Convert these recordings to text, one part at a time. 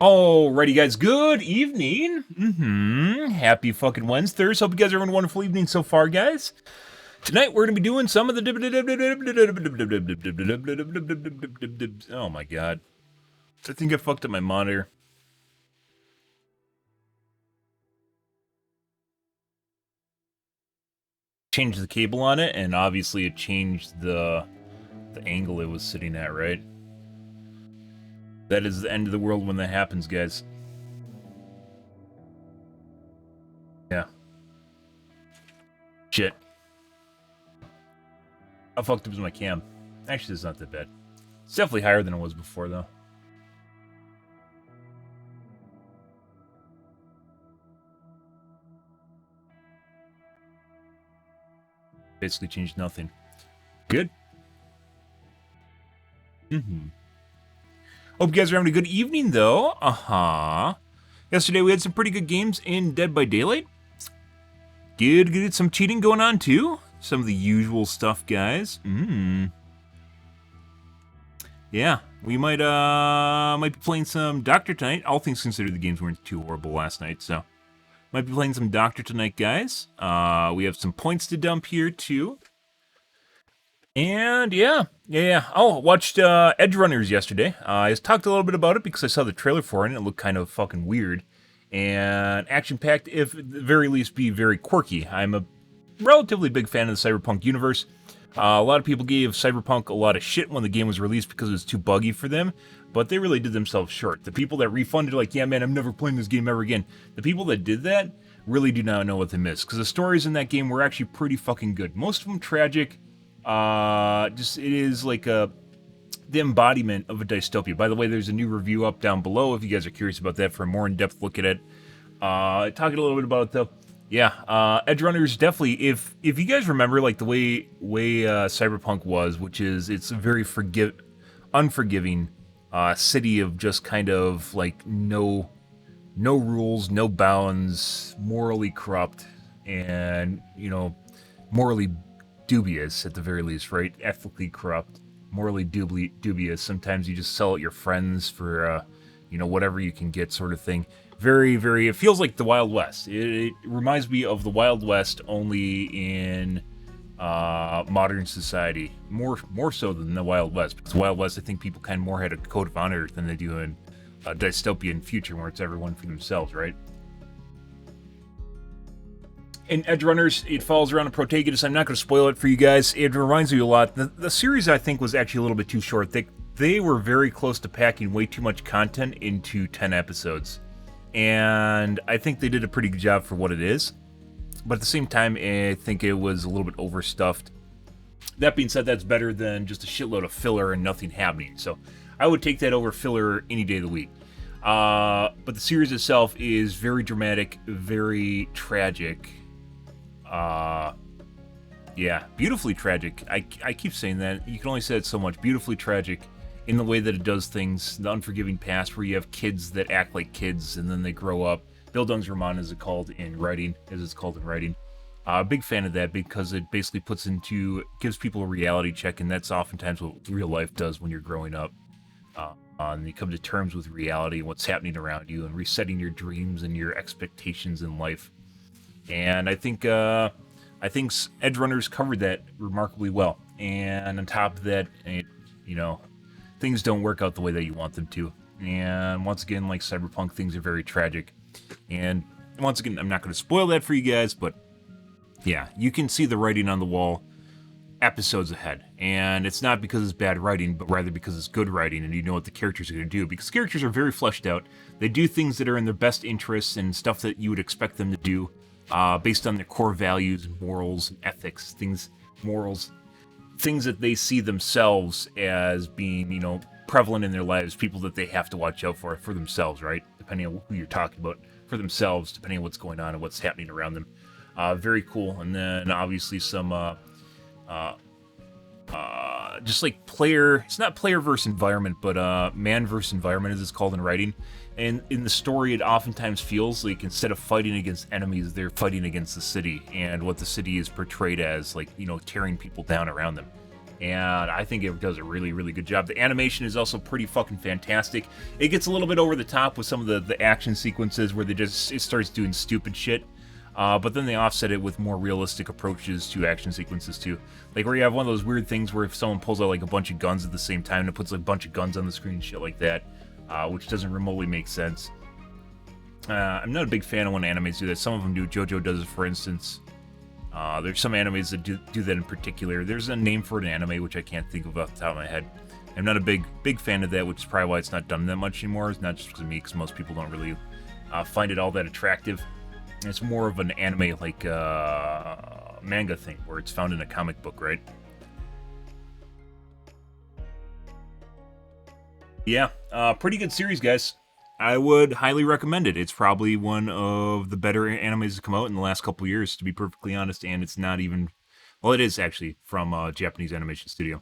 Alrighty, guys. Good evening. Happy fucking Wednesday. Hope you guys are having a wonderful evening so far, guys. Tonight we're gonna be doing some of the. Oh my god! I think I fucked up my monitor. Changed the cable on it, and obviously it changed the angle it was sitting at. Right. That is the end of the world when that happens, guys. Yeah. Shit. How fucked up is my cam? Actually, it's not that bad. It's definitely higher than it was before, though. Basically changed nothing. Good. Hope you guys are having a good evening, though. Yesterday we had some pretty good games in Dead by Daylight. Good. Some cheating going on, too. Some of the usual stuff, guys. Yeah, we might be playing some Doctor tonight. All things considered, the games weren't too horrible last night, so might be playing some Doctor tonight, guys. We have some points to dump here too, and yeah. Oh, watched Edgerunners yesterday. I just talked a little bit about it because I saw the trailer for it and it looked kind of fucking weird and action-packed. If at the very least, be very quirky. I'm a relatively big fan of the cyberpunk universe. A lot of people gave Cyberpunk a lot of shit when the game was released because it was too buggy for them, but they really did themselves short. The people that refunded, like, yeah, man, I'm never playing this game ever again. The people that did that really do not know what they missed, because the stories in that game were actually pretty fucking good. Most of them tragic. It is like the embodiment of a dystopia. By the way, there's a new review up down below if you guys are curious about that for a more in-depth look at it. Talking a little bit about it, though. Yeah, Edgerunners definitely. If you guys remember, like the way Cyberpunk was, which is it's a very unforgiving city of just kind of like no rules, no bounds, morally corrupt, and morally dubious at the very least, right? Ethically corrupt, morally dubious. Sometimes you just sell out your friends for whatever you can get, sort of thing. Very, it feels like the Wild West. It reminds me of the Wild West, only in modern society. More so than the Wild West, because the Wild West, I think people kind of more had a code of honor than they do in a dystopian future where it's everyone for themselves, right? In Edgerunners, it follows around a protagonist. I'm not going to spoil it for you guys. It reminds me a lot. The series, I think, was actually a little bit too short. They were very close to packing way too much content into 10 episodes. And I think they did a pretty good job for what it is. But at the same time, I think it was a little bit overstuffed. That being said, that's better than just a shitload of filler and nothing happening. So I would take that over filler any day of the week. But the series itself is very dramatic, very tragic. Yeah, beautifully tragic. I keep saying that. You can only say it so much. Beautifully tragic in the way that it does things. The unforgiving past, where you have kids that act like kids and then they grow up. Bildungsroman, as it's called in writing. Big fan of that because it basically gives people a reality check, and that's oftentimes what real life does when you're growing up. And you come to terms with reality and what's happening around you, and resetting your dreams and your expectations in life. And I think Edgerunners covered that remarkably well. And on top of that, things don't work out the way that you want them to. And once again, like Cyberpunk, things are very tragic. And once again, I'm not going to spoil that for you guys, but yeah, you can see the writing on the wall episodes ahead. And it's not because it's bad writing, but rather because it's good writing and you know what the characters are going to do. Because characters are very fleshed out. They do things that are in their best interests and stuff that you would expect them to do based on their core values and morals and ethics, things that they see themselves as being, prevalent in their lives, people that they have to watch out for themselves, right? Depending on who you're talking about, for themselves, depending on what's going on and what's happening around them. Very cool. And then obviously some, just like it's not player versus environment, but man versus environment, as it's called in writing. And in the story, it oftentimes feels like instead of fighting against enemies, they're fighting against the city and what the city is portrayed as, like, tearing people down around them. and I think it does a really, really good job. The animation is also pretty fucking fantastic. It gets a little bit over the top with some of the action sequences where it starts doing stupid shit. But then they offset it with more realistic approaches to action sequences too. Like where you have one of those weird things where if someone pulls out like a bunch of guns at the same time and it puts like a bunch of guns on the screen and shit like that, which doesn't remotely make sense. I'm not a big fan of when animes do that. Some of them do. JoJo does it, for instance. There's some animes that do that in particular. There's a name for an anime which I can't think of off the top of my head. I'm not a big fan of that, which is probably why it's not done that much anymore. It's not just because of me, because most people don't really find it all that attractive. It's more of an anime like manga thing, where it's found in a comic book, right? Yeah, pretty good series, guys. I would highly recommend it. It's probably one of the better animes to come out in the last couple years, to be perfectly honest. And it's not even, well, it is actually from a Japanese animation studio.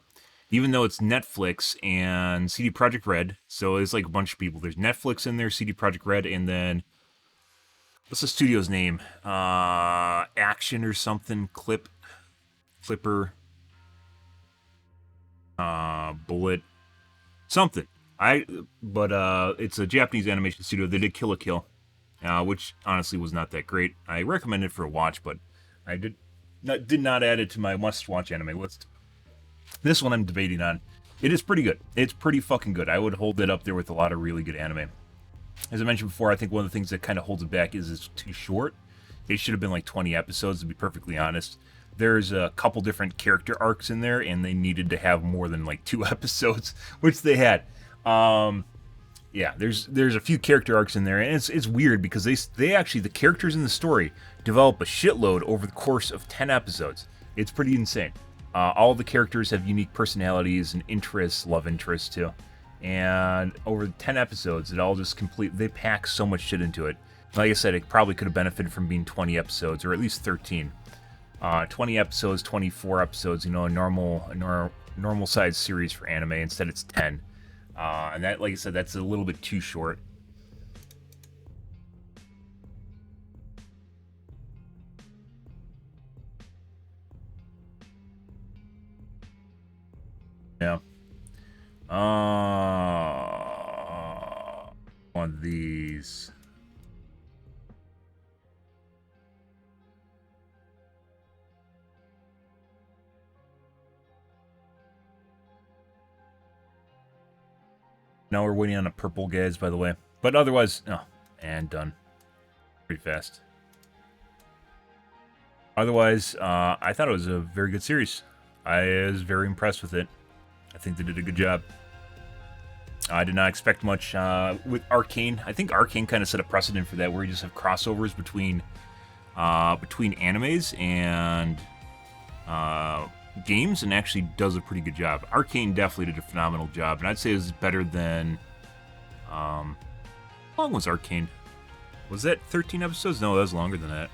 Even though it's Netflix and CD Projekt Red, so it's like a bunch of people. There's Netflix in there, CD Projekt Red, and then what's the studio's name? Action or something? Clipper, Bullet, something. But it's a Japanese animation studio. They did Kill la Kill, which honestly was not that great. I recommend it for a watch, but I did not add it to my must-watch anime list. This one I'm debating on. It is pretty good. It's pretty fucking good. I would hold it up there with a lot of really good anime. As I mentioned before, I think one of the things that kind of holds it back is it's too short. It should have been like 20 episodes, to be perfectly honest. There's a couple different character arcs in there, and they needed to have more than like 2 episodes, which they had. Yeah, there's a few character arcs in there, and it's weird because they actually, the characters in the story develop a shitload over the course of 10 episodes. It's pretty insane. All the characters have unique personalities and interests, love interests too. And over 10 episodes, it all just they pack so much shit into it. Like I said, it probably could have benefited from being 20 episodes, or at least 13. 20 episodes, 24 episodes, a normal size series for anime. Instead, it's 10. And that, like I said, that's a little bit too short. Yeah. One of these. Now we're waiting on a purple, guys, by the way. But otherwise, and done. Pretty fast. Otherwise, I thought it was a very good series. I was very impressed with it. I think they did a good job. I did not expect much with Arcane. I think Arcane kind of set a precedent for that, where you just have crossovers between animes and games, and actually does a pretty good job. Arcane definitely did a phenomenal job, and I'd say it was better than. How long was Arcane? Was that 13 episodes? No, that was longer than that.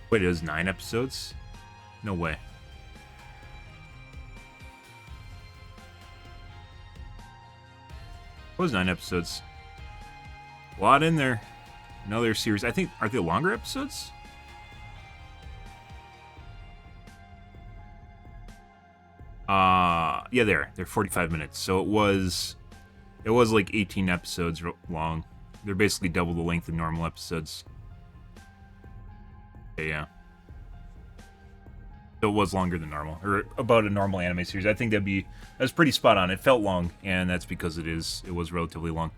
Wait, it was 9 episodes? No way. It was 9 episodes. A lot in there. Another series. I think, are they longer episodes? Yeah, they're 45 minutes. So it was like 18 episodes long. They're basically double the length of normal episodes. Yeah. So it was longer than normal, or about a normal anime series. I think that's pretty spot on. It felt long, and that's because it was relatively long.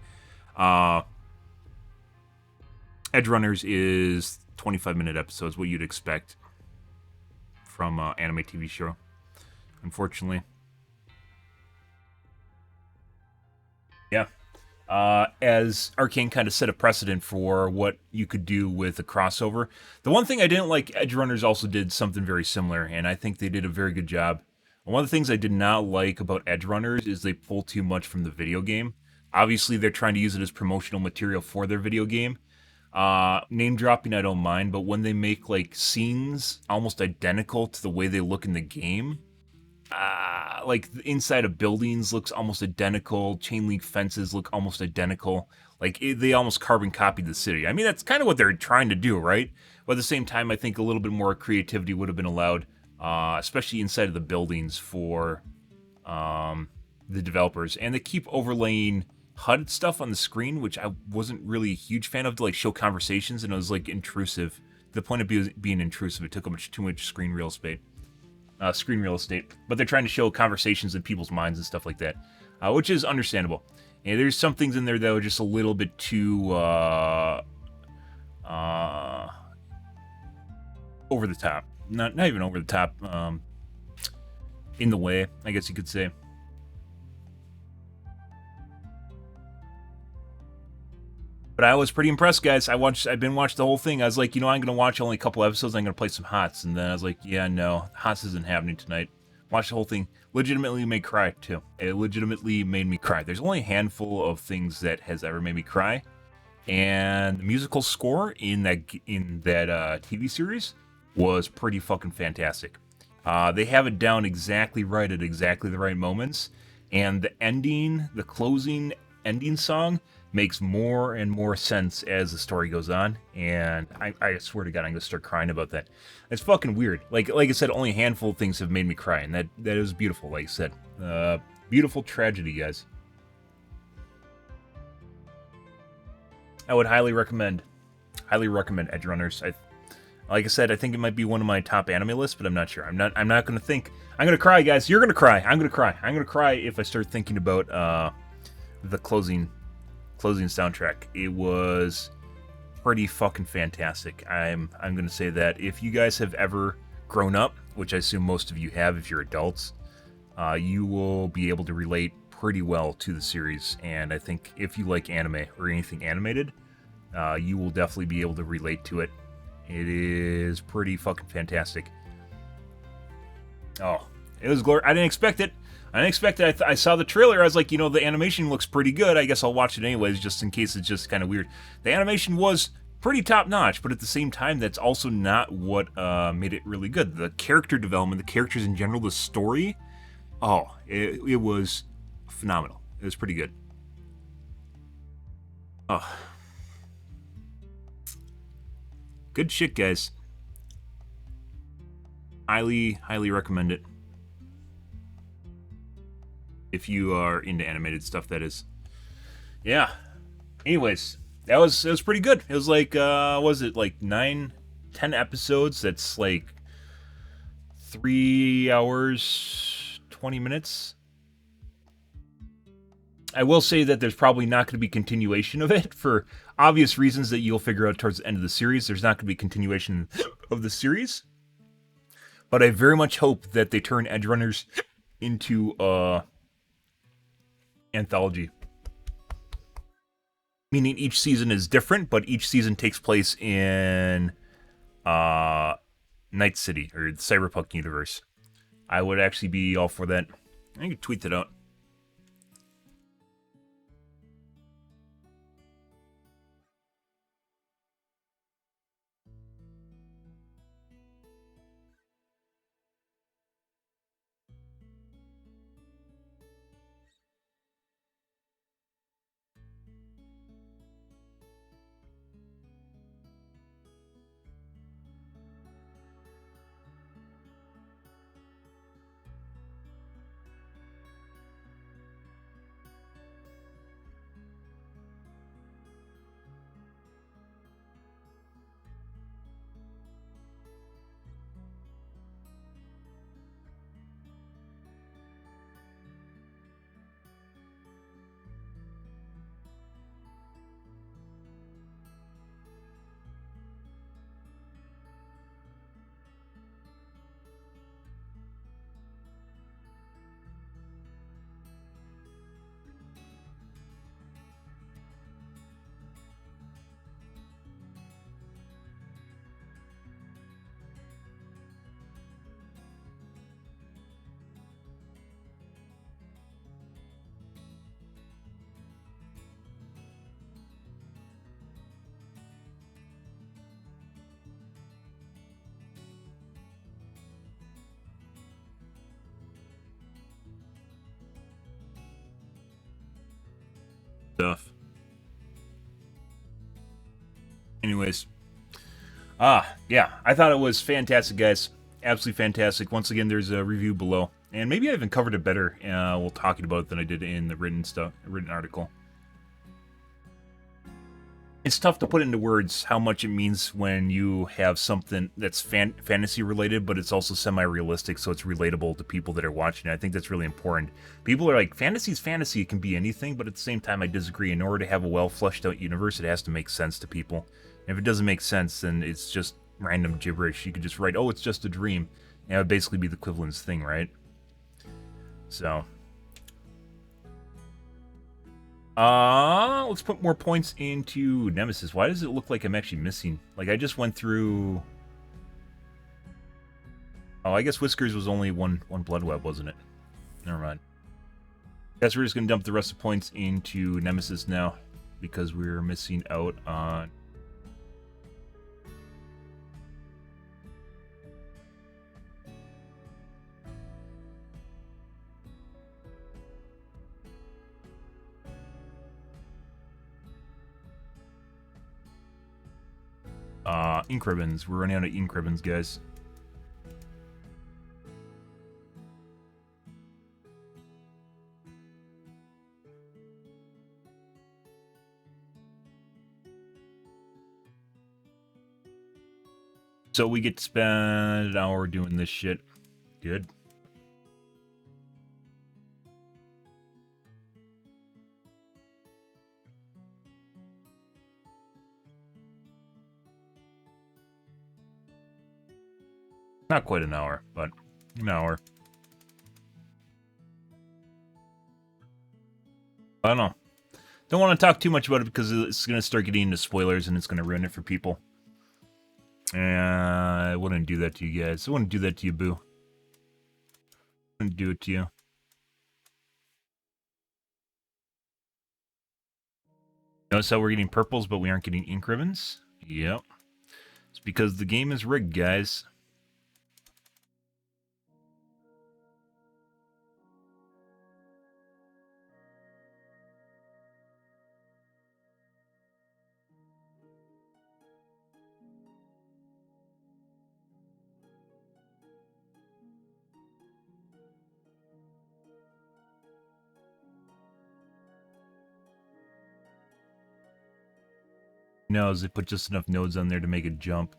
Edgerunners is 25-minute episodes, what you'd expect from anime TV show, unfortunately. Yeah. As Arcane kind of set a precedent for what you could do with a crossover. The one thing I didn't like, Edgerunners also did something very similar, and I think they did a very good job. One of the things I did not like about Edgerunners is they pull too much from the video game. Obviously, they're trying to use it as promotional material for their video game. Name dropping, I don't mind, but when they make like scenes almost identical to the way they look in the game, like the inside of buildings looks almost identical. Chain link fences look almost identical. Like they almost carbon copied the city. I mean, that's kind of what they're trying to do, right? But at the same time, I think a little bit more creativity would have been allowed, especially inside of the buildings for the developers. And they keep overlaying HUD stuff on the screen, which I wasn't really a huge fan of, to like show conversations, and it was like intrusive. To the point of being intrusive, it took up too much screen real estate. But they're trying to show conversations in people's minds and stuff like that, which is understandable. And there's some things in there that are just a little bit too over the top. Not even over the top. In the way, I guess you could say. But I was pretty impressed, guys. I've been watching the whole thing. I was like, I'm gonna watch only a couple episodes. I'm gonna play some HOTS, and then I was like, yeah, no, HOTS isn't happening tonight. Watch the whole thing. Legitimately made me cry too. It legitimately made me cry. There's only a handful of things that has ever made me cry, and the musical score in that TV series was pretty fucking fantastic. They have it down exactly right at exactly the right moments, and the closing ending song makes more and more sense as the story goes on, and I swear to God, I'm gonna start crying about that. It's fucking weird. Like I said, only a handful of things have made me cry, and that is beautiful. Like I said, beautiful tragedy, guys. I would highly recommend Edgerunners. Like I said, I think it might be one of my top anime lists, but I'm not sure. I'm not gonna think. I'm gonna cry, guys. You're gonna cry. I'm gonna cry. I'm gonna cry if I start thinking about the closing soundtrack. It was pretty fucking fantastic. I'm gonna say that if you guys have ever grown up, which I assume most of you have if you're adults, you will be able to relate pretty well to the series. And I think if you like anime or anything animated, you will definitely be able to relate to it. It is pretty fucking fantastic. Oh, it was glorious. I didn't expect it. I saw the trailer. I was like, the animation looks pretty good. I guess I'll watch it anyways, just in case it's just kind of weird. The animation was pretty top notch, but at the same time, that's also not what made it really good. The character development, the characters in general, the story, it was phenomenal. It was pretty good. Oh, good shit, guys. Highly recommend it. If you are into animated stuff, that is. Yeah. Anyways, it was pretty good. It was like, was it like 9, 10 episodes? That's like 3 hours, 20 minutes. I will say that there's probably not going to be continuation of it for obvious reasons that you'll figure out towards the end of the series. There's not going to be continuation of the series. But I very much hope that they turn Edgerunners into anthology. Meaning each season is different, but each season takes place in Night City, or the Cyberpunk universe. I would actually be all for that. I could tweet that out. Stuff. Anyways. Yeah. I thought it was fantastic, guys. Absolutely fantastic. Once again, there's a review below. And maybe I even covered it better while talking about it than I did in the written article. It's tough to put into words how much it means when you have something that's fantasy related, but it's also semi-realistic, so it's relatable to people that are watching it. I think that's really important. People are like, fantasy's fantasy, it can be anything, but at the same time, I disagree. In order to have a well-fleshed-out universe, it has to make sense to people. And if it doesn't make sense, then it's just random gibberish. You could just write, oh, it's just a dream. And it would basically be the equivalent thing, right? So... let's put more points into Nemesis. Why does it look like I'm actually missing? Like, I just went through... Oh, I guess Whiskers was only one blood web, wasn't it? Never mind. Guess we're just going to dump the rest of the points into Nemesis now, because we're missing out on... ink ribbons. We're running out of ink ribbons, guys. So we get to spend an hour doing this shit. Good. Not quite an hour, but an hour. I don't know. Don't want to talk too much about it because it's going to start getting into spoilers and it's going to ruin it for people. And I wouldn't do that to you guys. I wouldn't do that to you, boo. I wouldn't do it to you. Notice how we're getting purples, but we aren't getting ink ribbons? Yep. It's because the game is rigged, guys. No, they put just enough nodes on there to make it jump.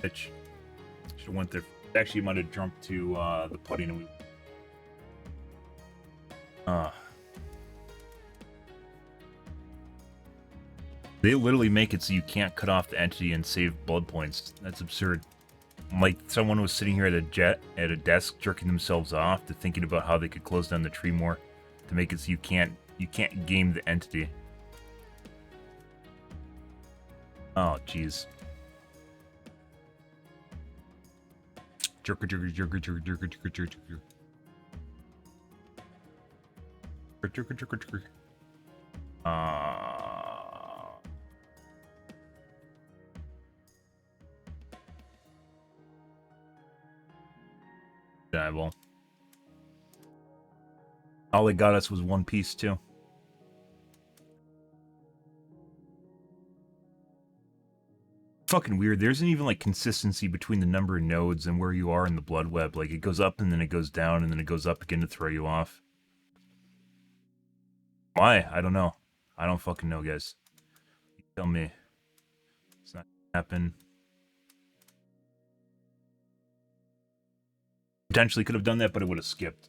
Bitch. Should have went there. Actually, might have jumped to the pudding and we... They literally make it so you can't cut off the entity and save blood points. That's absurd. Like, someone was sitting here at a desk jerking themselves off to thinking about how they could close down the tree more to make it so you can't game the entity. Oh, jeez. Jerker, jerker, jerker, jerker, jerker, jerker, jerker, jerker. Jerker, jerker, jerker. Yeah, well. All they got us was one piece, too. Fucking weird. There isn't even, like, consistency between the number of nodes and where you are in the blood web. Like, it goes up and then it goes down and then it goes up again to throw you off. Why? I don't know. I don't fucking know, guys. You tell me. It's not gonna happen. Potentially could have done that, but it would have skipped.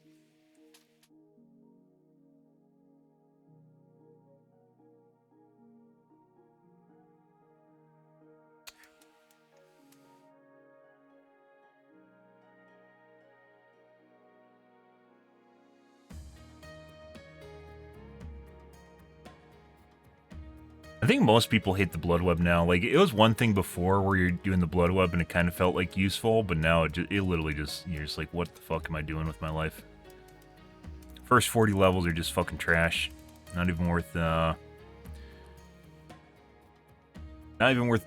I think most people hate the blood web now. Like, it was one thing before where you're doing the blood web and it kind of felt like useful, but now it literally just, you're just like, what the fuck am I doing with my life? First 40 levels are just fucking trash. Not even worth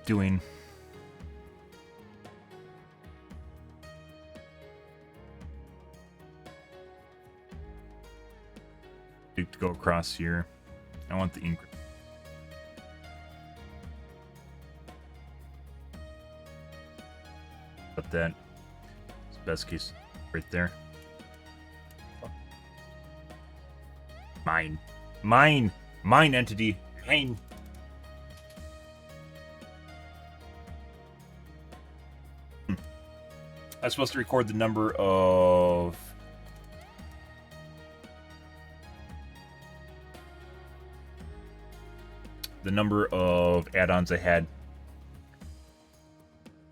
doing. To go across here. I want the ink. But that is best case right there. Mine. Mine entity. Mine. I'm supposed to record the number of add-ons I had.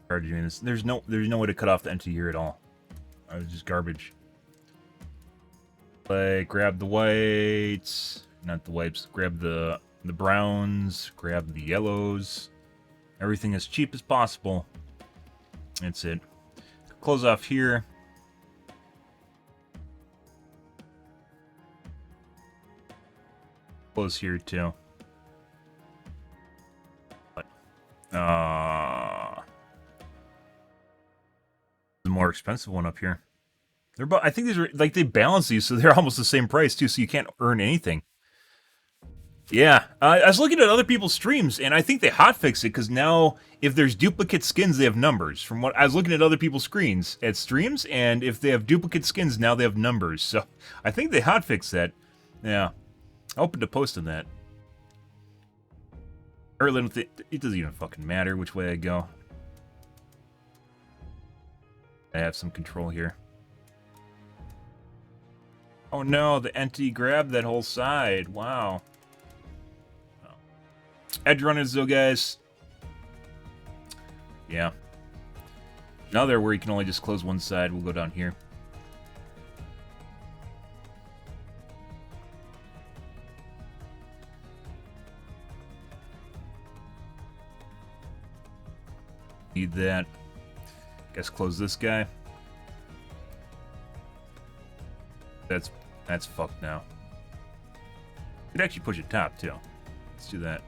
Hard doing this. There's no way to cut off the entity here at all. I was just garbage. Like, grab the whites, not the whites. Grab the browns. Grab the yellows. Everything as cheap as possible. That's it. Close off here. Close here too. But the more expensive one up here. They're I think these are like, they balance these so they're almost the same price too, so you can't earn anything. Yeah, I was looking at other people's streams, and I think they hotfixed it, because now, if there's duplicate skins, they have numbers. From what I was looking at other people's screens at streams, and if they have duplicate skins, now they have numbers. So, I think they hotfixed that. Yeah. Open to posting that. Or it doesn't even fucking matter which way I go. I have some control here. Oh no, the entity grabbed that whole side. Wow. Edgerunners though, guys. Yeah. Now they're where you can only just close one side. We'll go down here. Need that. Guess close this guy. That's fucked now. Could actually push it top too. Let's do that.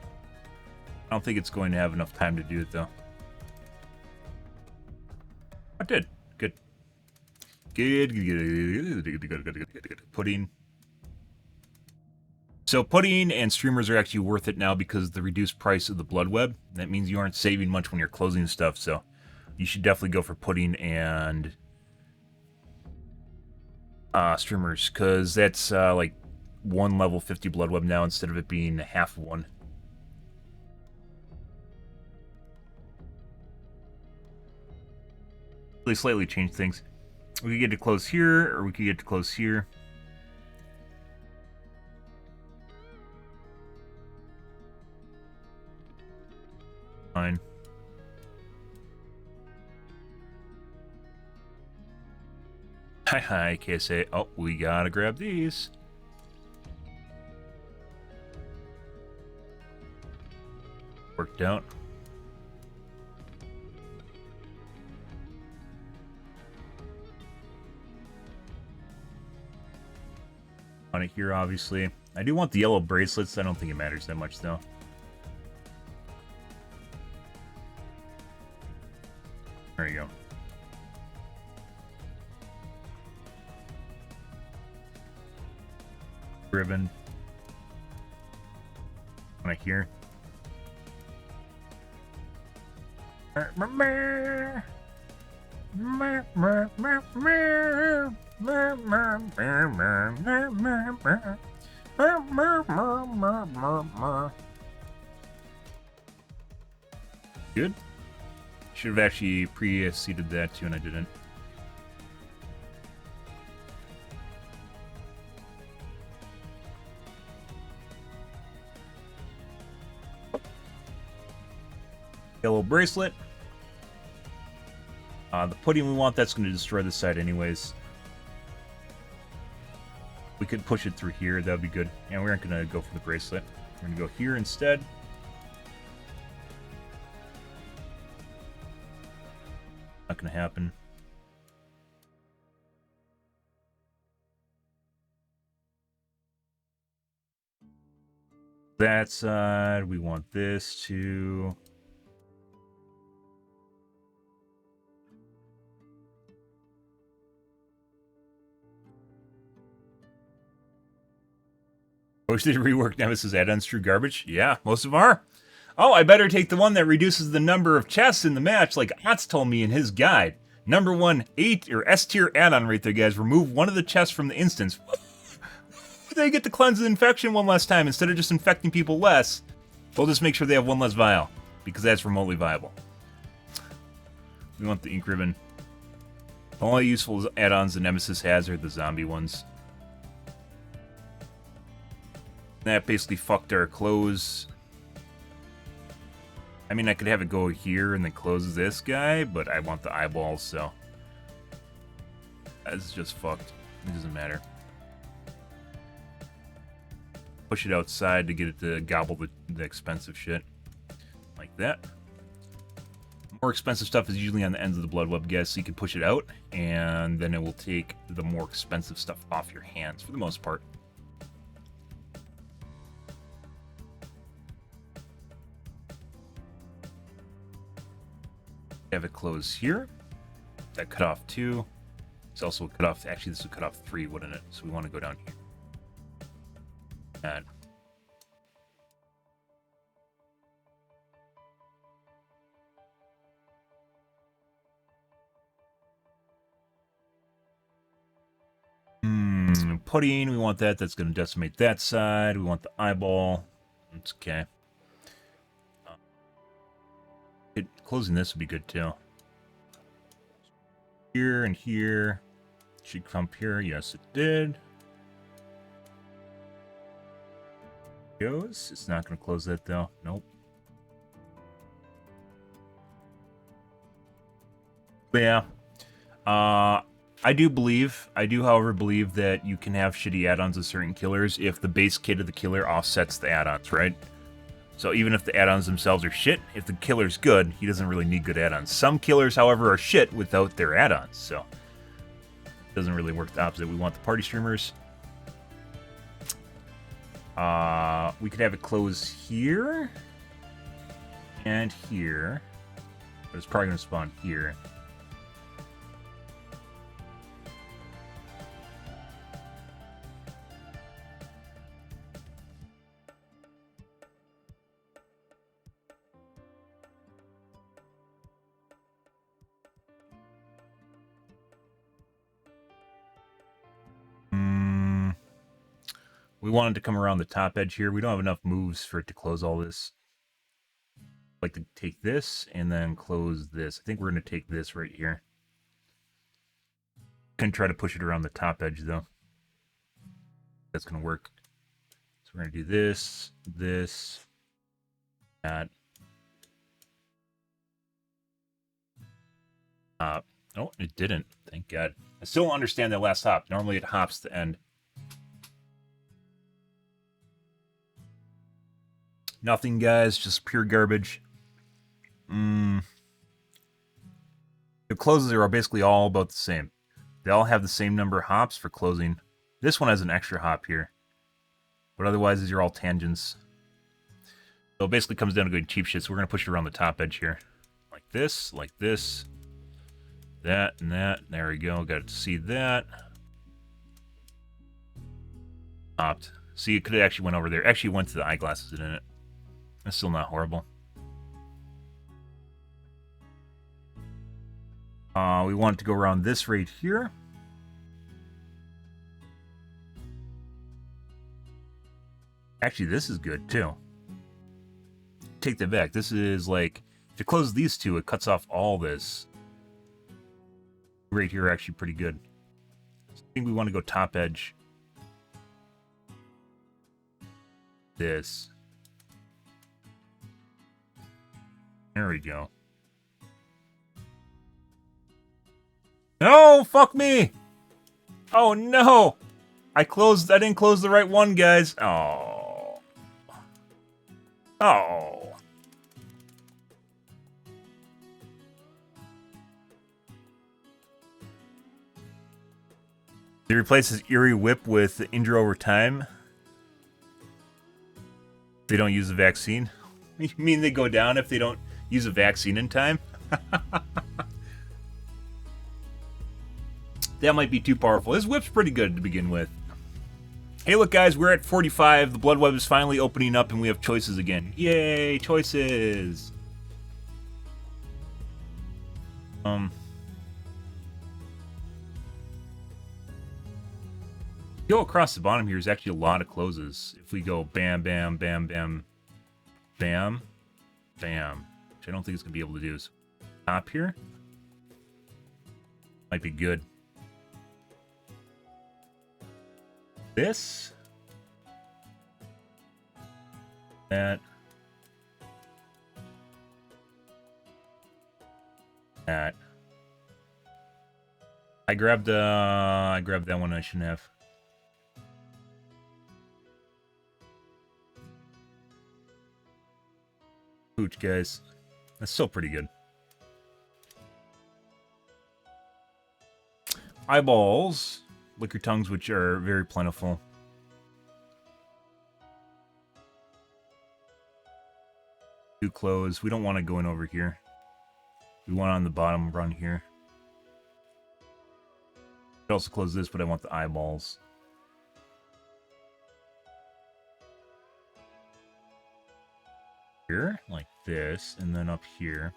I don't think it's going to have enough time to do it, though. I did. Good. Good. Pudding. So pudding and streamers are actually worth it now because of the reduced price of the blood web. That means you aren't saving much when you're closing stuff, so you should definitely go for pudding and streamers, because that's like 1 level 50 blood web now instead of it being half one. They slightly change things. We could get to close here, or we could get to close here. Fine. Hi, KSA. Oh, we gotta grab these. Worked out. On it here, obviously. I do want the yellow bracelets. I don't think it matters that much, though. There you go. Ribbon. On it here. Good. Should have actually preceded that too, and I didn't. Yellow bracelet. The pudding we want, that's going to destroy the side anyways. We could push it through here, that would be good. And we aren't going to go for the bracelet. We're going to go here instead. Not gonna happen. That side, we want this to... Wish they rework Nemesis add-ons through garbage? Yeah, most of them are. Oh, I better take the one that reduces the number of chests in the match, like Otz told me in his guide. Number 1, 8 or S tier add-on right there, guys. Remove one of the chests from the instance. They get to cleanse the infection one less time instead of just infecting people less. We'll just make sure they have one less vial, because that's remotely viable. We want the ink ribbon. The only useful add-ons the Nemesis has are the zombie ones. That basically fucked our close. I mean, I could have it go here and then close this guy, but I want the eyeballs, so... That's just fucked. It doesn't matter. Push it outside to get it to gobble the expensive shit. Like that. More expensive stuff is usually on the ends of the blood web, guys, so you can push it out, and then it will take the more expensive stuff off your hands, for the most part. Have it close here. That cut off 2. It's also cut off. Actually, this would cut off 3, wouldn't it? So we want to go down here. And pudding, we want that. That's going to decimate that side. We want the eyeball. It's okay. Closing this would be good too. Here and here. Should come here. Yes, it did. Goes. It's not going to close that though. Nope. But yeah. I do, however, believe that you can have shitty add-ons of certain killers if the base kit of the killer offsets the add-ons, right? So even if the add-ons themselves are shit, if the killer's good, he doesn't really need good add-ons. Some killers, however, are shit without their add-ons, so it doesn't really work the opposite. We want the party streamers. We could have it close here and here, but it's probably going to spawn here. We wanted to come around the top edge here. We don't have enough moves for it to close all this. I'd like to take this and then close this. I think we're going to take this right here. Can try to push it around the top edge though. That's going to work. So we're going to do this, this, that. Oh, it didn't. Thank God. I still don't understand that last hop. Normally it hops the end. Nothing, guys. Just pure garbage. The closes are basically all about the same. They all have the same number of hops for closing. This one has an extra hop here. But otherwise, these are all tangents. So it basically comes down to good cheap shit. So we're going to push it around the top edge here. Like this, that, and that. There we go. Got to see that. Hopped. See, it could have actually went over there. Actually went to the eyeglasses in it. That's still not horrible. We want it to go around this right here. Actually, this is good too. Take that back. This is like, if it closes these two, it cuts off all this. Right here, actually pretty good. So I think we want to go top edge. This. There we go. No, fuck me! Oh no! I didn't close the right one, guys. Oh. Oh. They replace his eerie whip with injure over time. They don't use the vaccine. You mean they go down if they don't use a vaccine in time? That might be too powerful. His whip's pretty good to begin with. Hey, look, guys, we're at 45. The blood web is finally opening up, and we have choices again. Yay, choices! Go across the bottom here is actually a lot of closes. If we go bam, bam, bam, bam, bam, bam, which I don't think it's going to be able to do. Is top here might be good. This, that, that. I grabbed that one I shouldn't have. Pooch, guys. That's still pretty good. Eyeballs. Lick your tongues, which are very plentiful. Too close. We don't want to go in over here. We want on the bottom run here. Could also close this, but I want the eyeballs. Here, like this, and then up here.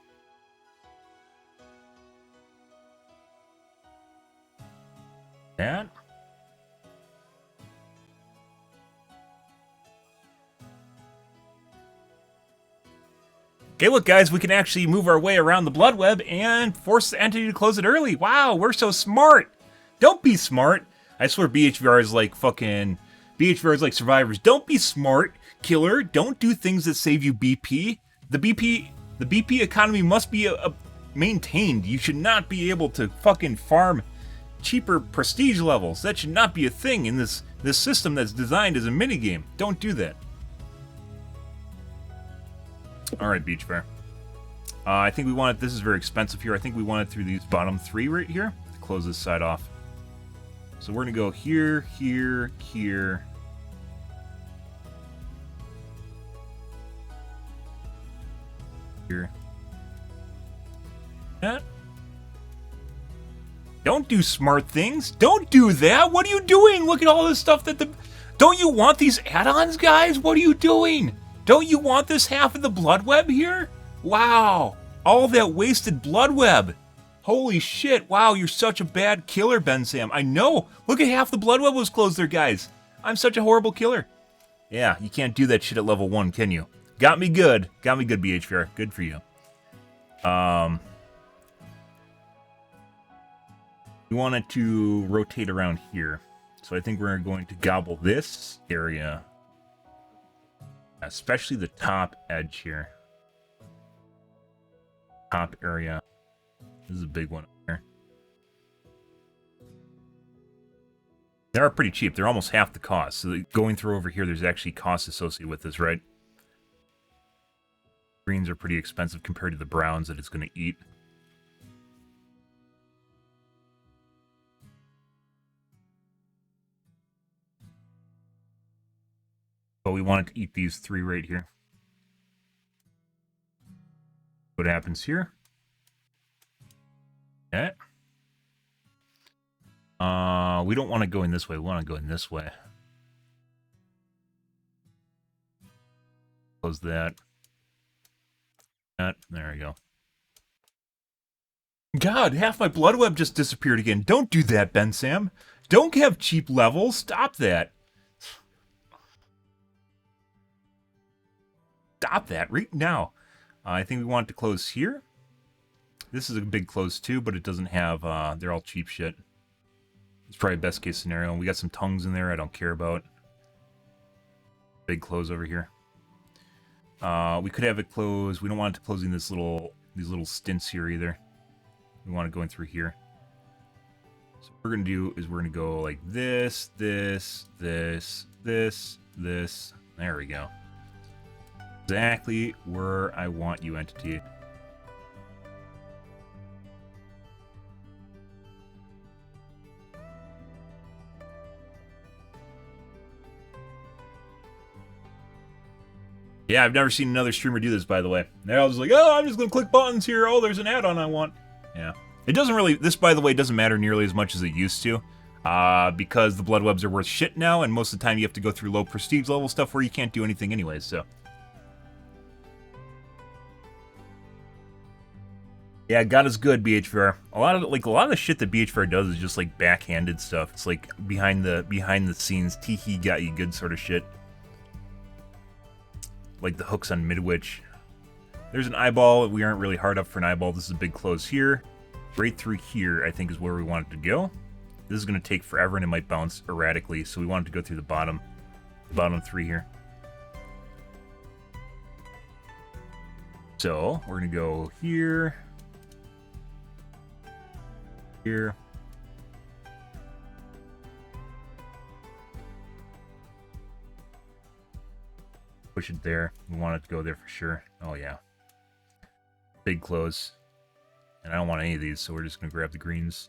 That. Okay, look, guys, we can actually move our way around the blood web and force the entity to close it early. Wow, we're so smart. Don't be smart. I swear BHVR is like fucking... BHVR is like Survivors. Don't be smart, killer. Don't do things that save you BP. The BP economy must be maintained. You should not be able to fucking farm cheaper prestige levels. That should not be a thing in this system that's designed as a minigame. Don't do that. Alright, Beach Bear. I think we want it... This is very expensive here. I think we want it through these bottom three right here to close this side off. So we're going to go here, here, here. Here. That. Don't do smart things. Don't do that. What are you doing? Look at all this stuff that the... Don't you want these add-ons, guys? What are you doing? Don't you want this half of the blood web here? Wow. All that wasted blood web. Holy shit. Wow, you're such a bad killer, Bensam. I know. Look at half the blood web was closed there, guys. I'm such a horrible killer. Yeah, you can't do that shit at level 1, can you? Got me good. Got me good, BHVR. Good for you. We wanted to rotate around here. So I think we're going to gobble this area. Especially the top edge here. Top area. This is a big one here. They are pretty cheap. They're almost half the cost. So going through over here, there's actually costs associated with this, right? Greens are pretty expensive compared to the browns that it's going to eat. But we wanted to eat these three right here. What happens here? Okay. We don't want to go in this way. We want to go in this way. Close that. There we go. God, half my blood web just disappeared again. Don't do that, Bensam. Don't have cheap levels. Stop that. Stop that right now. I think we want it to close here. This is a big close too, but it doesn't have, they're all cheap shit. It's probably best case scenario. We got some tongues in there I don't care about. Big close over here. We could have it close. We don't want it to closing these little stints here either. We want it going through here. So what we're going to do is we're going to go like this, this, this, this, this. There we go. Exactly where I want you, entity. Yeah, I've never seen another streamer do this, by the way. They're all just like, oh, I'm just gonna click buttons here. Oh, there's an add-on I want. Yeah. It doesn't really, this, by the way, doesn't matter nearly as much as it used to. Because the blood webs are worth shit now, and most of the time you have to go through low prestige level stuff where you can't do anything anyways, so. Yeah, God is good, BHVR. A lot of the shit that BHVR does is just like backhanded stuff. It's like behind the scenes, teehee got you good sort of shit. Like the hooks on Midwich. There's an eyeball. We aren't really hard up for an eyeball. This is a big close here. Right through here, I think, is where we want it to go. This is going to take forever, and it might bounce erratically, so we want it to go through the bottom 3 here. So, we're going to go here. Here. Push it there. We want it to go there for sure. Oh, yeah. Big close. And I don't want any of these, so we're just going to grab the greens.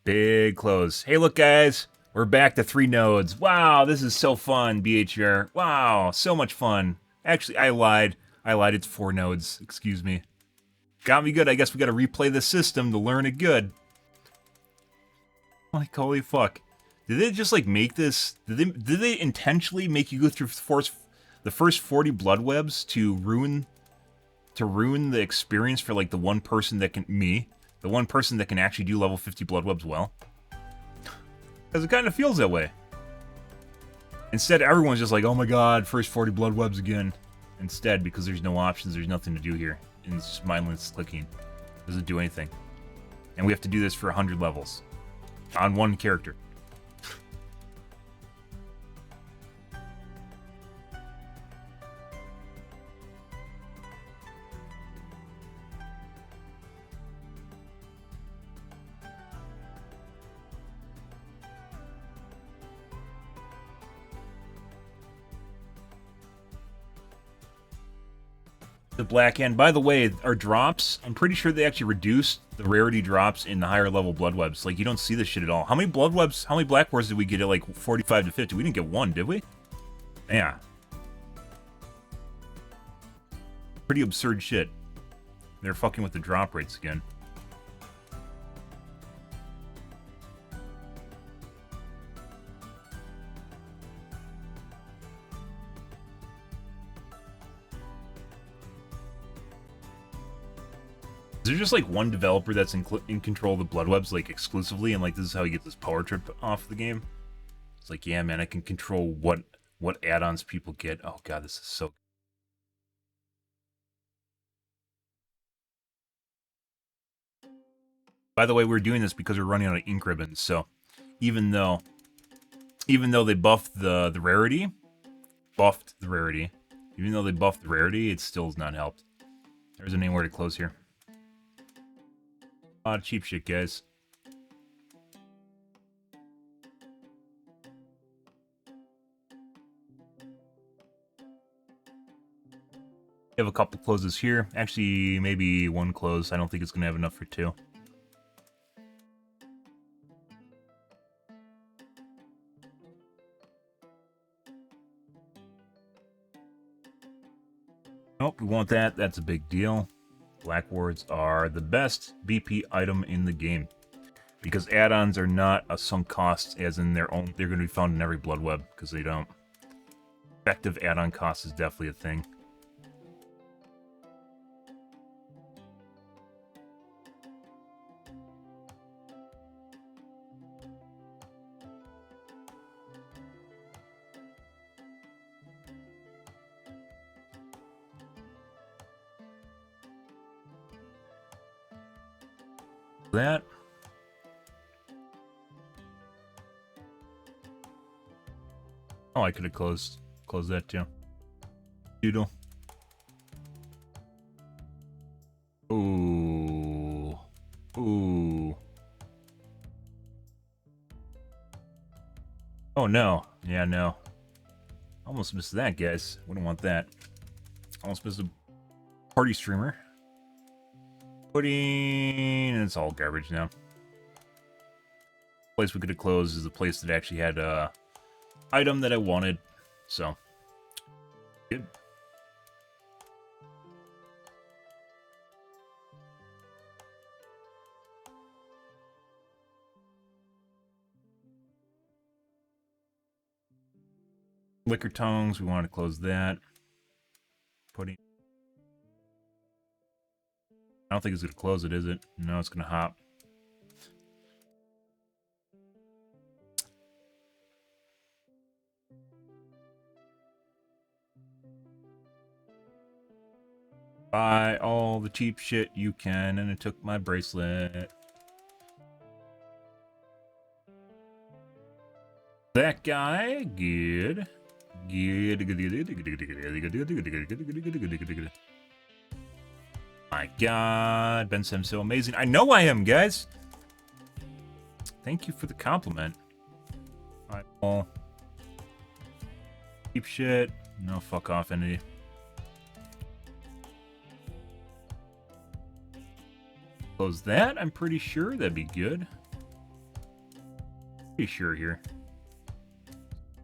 Big close. Hey, look, guys. We're back to 3 nodes. Wow, this is so fun, BHR. Wow, so much fun. Actually, I lied. It's 4 nodes. Excuse me. Got me good. I guess we got to replay the system to learn it good. Like, holy fuck. Did they just, like, make this... Did they intentionally make you go through the first 40 blood webs to ruin the experience for, like, the one person that can... Me. The one person that can actually do level 50 blood webs well? Because it kind of feels that way. Instead, everyone's just like, oh my god, first 40 blood webs again. Instead, because there's no options, there's nothing to do here. And it's just mindless clicking. Doesn't do anything. And we have to do this for 100 levels. On one character. The black hand. By the way, our drops, I'm pretty sure they actually reduced the rarity drops in the higher level blood webs. Like, you don't see this shit at all. How many blood webs, how many black wars did we get at, like, 45 to 50? We didn't get one, did we? Yeah. Pretty absurd shit. They're fucking with the drop rates again. Is there just, like, one developer that's in control of the blood webs, like, exclusively, and, like, this is how you get this power trip off the game? It's like, yeah, man, I can control what add-ons people get. Oh, God, this is so... By the way, we're doing this because we're running out of ink ribbons, so even though they buffed the rarity, even though they buffed the rarity, it still has not helped. There isn't anywhere to close here. A lot of cheap shit, guys. We have a couple closes here. Actually, maybe one close. I don't think it's going to have enough for 2. Nope, we want that. That's a big deal. Black wards are the best BP item in the game. Because add-ons are not a sunk cost, as in their own. They're going to be found in every blood web, because they don't. Effective add-on cost is definitely a thing. That. Oh, I could have closed that too. Doodle. Ooh. Ooh. Oh no. Yeah, no. Almost missed that, guys. Wouldn't want that. Almost missed a party streamer. Pudding, and it's all garbage now. The place we could have closed is the place that actually had a item that I wanted. So Good. Liquor tongues, we want to close that. Putting. I don't think it's going to close it, is it? No, it's going to hop. Buy all the cheap shit you can, and it took my bracelet. That guy, good. My God, bensam's so amazing. I know I am, guys. Thank you for the compliment. Eyeball. Cheap shit. No, fuck off, entity. Close that, I'm pretty sure. That'd be good. Pretty sure here.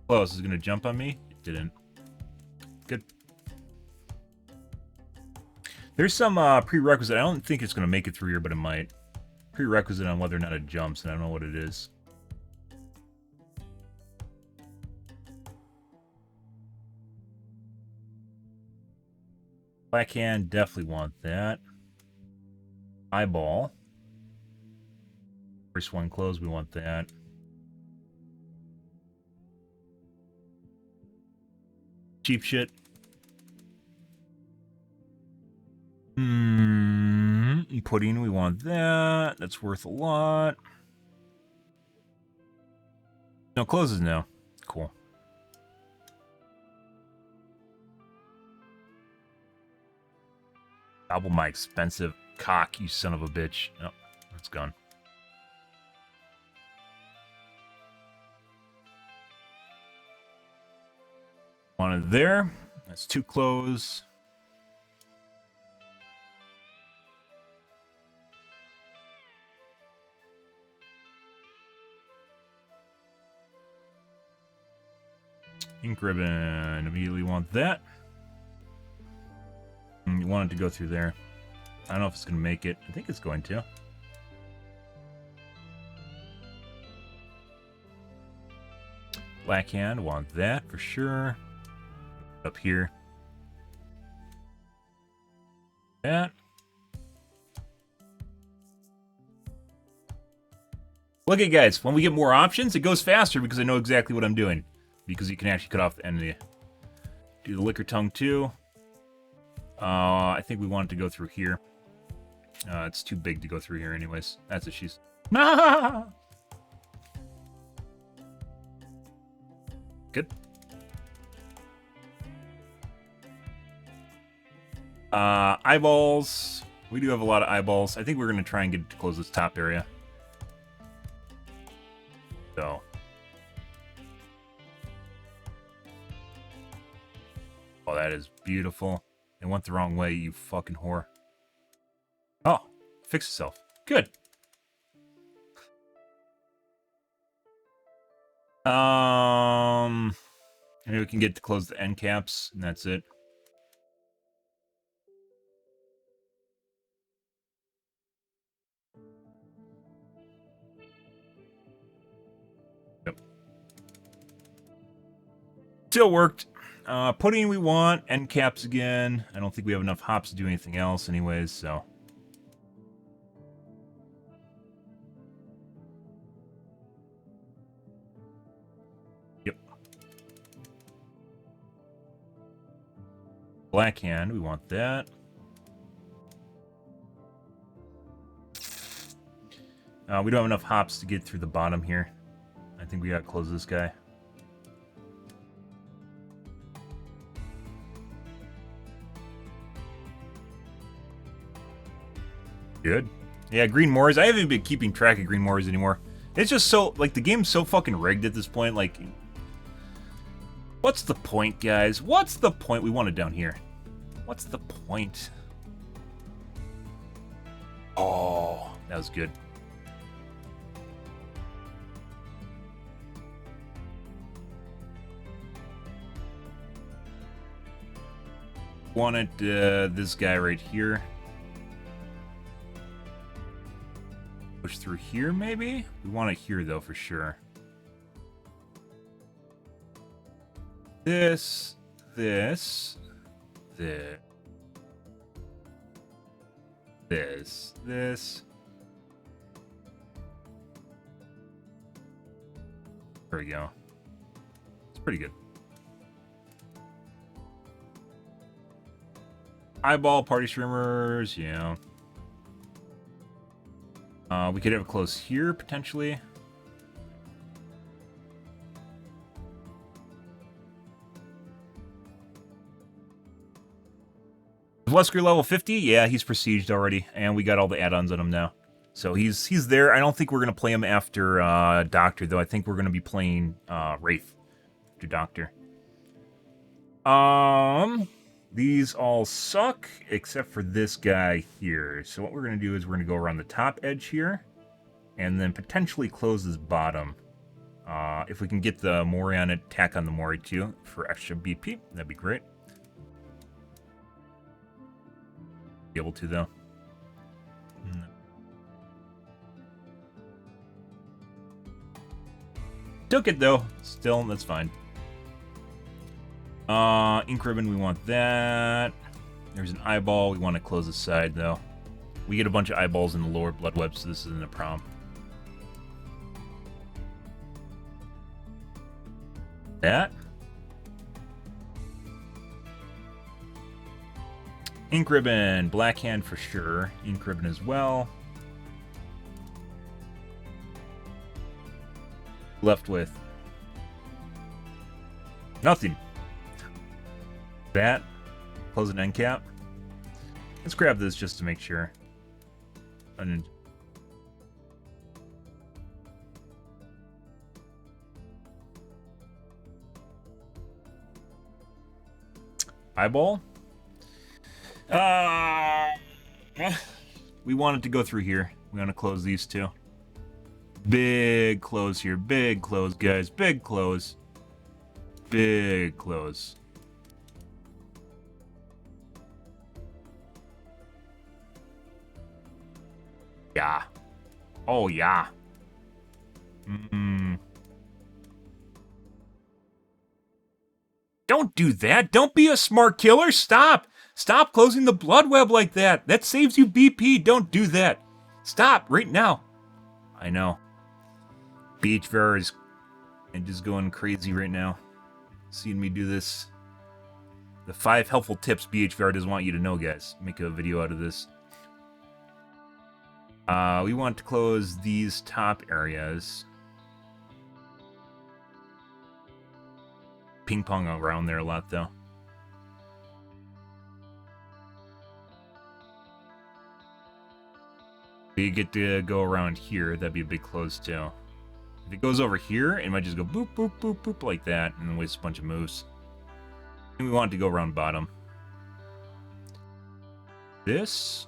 Close is gonna jump on me. It didn't. Good. There's some prerequisite. I don't think it's gonna make it through here, but it might. Prerequisite on whether or not it jumps, and I don't know what it is. Blackhand, definitely want that. Eyeball. First one closed, we want that. Cheap shit. Pudding, we want that. That's worth a lot. No, closes now. Cool. Double my expensive cock, you son of a bitch. Oh, that's gone. Wanted there. That's 2 close. Ink ribbon. Immediately want that. You want it to go through there. I don't know if it's going to make it. I think it's going to. Blackhand. Want that for sure. Up here. That. Look at guys. When we get more options, it goes faster because I know exactly what I'm doing. Because you can actually cut off the end of the... Do the liquor tongue too. I think we want it to go through here. It's too big to go through here anyways. That's what she's... Good. Eyeballs. We do have a lot of eyeballs. I think we're going to try and get it to close this top area. So... Oh, that is beautiful. It went the wrong way, you fucking whore. Oh, fix itself. Good. Maybe we can get to close the end caps, and that's it. Yep. Still worked. Pudding we want, end caps again. I don't think we have enough hops to do anything else anyways, so. Yep. Blackhand, we want that. We don't have enough hops to get through the bottom here. I think we gotta close this guy. Good. Yeah, Green Moors. I haven't been keeping track of Green Moors anymore. It's just so, like, the game's so fucking rigged at this point. Like, what's the point, guys? What's the point? We want it down here. What's the point? Oh, that was good. Wanted this guy right here. Push through here, maybe? We want it here, though, for sure. This. This. There we go. It's pretty good. Eyeball, party streamers, yeah. We could have it close here, potentially. Wesker level 50? Yeah, he's prestiged already, and we got all the add-ons on him now. So he's there. I don't think we're going to play him after Doctor, though. I think we're going to be playing Wraith after Doctor. These all suck, except for this guy here. So what we're going to do is we're going to go around the top edge here, and then potentially close this bottom. If we can get the Mori on it, tack on the Mori too for extra BP, that'd be great. Be able to, though. Took it, though. Still, that's fine. Ink ribbon, we want that. There's an eyeball. We want to close the side, though. We get a bunch of eyeballs in the lower blood web, so this isn't a problem. That. Ink ribbon, black hand for sure. Ink ribbon as well. Left with nothing. That. Close an end cap. Let's grab this just to make sure. And eyeball. We want it to go through here. We want to close these two. Big close here. Big close, guys. Big close. Big close. Yeah. Oh, yeah. Don't do that. Don't be a smart killer. Stop. Stop closing the blood web like that. That saves you BP. Don't do that. Stop right now. I know. BHVR is just going crazy right now. Seeing me do this. The 5 helpful tips BHVR doesn't want you to know, guys. Make a video out of this. We want to close these top areas. Ping pong around there a lot, though. We get to go around here. That'd be a big close, too. If it goes over here, it might just go boop, boop, boop, boop like that, and then waste a bunch of moves. And we want it to go around bottom. This.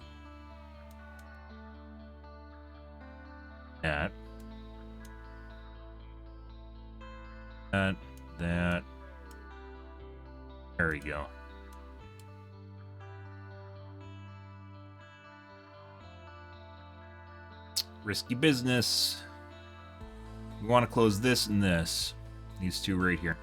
That. That. That. There we go. Risky business. We want to close this and this. These two right here.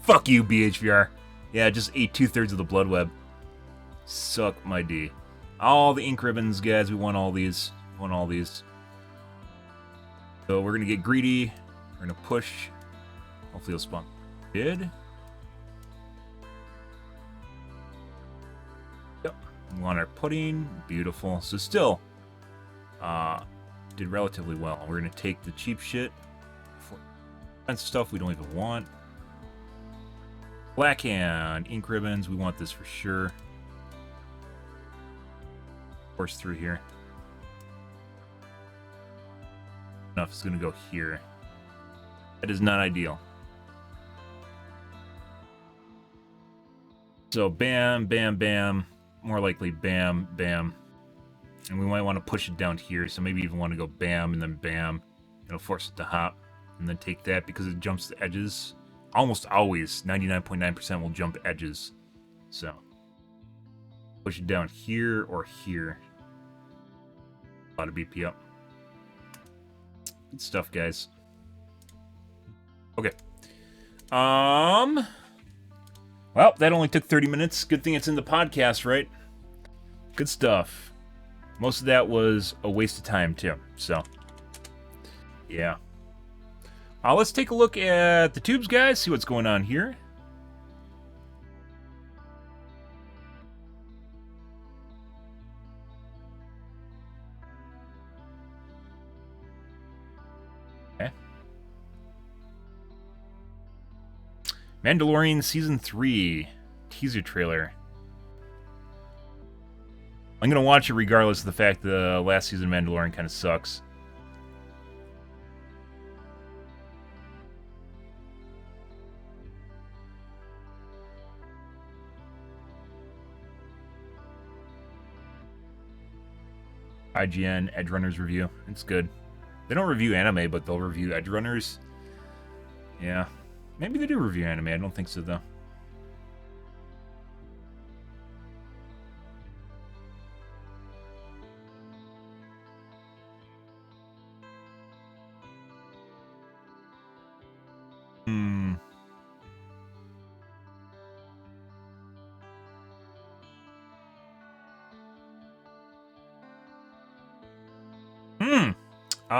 Fuck you, BHVR. Yeah, just ate 2/3 of the blood web. Suck my D. All the ink ribbons, guys. We want all these. We want all these. So we're going to get greedy. We're going to push. Hopefully it'll spawn. Did. Yep. We want our pudding. Beautiful. So still, did relatively well. We're going to take the cheap shit. And stuff we don't even want. Black hand. Ink ribbons. We want this for sure. Force through here. Enough is going to go here. That is not ideal. So bam, bam, bam. more likely bam, bam. And we might want to push it down here, so maybe even want to go bam and then bam. It'll force it to hop. And then take that because it jumps the edges. Almost always, 99.9% will jump edges. So, push it down here or here. A lot of BP up. Good stuff, guys. Okay. Well, that only took 30 minutes. Good thing it's in the podcast, right? Good stuff. Most of that was a waste of time, too. So, yeah. Let's take a look at the tubes, guys. See what's going on here. Okay. Mandalorian Season 3 teaser trailer. I'm going to watch it regardless of the fact the last season of Mandalorian kind of sucks. IGN Edgerunners review. It's good. They don't review anime, but they'll review Edgerunners. Yeah. Maybe they do review anime. I don't think so, though.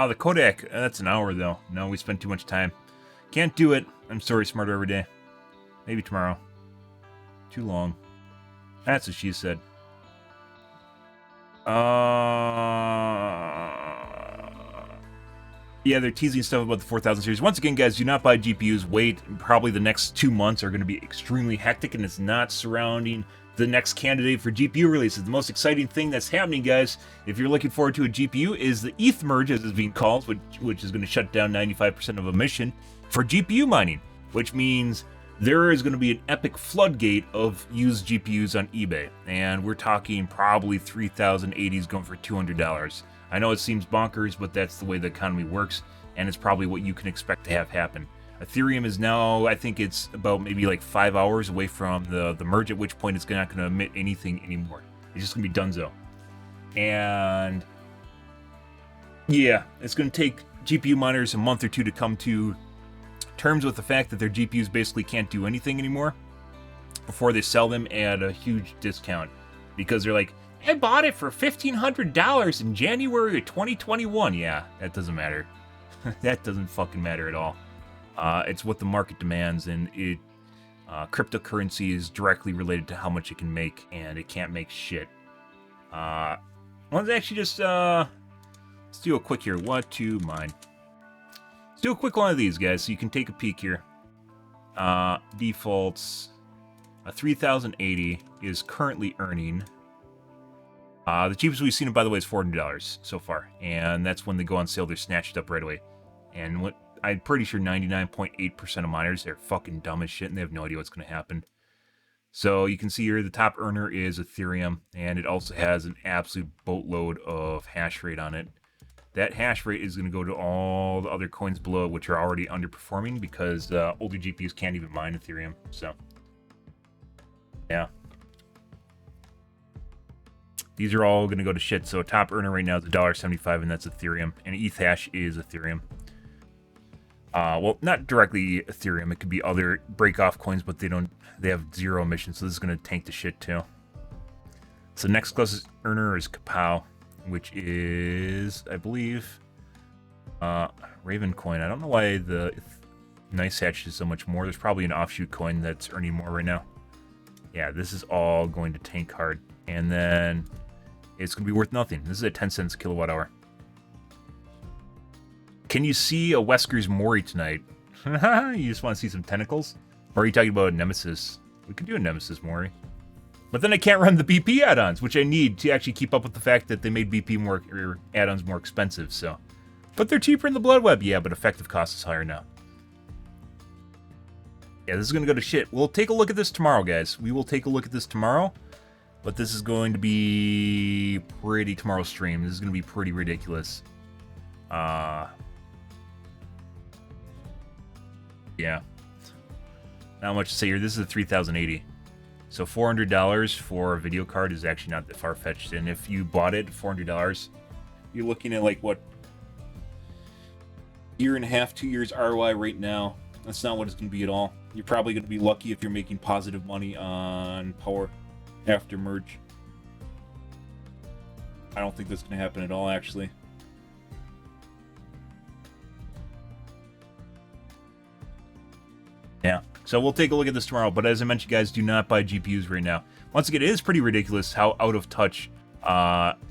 The Kodak. That's an hour, though. No, we spent too much time. Can't do it. I'm sorry, Smarter Every Day. Maybe tomorrow. Too long. That's what she said. Yeah, they're teasing stuff about the 4000 series. Once again, guys, do not buy GPUs. Wait. Probably the next 2 months are going to be extremely hectic, and it's not surrounding the next candidate for GPU releases. The most exciting thing that's happening, guys, if you're looking forward to a GPU, is the ETH merge, as it's being called, which is going to shut down 95% of emission for GPU mining, which means there is going to be an epic floodgate of used GPUs on eBay, and we're talking probably 3080s going for $200. I know it seems bonkers, but that's the way the economy works, and it's probably what you can expect to have happen. Ethereum is now, I think it's about maybe like 5 hours away from the merge, at which point it's not going to emit anything anymore. It's just going to be donezo. And yeah, it's going to take GPU miners a month or two to come to terms with the fact that their GPUs basically can't do anything anymore before they sell them at a huge discount. Because they're like, I bought it for $1,500 in January of 2021. Yeah, that doesn't matter. That doesn't fucking matter at all. It's what the market demands, and cryptocurrency is directly related to how much it can make, and it can't make shit. Let's actually just let's do a quick here. What to mine? Let's do a quick one of these, guys, so you can take a peek here. Defaults. A 3080 is currently earning. The cheapest we've seen it, by the way, is $400 so far, and that's when they go on sale. They're snatched up right away. And what I'm pretty sure 99.8% of miners, they're fucking dumb as shit, and they have no idea what's going to happen. So you can see here the top earner is Ethereum, and it also has an absolute boatload of hash rate on it. That hash rate is going to go to all the other coins below, which are already underperforming because older GPUs can't even mine Ethereum. So, yeah. These are all going to go to shit. So top earner right now is $1.75, and that's Ethereum. And ETH hash is Ethereum. Well, not directly Ethereum. It could be other break-off coins, but they have zero emissions, so this is going to tank the shit too. So next closest earner is Kapow, which is, I believe, Raven coin. I don't know why the Nice Hatch is so much more. There's probably an offshoot coin that's earning more right now. Yeah, this is all going to tank hard. And then it's going to be worth nothing. This is at 10 cents a kilowatt hour. Can you see a Wesker's Mori tonight? You just want to see some tentacles? Or are you talking about a Nemesis? We could do a Nemesis Mori. But then I can't run the BP add-ons, which I need to actually keep up with the fact that they made BP add-ons more expensive, so. But they're cheaper in the Blood Web. Yeah, but effective cost is higher now. Yeah, this is going to go to shit. We'll take a look at this tomorrow, guys. We will take a look at this tomorrow. But this is going to be pretty tomorrow's stream. This is going to be pretty ridiculous. Yeah. Not much to say here. This is a 3080. So $400 for a video card is actually not that far-fetched. And if you bought it, $400, you're looking at like, what, year and a half, 2 years ROI right now. That's not what it's going to be at all. You're probably going to be lucky if you're making positive money on power after merge. I don't think that's going to happen at all, actually. Yeah, so we'll take a look at this tomorrow. But as I mentioned, guys, do not buy GPUs right now. Once again, it is pretty ridiculous how out of touch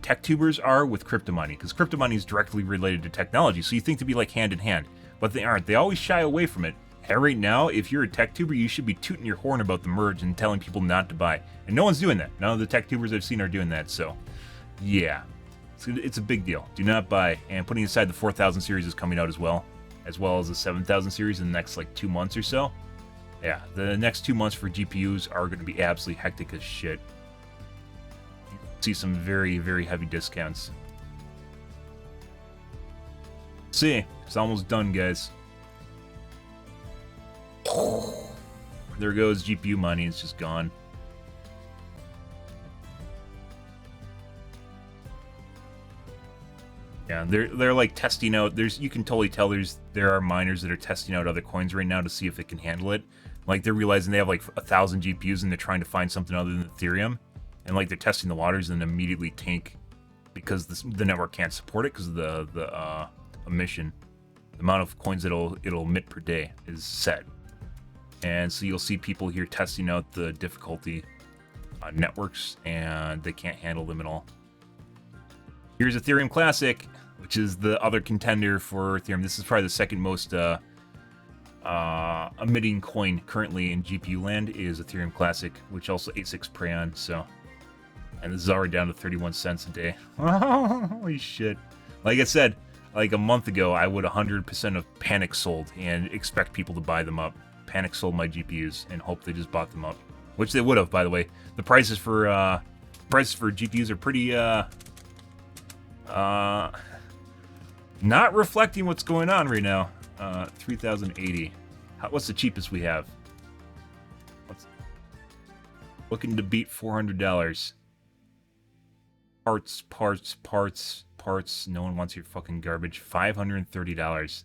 tech tubers are with crypto mining, because crypto mining is directly related to technology. So you think to be like hand in hand, but they aren't. They always shy away from it. And right now, if you're a tech tuber, you should be tooting your horn about the merge and telling people not to buy. And no one's doing that. None of the tech tubers I've seen are doing that. So, yeah, it's a big deal. Do not buy. And putting aside the 4000 series is coming out as well as the 7000 series in the next like 2 months or so. Yeah, the next 2 months for GPUs are going to be absolutely hectic as shit. You see some very, very heavy discounts. See, it's almost done, guys. There goes GPU money. It's just gone. Yeah, they're like testing out. You can totally tell there are miners that are testing out other coins right now to see if it can handle it. Like they're realizing they have like 1,000 GPUs and they're trying to find something other than Ethereum, and like they're testing the waters and immediately tank because the network can't support it because of the emission. The amount of coins it'll emit per day is set. And so you'll see people here testing out the difficulty networks, and they can't handle them at all. Here's Ethereum Classic, which is the other contender for Ethereum. This is probably the second most emitting coin currently in GPU land is Ethereum Classic, which also ASICs prey on. So, and this is already down to 31 cents a day. Holy shit! Like I said, like a month ago, I would 100% have panic sold and expect people to buy them up. Panic sold my GPUs and hope they just bought them up, which they would have, by the way. The prices for GPUs are pretty not reflecting what's going on right now. 3080. What's the cheapest we have? Looking to beat $400. Parts. No one wants your fucking garbage. $530.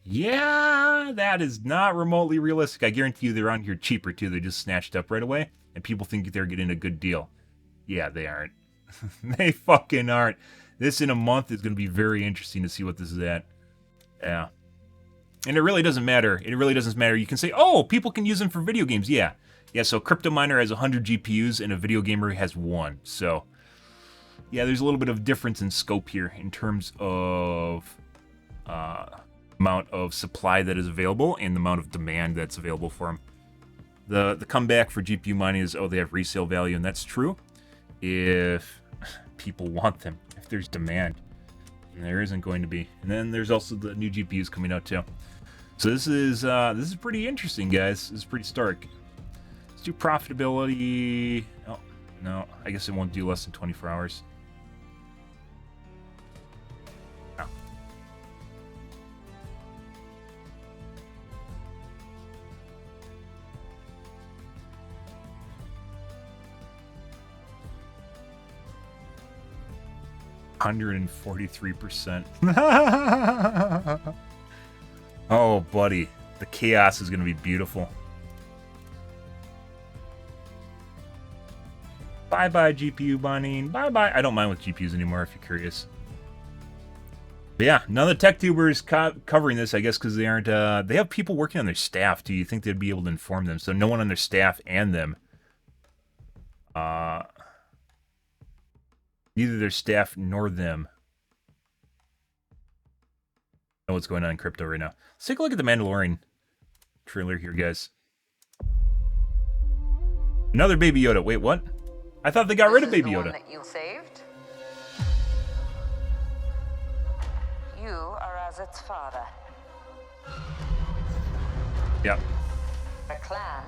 Yeah, that is not remotely realistic. I guarantee you they're on here cheaper too. They just snatched up right away, and people think they're getting a good deal. Yeah, they aren't. They fucking aren't. This in a month is going to be very interesting to see what this is at. Yeah. And it really doesn't matter. It really doesn't matter. You can say, oh, people can use them for video games. Yeah. Yeah, so Crypto Miner has 100 GPUs and a video gamer has 1. So, yeah, there's a little bit of difference in scope here in terms of amount of supply that is available and the amount of demand that's available for them. The comeback for GPU mining is, oh, they have resale value, and that's true if people want them, if there's demand. And there isn't going to be. And then there's also the new GPUs coming out too. So this is pretty interesting, guys. This is pretty stark. Let's do profitability. Oh, no, I guess it won't do less than 24 hours. No. $143%. Oh, buddy. The chaos is going to be beautiful. Bye-bye, GPU mining. Bye-bye. I don't mind with GPUs anymore, if you're curious. But yeah, none of the tech tubers covering this, I guess, because they aren't... they have people working on their staff. Do you think they'd be able to inform them? So no one on their staff and them... neither their staff nor them know what's going on in crypto right now. Let's take a look at the Mandalorian trailer here, guys. Another Baby Yoda. Wait, what? I thought they got rid of Baby Yoda. That you saved? You are as its father. Yep. A clan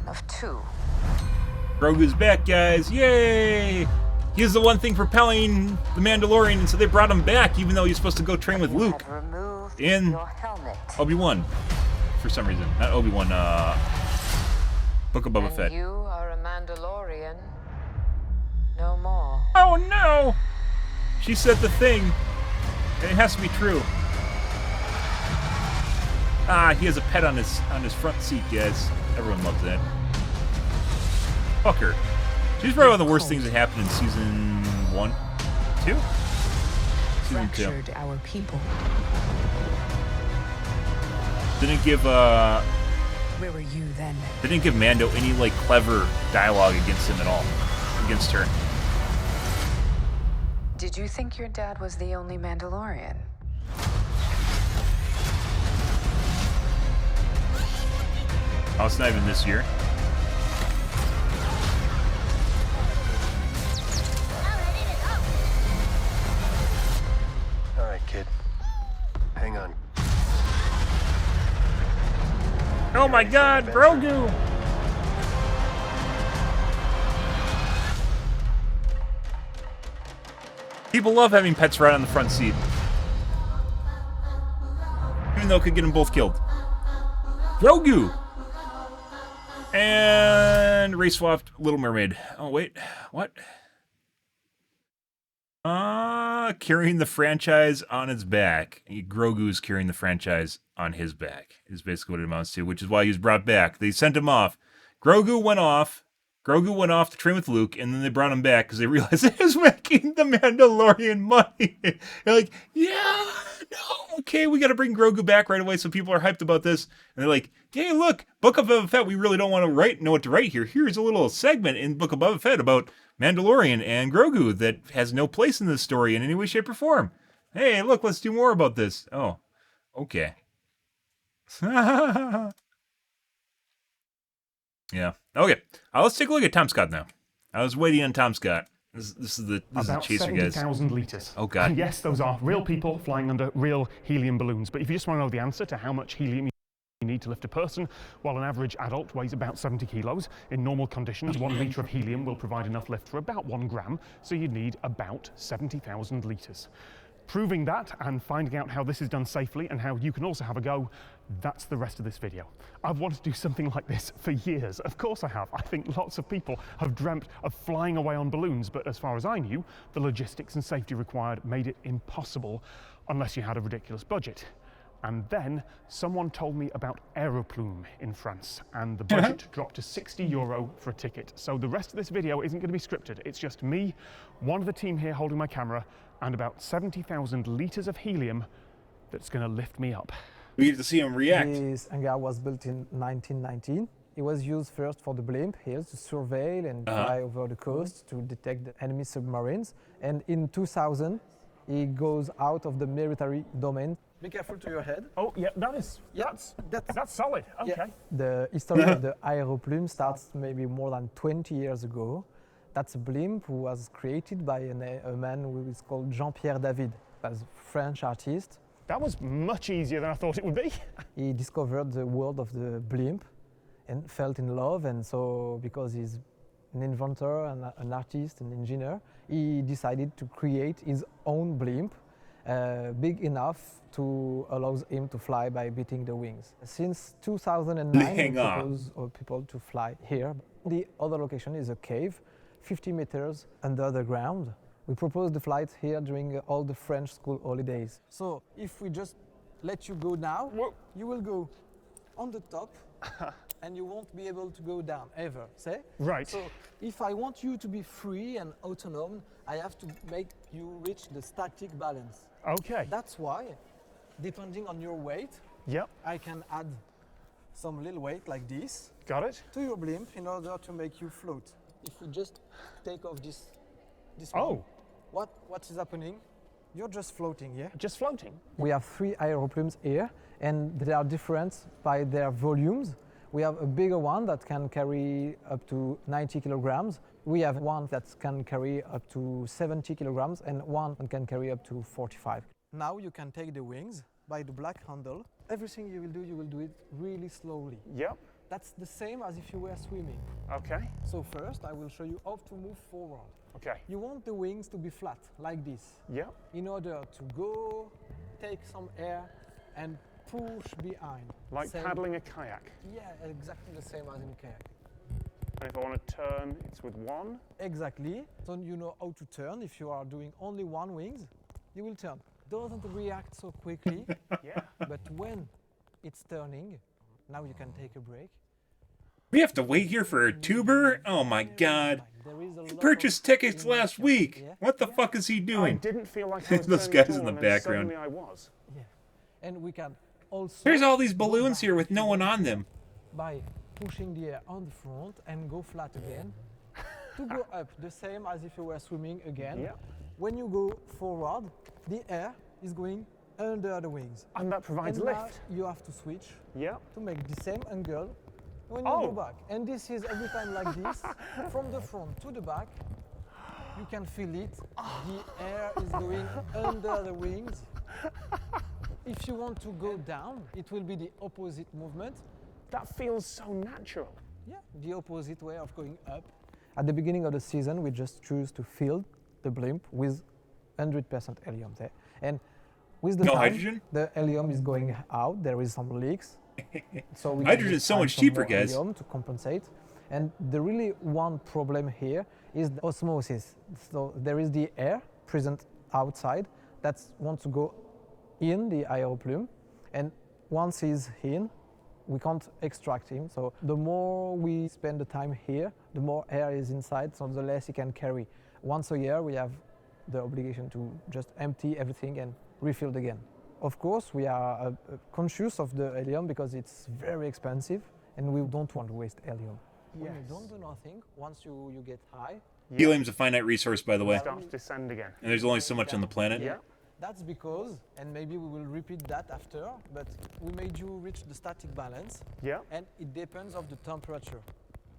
of 2. Grogu's back, guys. Yay! He is the one thing propelling the Mandalorian, and so they brought him back, even though he's supposed to go train with Luke in Obi-Wan. For some reason. Not Obi-Wan, Book of Boba Fett. You are a Mandalorian. No more. Oh no! She said the thing. And it has to be true. Ah, he has a pet on his front seat, guys. Everyone loves that. Fuck her. She's probably one of the worst things that happened in season 1? 2? Season 2. Fractured our people. Didn't give Where were you then? Didn't give Mando any like clever dialogue against him at all. Against her. Did you think your dad was the only Mandalorian? Oh, it's not even this year. All right, kid. Hang on. Oh my god, Grogu! People love having pets right on the front seat. Even though it could get them both killed. Grogu! And race swapped Little Mermaid. Oh, wait. What? Carrying the franchise on its back. Grogu's carrying the franchise on his back, is basically what it amounts to, which is why he was brought back. They sent him off. Grogu went off to train with Luke, and then they brought him back because they realized it was making the Mandalorian money. They're like, yeah, no, okay, we got to bring Grogu back right away, so people are hyped about this. And they're like, hey, look, Book of Boba Fett, we really don't want to know what to write here. Here's a little segment in Book of Boba Fett about Mandalorian and Grogu that has no place in this story in any way, shape, or form. Hey, look, let's do more about this. Oh, okay. Yeah. Okay. Let's take a look at Tom Scott now. I was waiting on Tom Scott. This is the chaser, guys. 70,000 litres. Oh, God. And yes, those are real people flying under real helium balloons. But if you just want to know the answer to how much helium you need to lift a person, well, an average adult weighs about 70 kilos. In normal conditions, 1 litre of helium will provide enough lift for about 1 gram, so you'd need about 70,000 litres. Proving that and finding out how this is done safely and how you can also have a go, that's the rest of this video. I've wanted to do something like this for years. Of course I have. I think lots of people have dreamt of flying away on balloons, but as far as I knew, the logistics and safety required made it impossible unless you had a ridiculous budget. And then someone told me about Aeroplume in France, and the budget dropped to €60 for a ticket. So the rest of this video isn't going to be scripted. It's just me, one of the team here holding my camera, and about 70,000 litres of helium that's going to lift me up. We get to see him react. This hangar was built in 1919. It was used first for the blimp here to surveil and fly over the coast to detect the enemy submarines. And in 2000, it goes out of the military domain. Be careful to your head. Oh, yeah, that's solid. Okay. Yeah. The history of the Aeroplume starts maybe more than 20 years ago. That's a blimp who was created by a man who is called Jean-Pierre David, as a French artist. That was much easier than I thought it would be. He discovered the world of the blimp and felt in love, and so because he's an inventor and an artist, an engineer, he decided to create his own blimp, big enough to allow him to fly by beating the wings. Since 2009, we propose people to fly here. The other location is a cave, 50 meters under the ground. We propose the flight here during all the French school holidays. So if we just let you go now, you will go on the top and you won't be able to go down ever, say? Right. So if I want you to be free and autonomous, I have to make you reach the static balance. Okay. That's why, depending on your weight, I can add some little weight like this. Got it. To your blimp in order to make you float. If we just take off this one, what is happening? You're just floating, yeah? Just floating. We have 3 Aeroplumes here, and they are different by their volumes. We have a bigger one that can carry up to 90 kilograms. We have one that can carry up to 70 kilograms, and one that can carry up to 45. Now you can take the wings by the black handle. Everything you will do it really slowly. Yep. That's the same as if you were swimming. Okay. So first, I will show you how to move forward. Okay. You want the wings to be flat, like this, Yep. in order to go, take some air, and push behind. Like Same- paddling a kayak. Yeah, exactly the same as in a kayak. And if I want to turn, it's with one. Exactly. So you know how to turn. If you are doing only one wings, you will turn. Doesn't react so quickly, Yeah. but when it's turning, now you can take a break. We have to wait here for a tuber? Oh my god. There is a He lot purchased of tickets last inertia. week. Yeah. What the fuck is he I doing? didn't feel like I was Those turning at guys in all, the and then background. suddenly I was. Yeah. And we can also. There's all these go balloons back here with no one on them. by pushing the air on the front and go flat again. To go up, the same as if you were swimming again. Yeah. When you go forward, the air is going under the wings. And that provides And now lift. you have to switch Yeah. to make the same angle when you Oh. go back. And this is every time like this, from the front to the back. You can feel it. The air is going under the wings. If you want to go down, it will be the opposite movement. That feels so natural. Yeah, the opposite way of going up. At the beginning of the season, we just choose to fill the blimp with 100% helium there. And with the No time, hydrogen? the helium is going out. There is some leaks. So we can Hydrogen just is so add much some cheaper, more guys. helium to compensate. And the really one problem here is the osmosis. So there is the air present outside that wants to go in the aeroplume, and once he's in, we can't extract him. So the more we spend the time here, the more air is inside, so the less he can carry. Once a year, we have the obligation to just empty everything and refill it again. Of course, we are conscious of the helium because it's very expensive, and we don't want to waste helium. When you don't do nothing, once you get high, Helium's a finite resource, by the way. Start to descend again. And there's only so much on the planet. Yeah. that's because, and maybe we will repeat that after, but we made you reach the static balance, Yeah. and it depends of the temperature.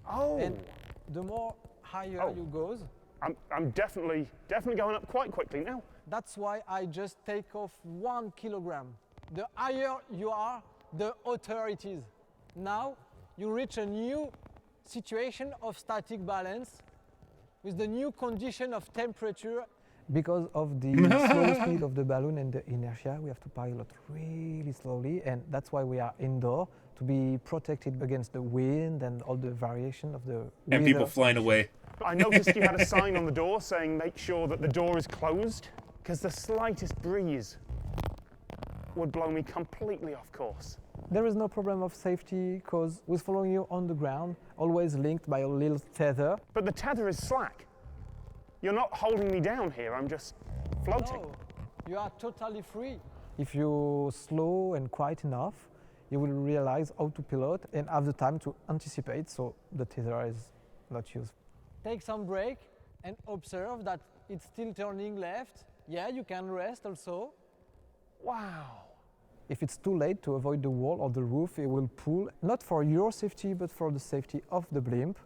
Oh. And the more higher Oh. you goes, I'm definitely going up quite quickly now. that's why I just take off 1 kilogram. The higher you are, the hotter it is. Now you reach a new situation of static balance with the new condition of temperature. Because of the slow speed of the balloon and the inertia, we have to pilot really slowly, and that's why we are indoor, to be protected against the wind and all the variation of the And people weather. flying away. I noticed you had a sign on the door saying make sure that the door is closed, because the slightest breeze would blow me completely off course. There is no problem of safety because we're following you on the ground, always linked by a little tether. But the tether is slack. You're not holding me down here, I'm just floating. No, you are totally free. If you're slow and quiet enough, you will realize how to pilot and have the time to anticipate, so the tether is not used. Take some break and observe that it's still turning left. Yeah, you can rest also. Wow. If it's too late to avoid the wall or the roof, it will pull, not for your safety, but for the safety of the blimp.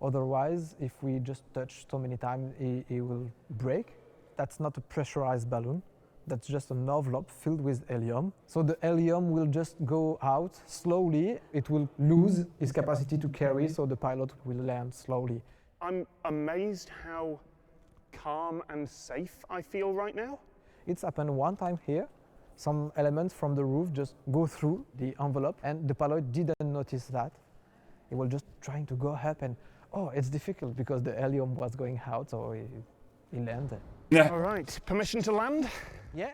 Otherwise, if we just touch so many times, it will break. That's not a pressurized balloon. That's just an envelope filled with helium. So the helium will just go out slowly. It will lose its capacity to carry, so the pilot will land slowly. I'm amazed how calm and safe I feel right now. It's happened one time here. Some elements from the roof just go through the envelope, and the pilot didn't notice that. He was just trying to go up, and oh, it's difficult because the helium was going out, so he landed. All right, permission to land? Yeah,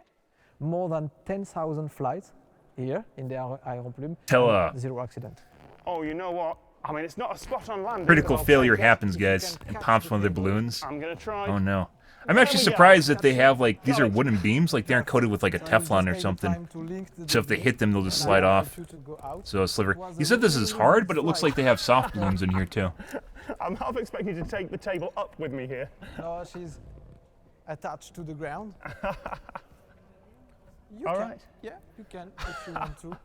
more than 10,000 flights here in the aeroplume. Tell, and zero accident. Oh, you know what? I mean, it's not a spot on land. Critical but I'll failure take it. happens, guys, and pops one of their balloons. I'm gonna try. Oh no. I'm There actually we go. surprised that they have, like, these are wooden beams, like they aren't coated with like a Teflon or something. So if they hit them, they'll just slide off. So sliver. He said this is hard, but it looks like they have soft balloons in here too. I'm half expecting you to take the table up with me here. No, she's attached to the ground. You All can. right. Yeah, you can if you want to.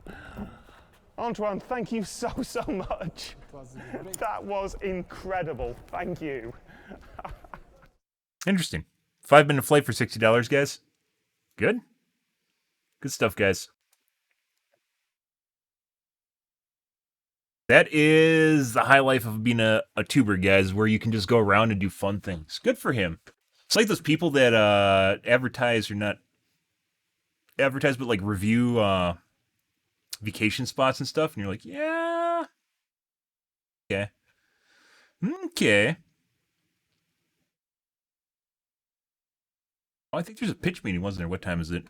Antoine, thank you so much. It was great. That was incredible. Thank you. Interesting. 5-minute flight for $60, guys. Good? Good stuff, guys. That is the high life of being a tuber, guys, where you can just go around and do fun things. Good for him. It's like those people that advertise or not advertise, but like review vacation spots and stuff, and you're like, yeah, okay, okay. Oh, I think there's a pitch meeting, wasn't there? What time is it?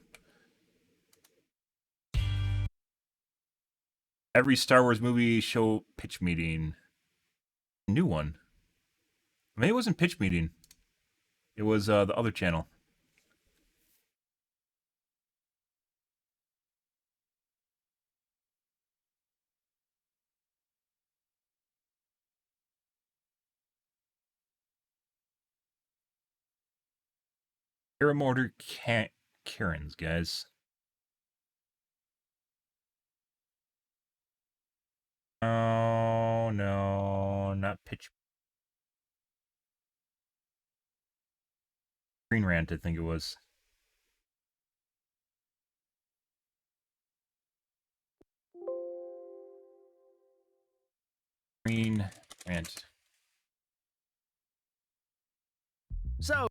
Every Star Wars movie show pitch meeting. New one. Maybe it wasn't pitch meeting. It was the other channel. Paramotor Karens, guys. Oh no, not pitch. Green Rant, I think it was. Green Rant. So,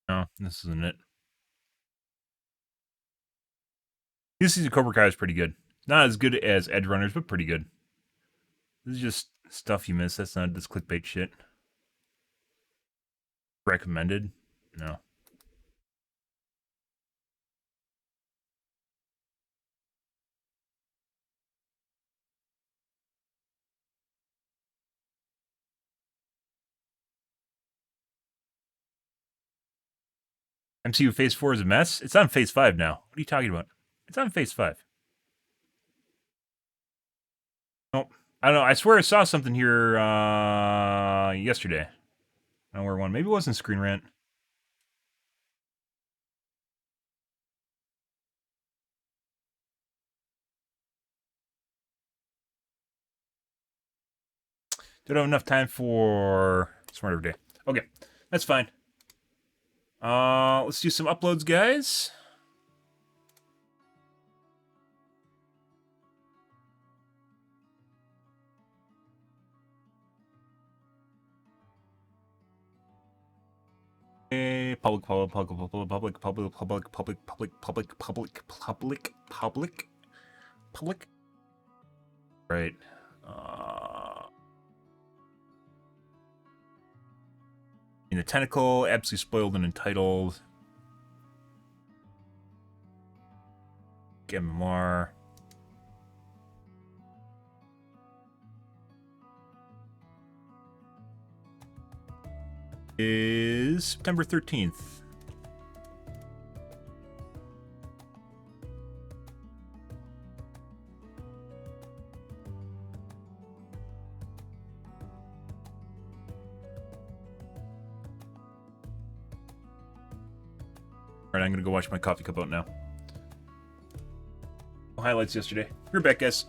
No, this isn't it. This season of Cobra Kai is pretty good. Not as good as Edgerunners, but pretty good. This is just stuff you miss. That's not this clickbait shit. Recommended? No. MCU Phase 4 is a mess? It's on Phase 5 now. What are you talking about? It's on Phase 5. Nope. I don't know. I swear I saw something here yesterday. I don't know where one. Maybe it wasn't Screen Rant. Don't have enough time for Smarter Day. Okay, that's fine. Let's do some uploads, guys. Public. Right. In the tentacle, absolutely spoiled and entitled. MMR. Is September 13th. Alright, I'm gonna go watch my coffee cup out now. Highlights yesterday. We're back, guys.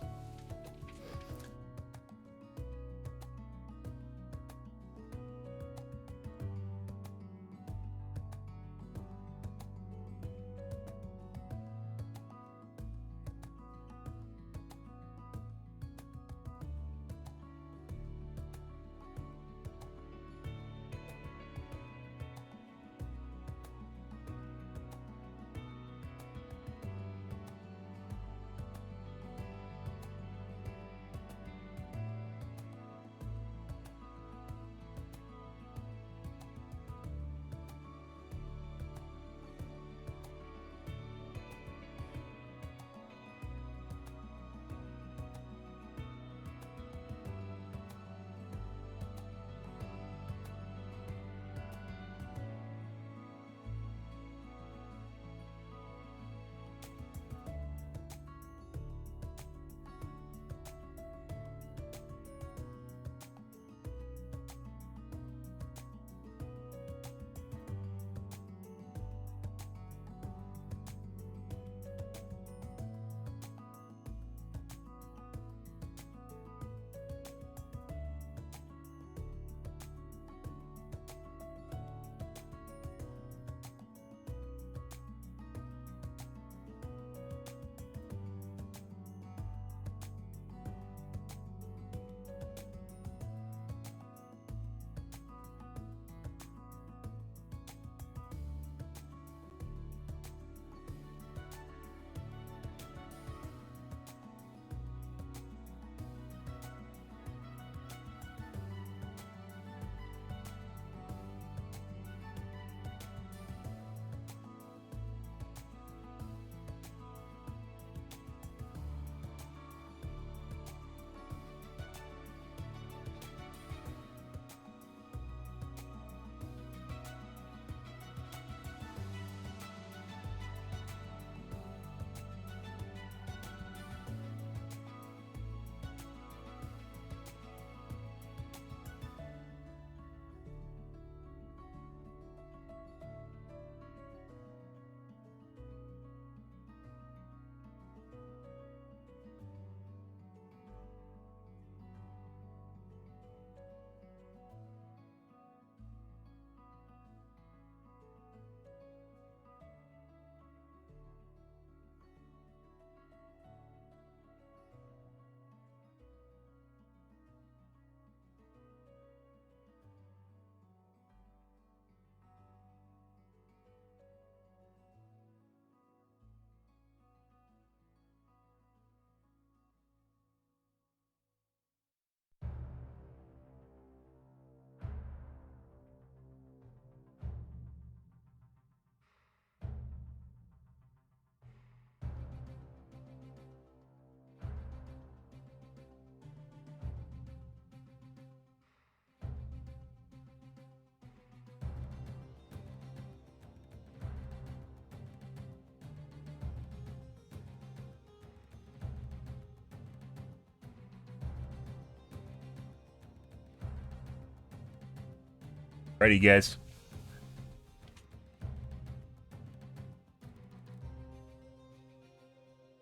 Ready, guys?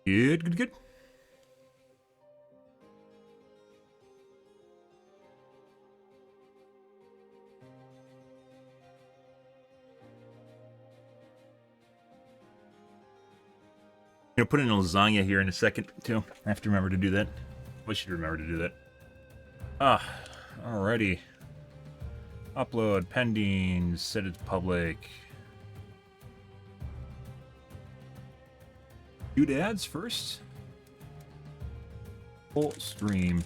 Good, good, good. I'm gonna put in a lasagna here in a second, too. I have to remember to do that. I should remember to do that. Alrighty. Upload, pending, set it to public. Shoot ads first. Full stream.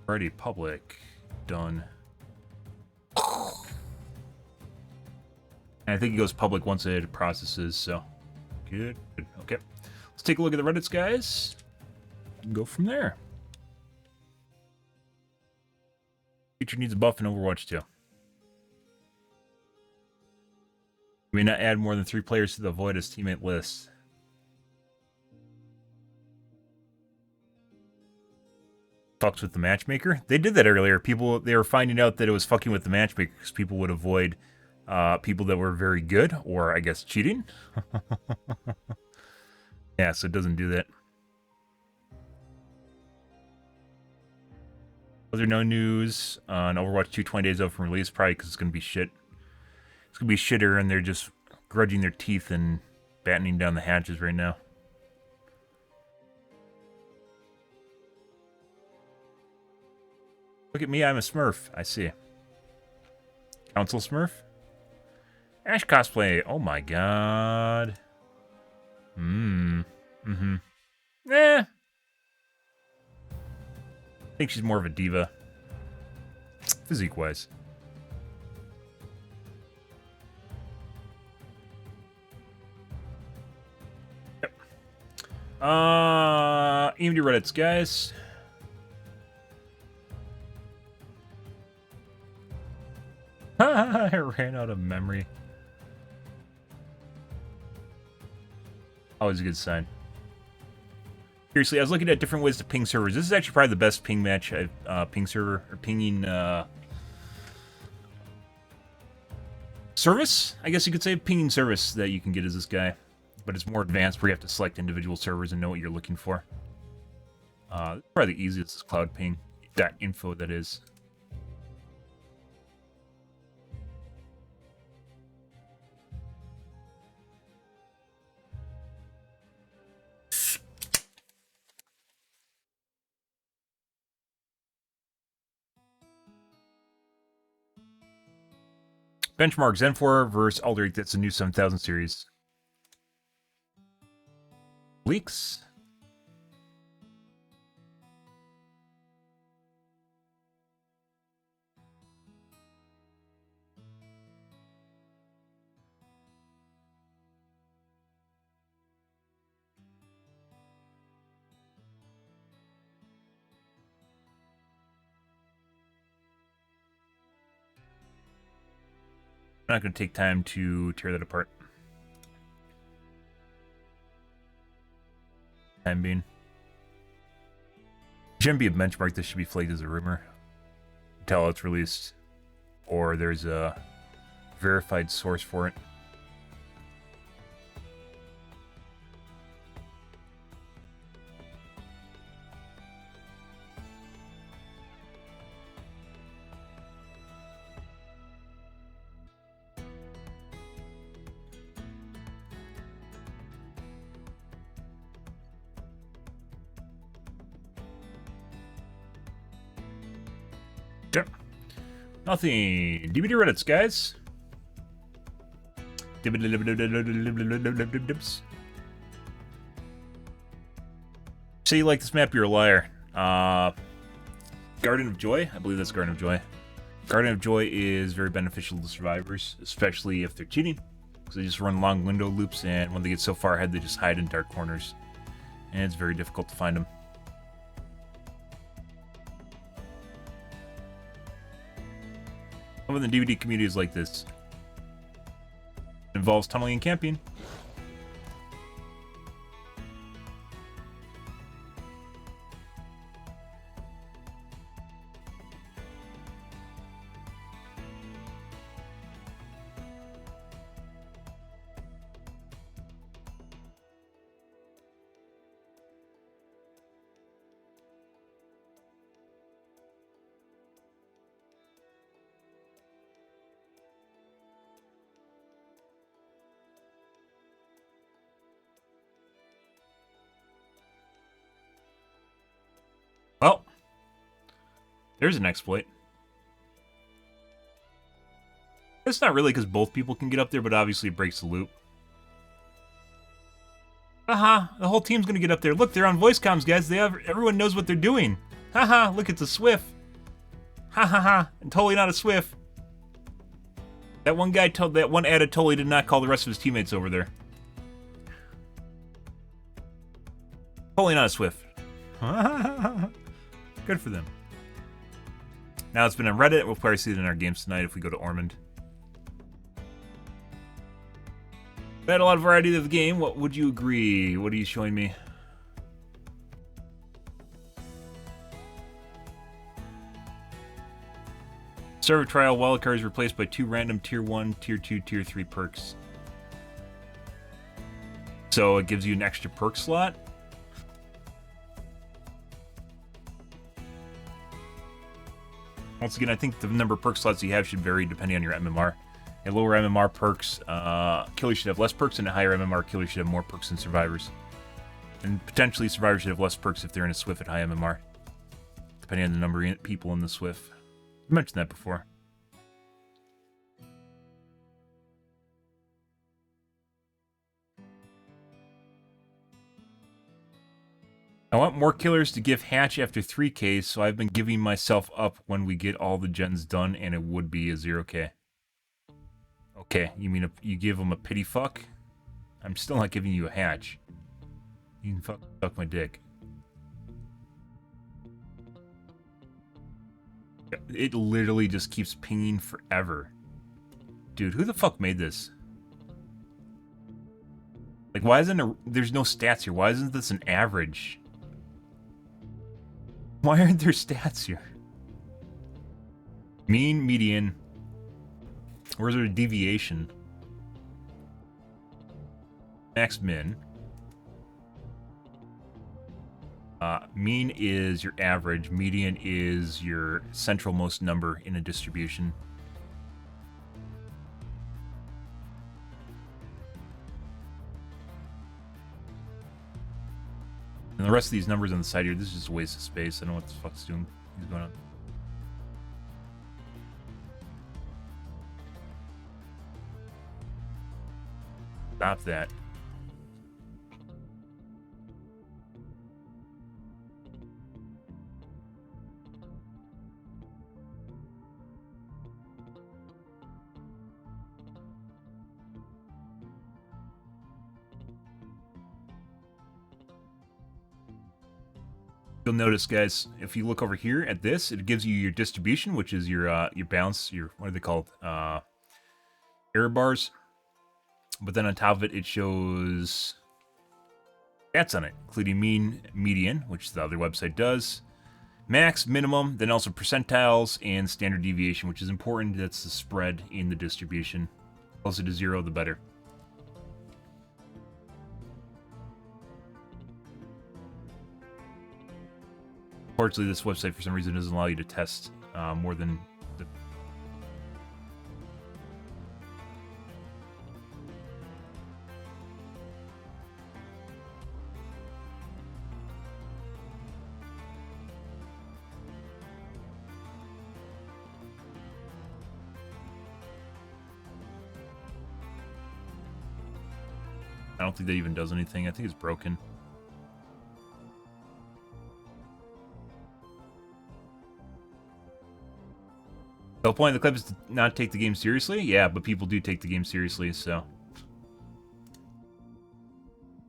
Already public. Done. And I think it goes public once it processes, so. Good. Good. Okay. Let's take a look at the Reddits, guys. And go from there. Feature needs a buff in Overwatch 2. We may not add more than 3 players to the Void as teammate list. Fucks with the matchmaker. They did that earlier. They were finding out that it was fucking with the matchmaker because people would avoid people that were very good, or I guess cheating. Yeah, so it doesn't do that. Was there no news on Overwatch 2 20 days out from release? Probably because it's going to be shit. It's going to be shitter, and they're just grudging their teeth and battening down the hatches right now. Look at me, I'm a Smurf. I see. Council Smurf? Ash cosplay. Oh my god. Mm-hmm. I think she's more of a diva. Physique-wise. Yep. EMD Reddits, guys. I ran out of memory. Always a good sign. Seriously, I was looking at different ways to ping servers. This is actually probably the best ping match, ping server, or pinging, service? I guess you could say pinging service that you can get is this guy. But it's more advanced where you have to select individual servers and know what you're looking for. Probably the easiest is Cloud Ping. .info, that is. Benchmark Zen 4 versus Alderac. That's the new 7000 series. Leaks. I'm not going to take time to tear that apart. Time being. Shouldn't be a benchmark. This should be flagged as a rumor until it's released, or there's a verified source for it. Yep. Nothing. DVD Reddits, guys. Say you like this map, you're a liar. Garden of Joy? I believe that's Garden of Joy. Garden of Joy is very beneficial to survivors, especially if they're cheating. because they just run long window loops, and when they get so far ahead, they just hide in dark corners. And it's very difficult to find them. Some of the DVD community is like this. It involves tunneling and camping. Well, there's an exploit. It's not really because both people can get up there, but obviously it breaks the loop. Haha, the whole team's gonna get up there. Look, they're on voice comms, guys. Everyone knows what they're doing. Haha, look, it's a Swift. Ha ha ha, and totally not a Swift. That one guy told that one addict totally did not call the rest of his teammates over there. Totally not a Swift. Good for them. Now it's been on Reddit. We'll probably see it in our games tonight if we go to Ormond. We had a lot of variety of the game. What would you agree? What are you showing me? Server trial wildcard is replaced by 2 random tier 1, tier 2, tier 3 perks. So it gives you an extra perk slot. Once again, I think the number of perk slots you have should vary depending on your MMR. At lower MMR perks, killers should have less perks, and at higher MMR, killers should have more perks than survivors. And potentially, survivors should have less perks if they're in a Swift at high MMR, depending on the number of people in the Swift. I mentioned that before. I want more killers to give hatch after 3Ks, so I've been giving myself up when we get all the gens done, and it would be a 0K. Okay, you mean you give them a pity fuck? I'm still not giving you a hatch. You can fuck my dick. It literally just keeps pinging forever. Dude, who the fuck made this? Like, why isn't there's no stats here? Why isn't this an average? Why aren't there stats here? Mean, median. Where's there a deviation? Max, min. Mean is your average. Median is your centralmost number in a distribution. And the rest of these numbers on the side here, this is just a waste of space. I don't know what the fuck's going on. Stop that. You'll notice, guys, if you look over here at this, it gives you your distribution, which is your bounce, your, what are they called? Error bars. But then on top of it, it shows stats on it, including mean, median, which the other website does, max, minimum, then also percentiles and standard deviation, which is important. That's the spread in the distribution. Closer to 0, the better. Unfortunately, this website, for some reason, doesn't allow you to test more than the... I don't think that even does anything. I think it's broken. The whole point of the clip is to not take the game seriously? Yeah, but people do take the game seriously, so...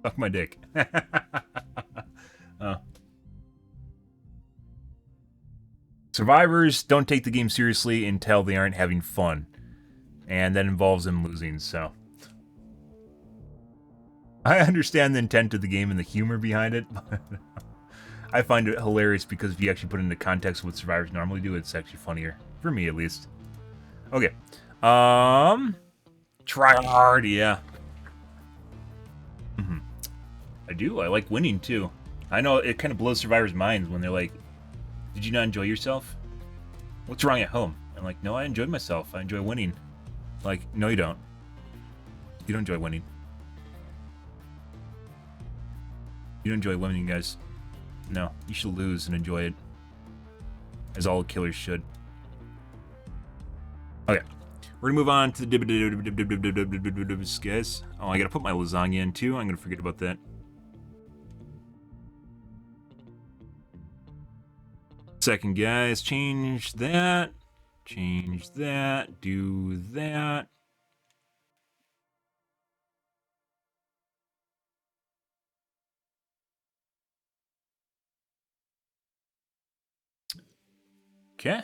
Suck my dick. Survivors don't take the game seriously until they aren't having fun. And that involves them losing, so. I understand the intent of the game and the humor behind it. I find it hilarious because if you actually put it into context of what survivors normally do, it's actually funnier. For me, at least. Okay. Try hard, yeah. I do. I like winning, too. I know it kind of blows survivors' minds when they're like, did you not enjoy yourself? What's wrong at home? I'm like, no, I enjoyed myself. I enjoy winning. Like, no, you don't. You don't enjoy winning. You don't enjoy winning, guys. No, you should lose and enjoy it. As all killers should. Okay. We're gonna move on to the guys. Oh, I gotta put my lasagna in too. I'm gonna forget about that. Second, guys, change that. Change that. Do that. Okay.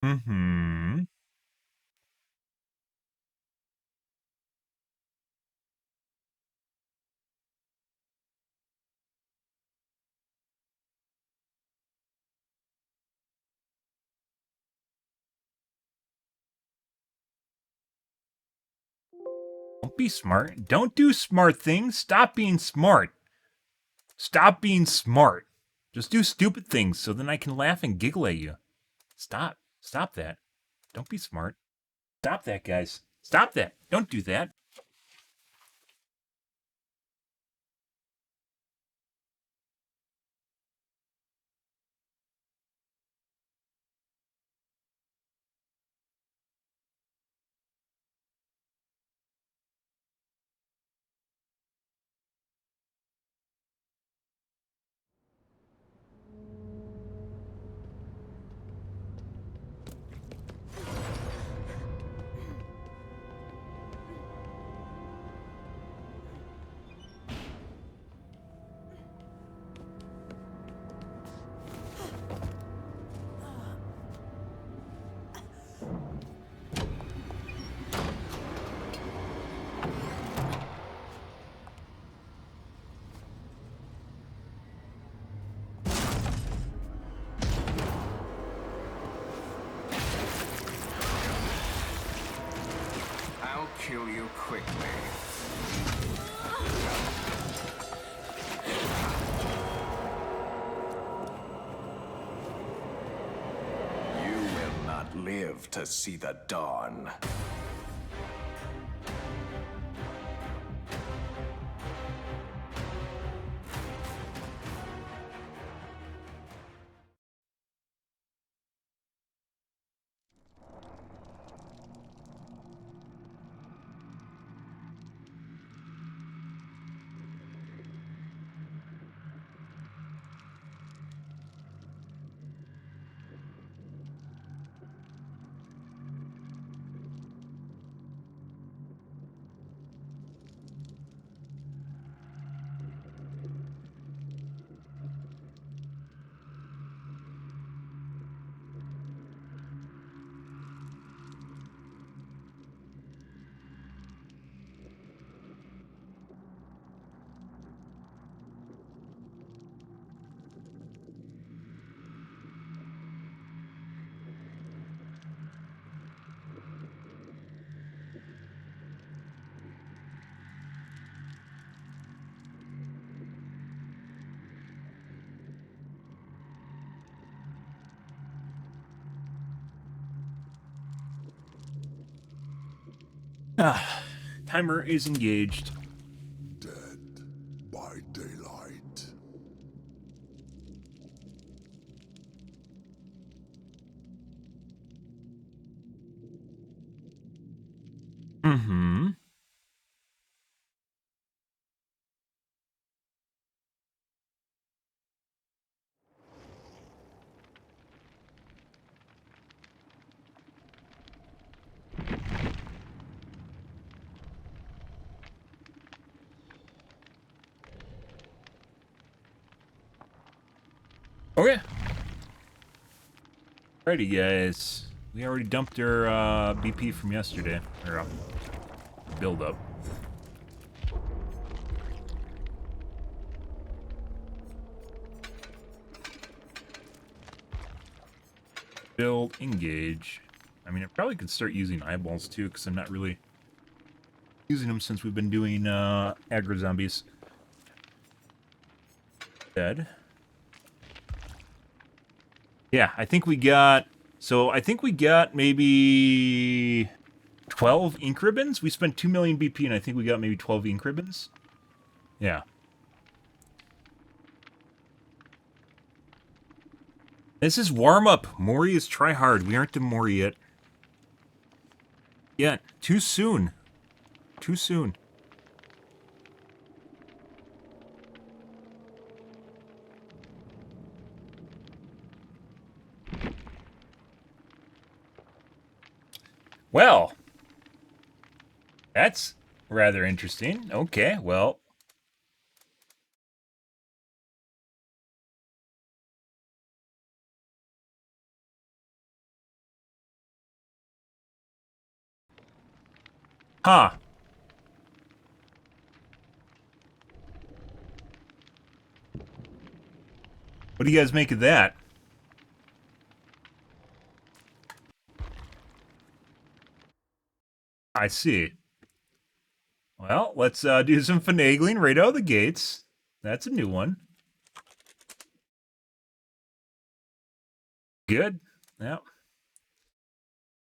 Mm-hmm. Don't be smart. Don't do smart things. Stop being smart. Stop being smart. Just do stupid things so then I can laugh and giggle at you. Stop. Stop that. Don't be smart. Stop that, guys. Stop that. Don't do that. I'll kill you quickly. You will not live to see the dawn. Timer is engaged. Dead by daylight. Alrighty, guys. We already dumped our BP from yesterday. Or build up. Build, engage. I mean, I probably could start using eyeballs too, because I'm not really using them since we've been doing aggro zombies. Dead. Yeah, I think we got... So, I think we got maybe 12 ink ribbons? We spent 2 million BP, and I think we got maybe 12 ink ribbons. Yeah. This is warm-up. Mori is try-hard. We aren't to Mori yet. Yeah, too soon. Too soon. Well, that's rather interesting. Okay, well. Huh. What do you guys make of that? I see. Well, let's do some finagling right out of the gates. That's a new one. Good. Yeah.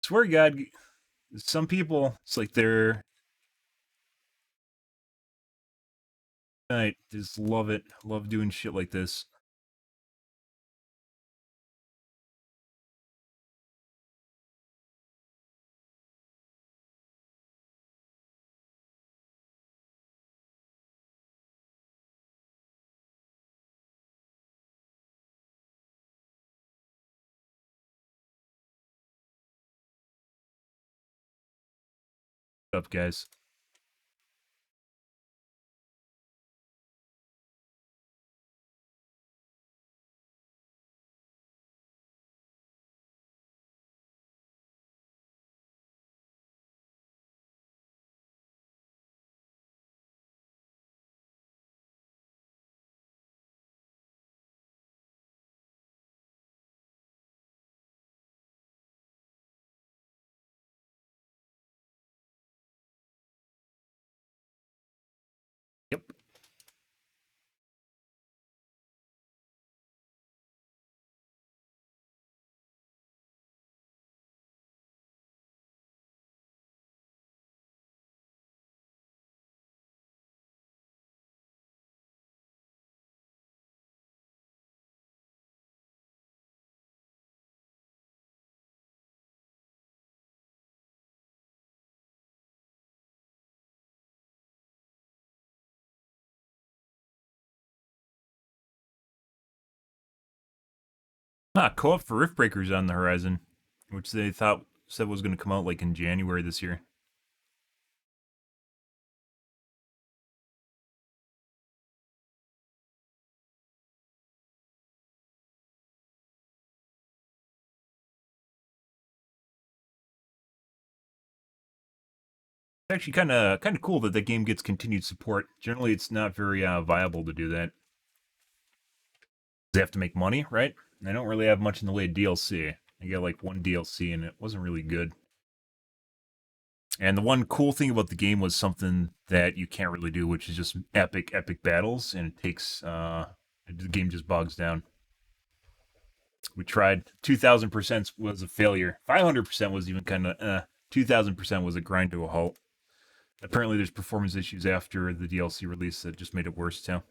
Swear to God, some people, it's like they're... I just love it. Love doing shit like this. What's up, guys? Yep. Co-op for Riftbreakers on the horizon, which they said was going to come out like in January this year. It's actually kind of cool that the game gets continued support. Generally, it's not very viable to do that. They have to make money, right? They don't really have much in the way of DLC. I got like one DLC, and it wasn't really good. And the one cool thing about the game was something that you can't really do, which is just epic battles, and it takes the game just bogs down. We tried. 2,000% was a failure. 500% was even kind of 2,000% was a grind to a halt. Apparently, there's performance issues after the DLC release that just made it worse too.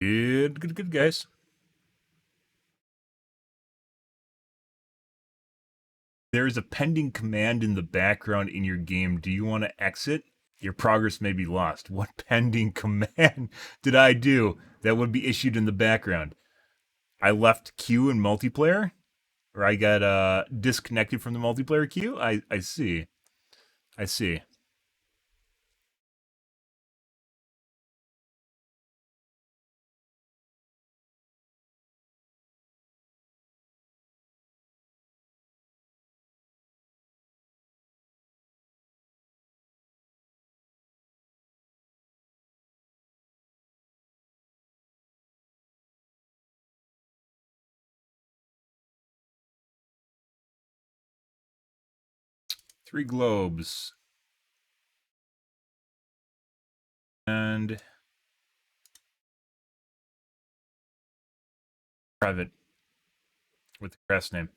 Good, guys. There is a pending command in the background in your game. Do you want to exit? Your progress may be lost. What pending command did I do that would be issued in the background? I left queue in multiplayer, or I got disconnected from the multiplayer queue. I see. I see. Three globes. And private with a crass name.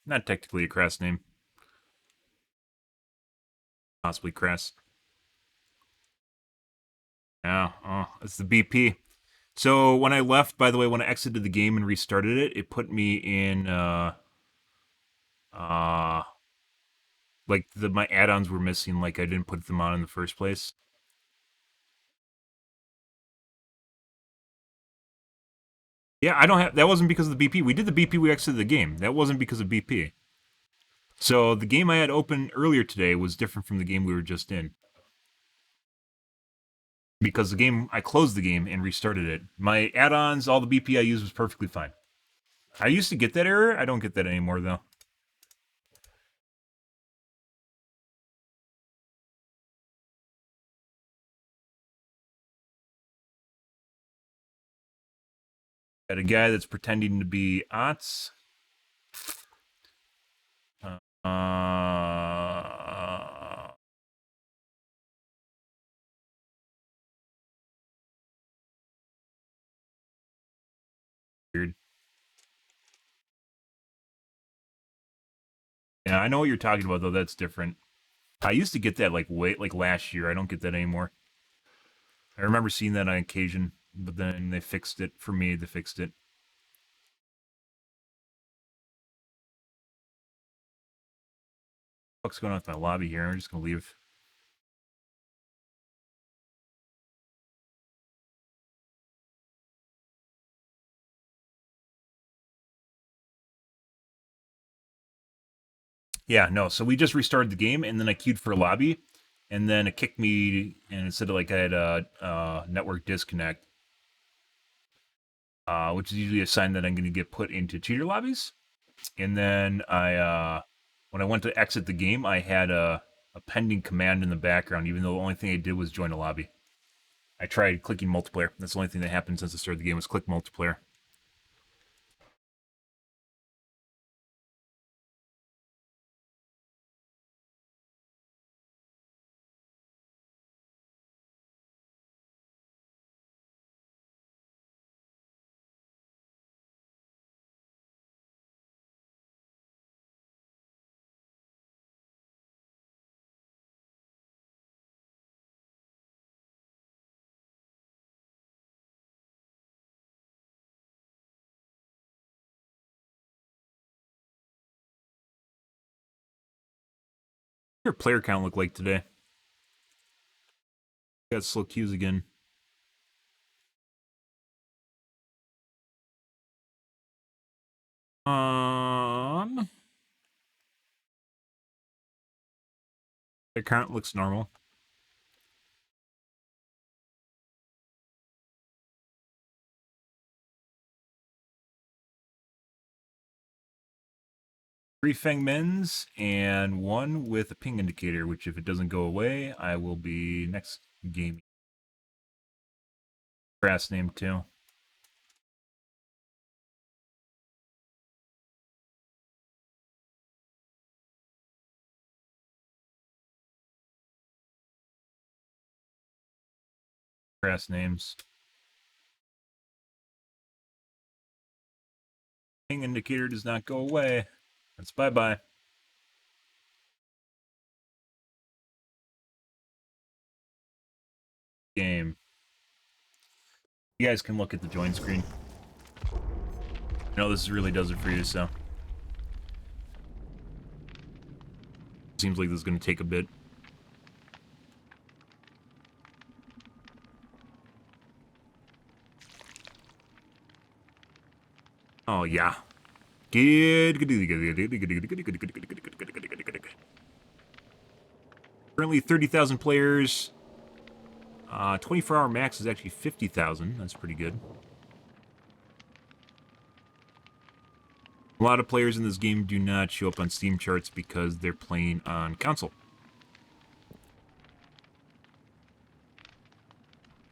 Not technically a crass name. Possibly crass. Yeah, oh, it's the BP. So when I left, by the way, when I exited the game and restarted it, it put me in uh like my add-ons were missing, like I didn't put them on in the first place. Yeah, I don't have that wasn't because of the BP. We did the BP, we exited the game. That wasn't because of BP. So the game I had open earlier today was different from the game we were just in. Because the game I closed the game and restarted it. My add-ons, all the BP I used was perfectly fine. I used to get that error. I don't get that anymore though. Got a guy that's pretending to be Otz. Weird. Yeah, I know what you're talking about though. That's different. I used to get that like last year. I don't get that anymore. I remember seeing that on occasion, but then they fixed it for me. They fixed it. What's going on with my lobby here? I'm just gonna leave. Yeah, no. So we just restarted the game, and then I queued for a lobby, and then it kicked me, and it said like I had a network disconnect, which is usually a sign that I'm going to get put into cheater lobbies. And then when I went to exit the game, I had a pending command in the background, even though the only thing I did was join a lobby. I tried clicking multiplayer. That's the only thing that happened since I started the game was click multiplayer. What your player count look like today? Got slow queues again. The count looks normal. Three Feng Mens and one with a ping indicator, which if it doesn't go away, I will be next game. Grass name too. Grass names. Ping indicator does not go away. That's bye-bye. Game. You guys can look at the join screen. I know this really does it for you, so. Seems like this is going to take a bit. Oh, yeah. Currently 30,000 players. 24-hour max is actually 50,000. That's pretty good. A lot of players in this game do not show up on Steam charts because they're playing on console.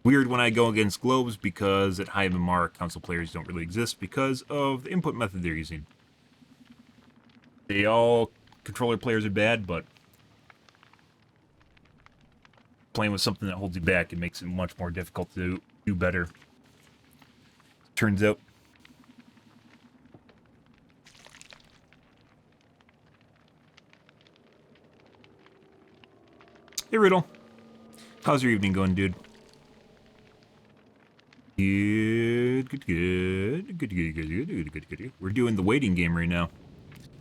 Weird when I go against globes because at high MMR, console players don't really exist because of the input method they're using. All controller players are bad, but playing with something that holds you back, it makes it much more difficult to do better. Turns out. Hey, Riddle. How's your evening going, dude? Good. We're doing the waiting game right now.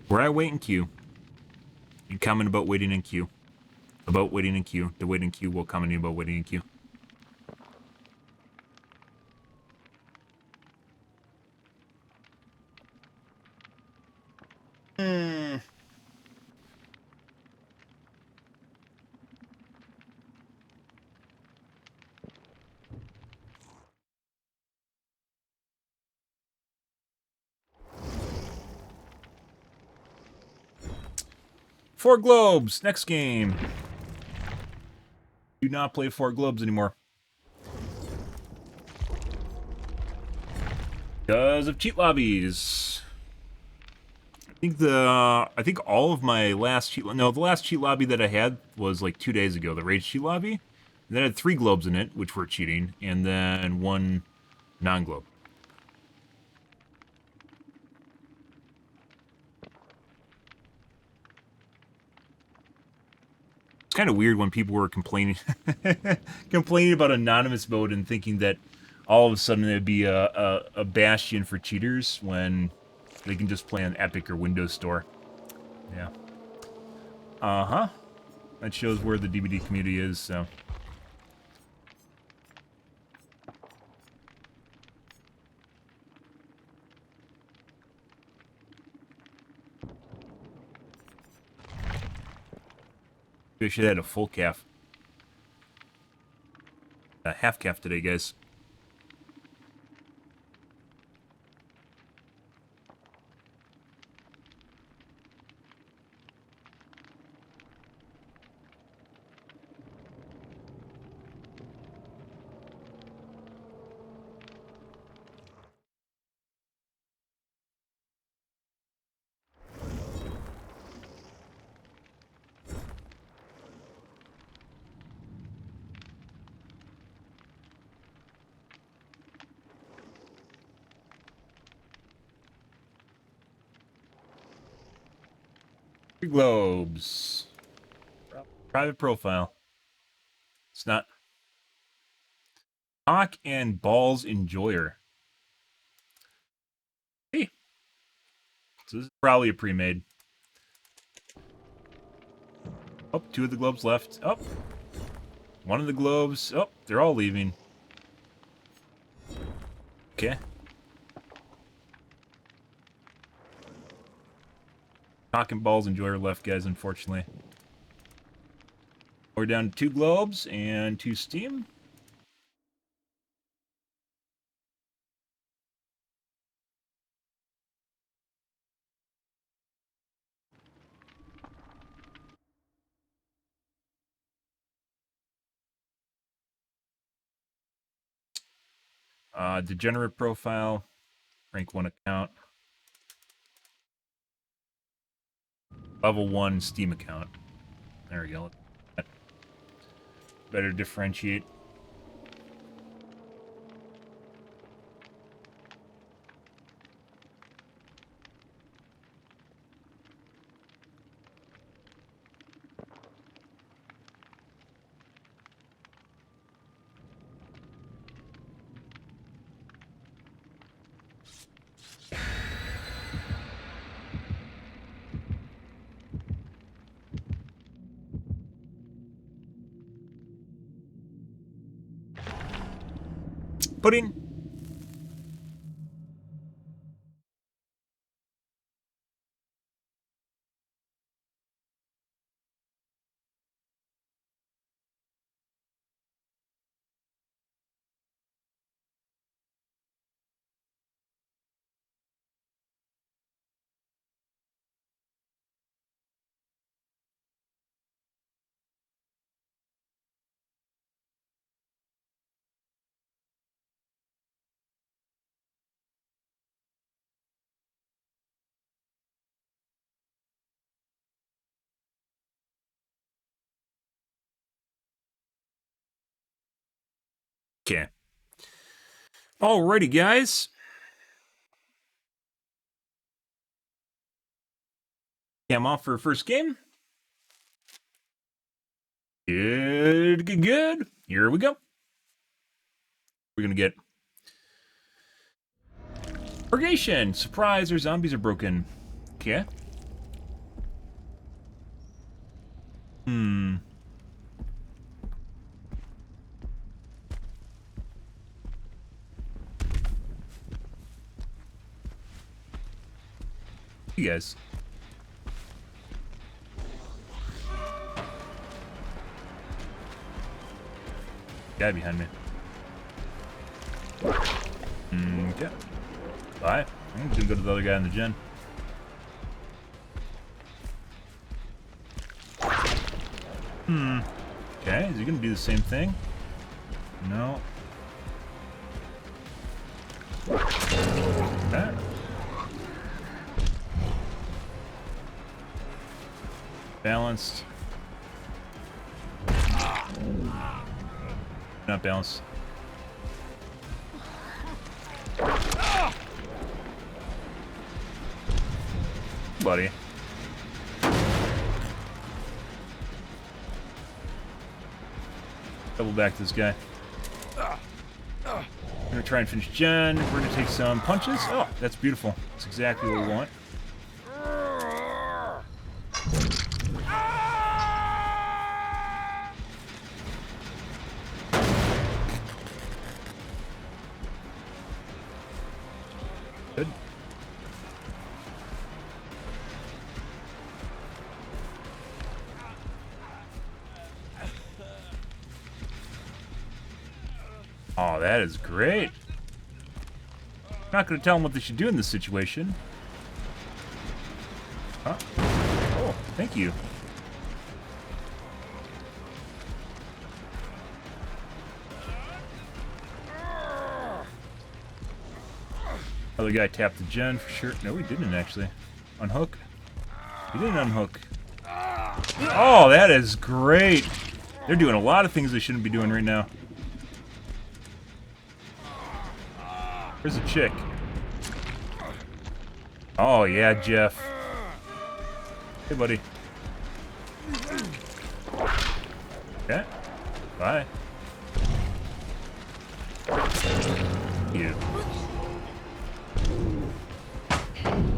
Where I wait in queue. You comment about waiting in queue. About waiting in queue. The waiting queue will comment about waiting in queue. Four globes. Next game. Do not play four globes anymore. Because of cheat lobbies. I think all of my last cheat... No, the last cheat lobby that I had was like 2 days ago. The Rage cheat lobby. And that had 3 globes in it, which were cheating. And then 1 non-globe. It's kind of weird when people were complaining complaining about anonymous mode and thinking that all of a sudden it'd be a bastion for cheaters when they can just play on Epic or Windows Store. Yeah. Uh-huh. That shows where the DVD community is, so. I should have had a full calf. A half calf today, guys. Three globes. Private profile. It's not. Cock and balls enjoyer. Hey. So this is probably a pre-made. Oh, 2 of the globes left. Oh. 1 of the globes. Oh, they're all leaving. Okay. Cock and balls enjoyer left, guys, unfortunately. We're down to 2 globes and 2 steam. Degenerate profile. Rank 1 account. Level 1 Steam account. There we go. Better differentiate. pudding. Okay. Alrighty, guys. I'm off for first game. Good, good, good. Here we go. We're gonna get purgation. Surprise, our zombies are broken. Okay. You guys. Guy behind me. Okay. Bye. I'm gonna go to the other guy in the gen. Okay, is he gonna do the same thing? No. Okay. Balanced. Not balanced. Buddy. Double back this guy. I'm gonna try and finish gen. We're gonna take some punches. Oh, that's beautiful. That's exactly what we want. Good. Oh, that is great. Not going to tell them what they should do in this situation. Huh? Oh, thank you. Other guy tapped the gen for sure. No, he didn't actually. Unhook. He didn't unhook. Oh, that is great. They're doing a lot of things they shouldn't be doing right now. Where's the chick? Oh, yeah, Jeff. Hey, buddy. Okay. Bye. You.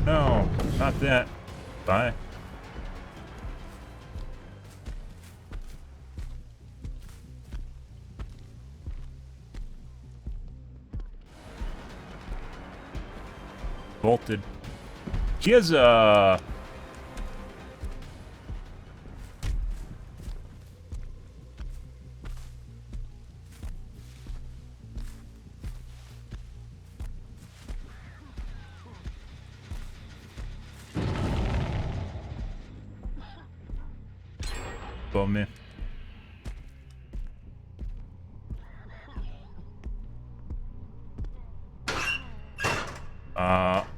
No, not that. Bye. Bolted. She has a... Above me.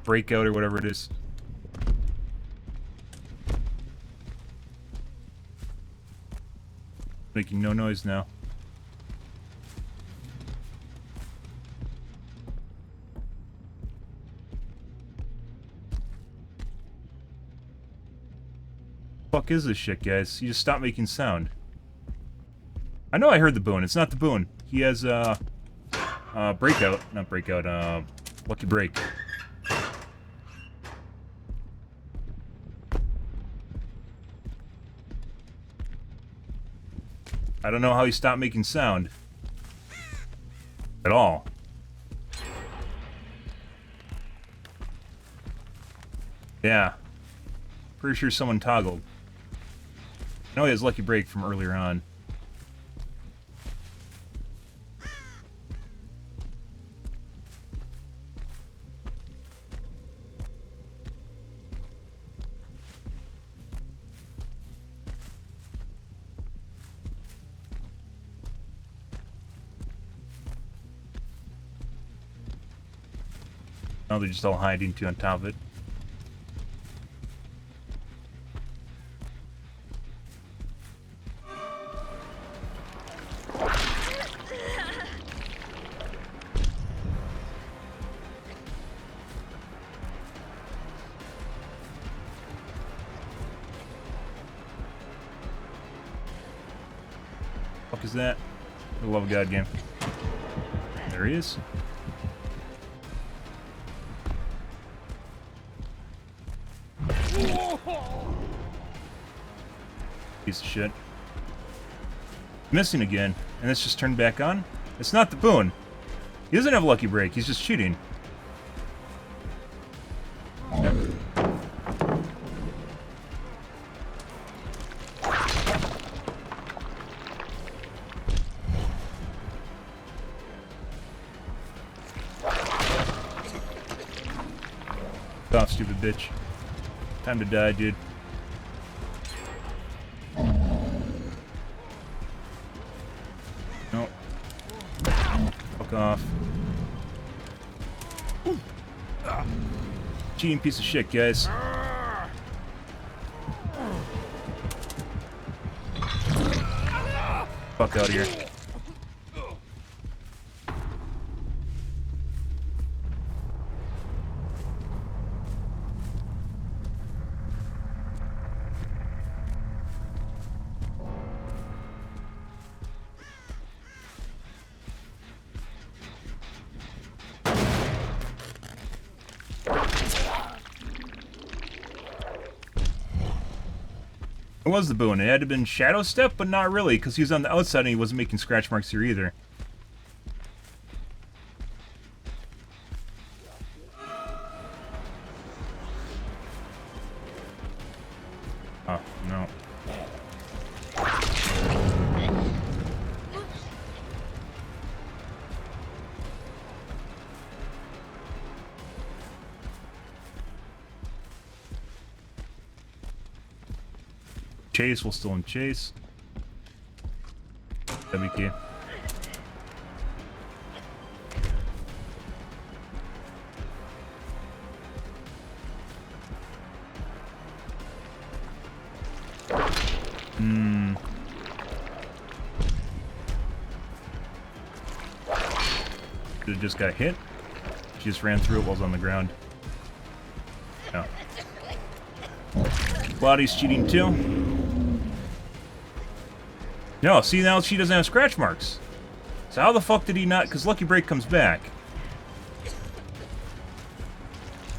Breakout or whatever it is. Making no noise now. Fuck is this shit, guys? You just stop making sound. I know I heard the boon. It's not the boon. He has breakout, not breakout. Lucky break. I don't know how he stopped making sound. At all. Yeah. Pretty sure someone toggled. I know he has Lucky Break from earlier on. Now they're just all hiding too on top of it. Fuck is that? For the love of God, game. There he is. Piece of shit. Missing again, and it's just turned back on? It's not the boon. He doesn't have Lucky Break, he's just cheating. Off, stupid bitch. Time to die, dude. Nope. Fuck off. Cheating piece of shit, guys. Fuck out of here. It was the boon. It had to have been Shadow Step, but not really, because he was on the outside and he wasn't making scratch marks here either. Oh, no. Chase, we're still in chase. WK. It just got hit. She just ran through it while it was on the ground. No. Body's cheating too. No, see, now she doesn't have scratch marks. So how the fuck did he not? Because Lucky Break comes back.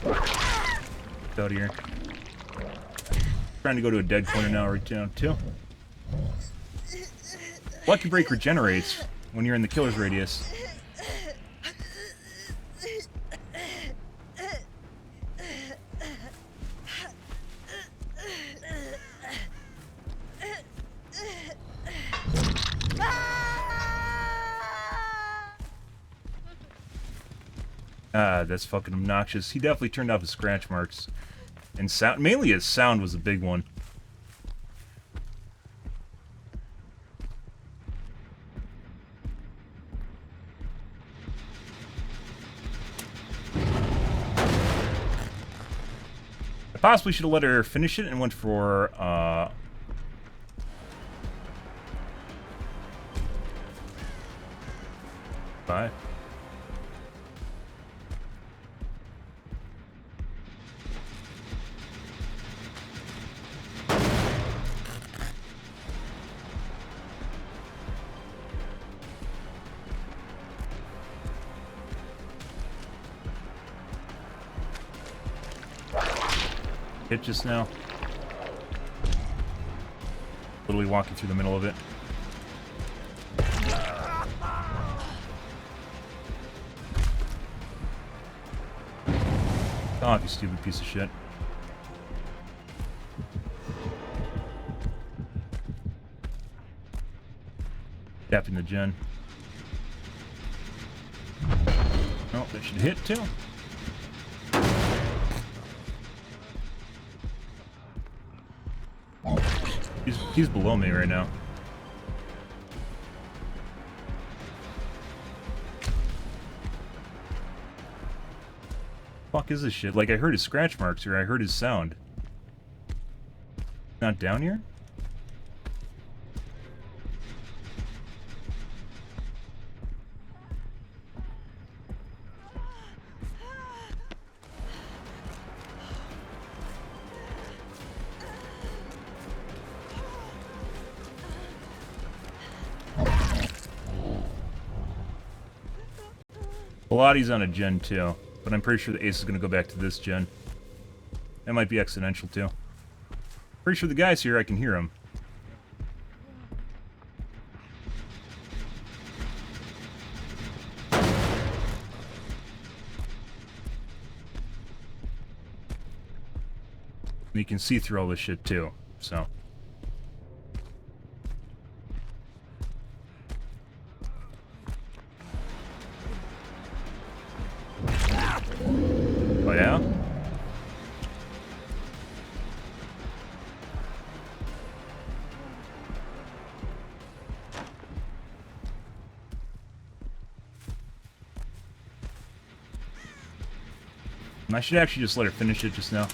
Get out of here. Trying to go to a dead corner now, right down too. Lucky Break regenerates when you're in the killer's radius. Ah, that's fucking obnoxious. He definitely turned off his scratch marks. And sound, mainly his sound was a big one. I possibly should have let her finish it and went for, bye. Hit just now. Literally walking through the middle of it. Oh, you stupid piece of shit. Tapping the gen. Oh, that should hit too. He's below me right now. Fuck is this shit? Like, I heard his scratch marks or I heard his sound. Not down here? Pilates on a gen too, but I'm pretty sure the ace is going to go back to this gen. That might be exponential too. Pretty sure the guy's here, I can hear him. And you can see through all this shit too, so. Oh yeah? I should actually just let her finish it just now.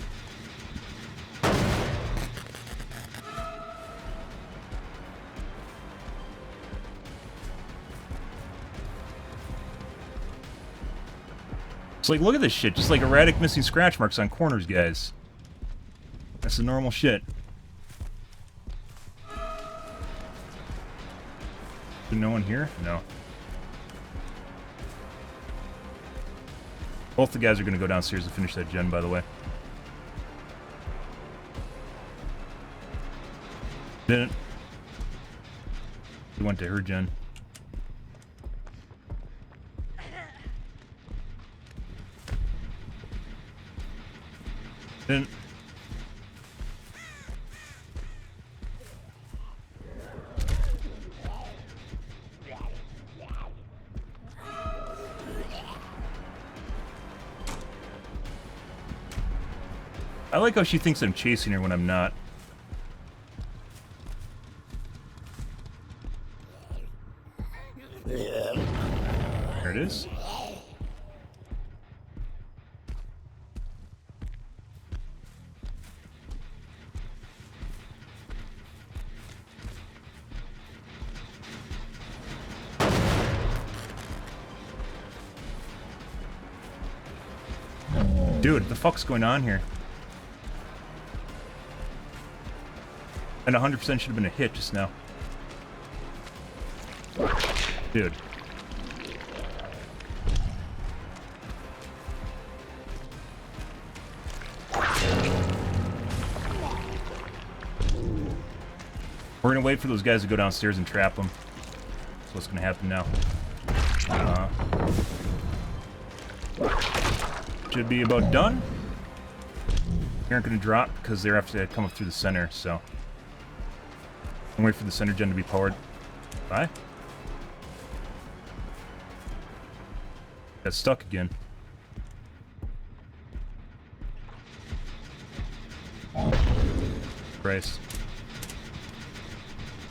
It's like, look at this shit. Just like erratic missing scratch marks on corners, guys. That's the normal shit. Is there no one here? No. Both the guys are going to go downstairs and finish that gen, by the way. Didn't. He went to her gen. Didn't. I like how she thinks I'm chasing her when I'm not. There it is. Dude, what the fuck's going on here? And 100% should have been a hit just now. Dude. We're gonna wait for those guys to go downstairs and trap them. That's what's gonna happen now. Should be about done. They aren't gonna drop because they're have to come up through the center, so. And wait for the center gen to be powered. Bye. Got stuck again. Christ.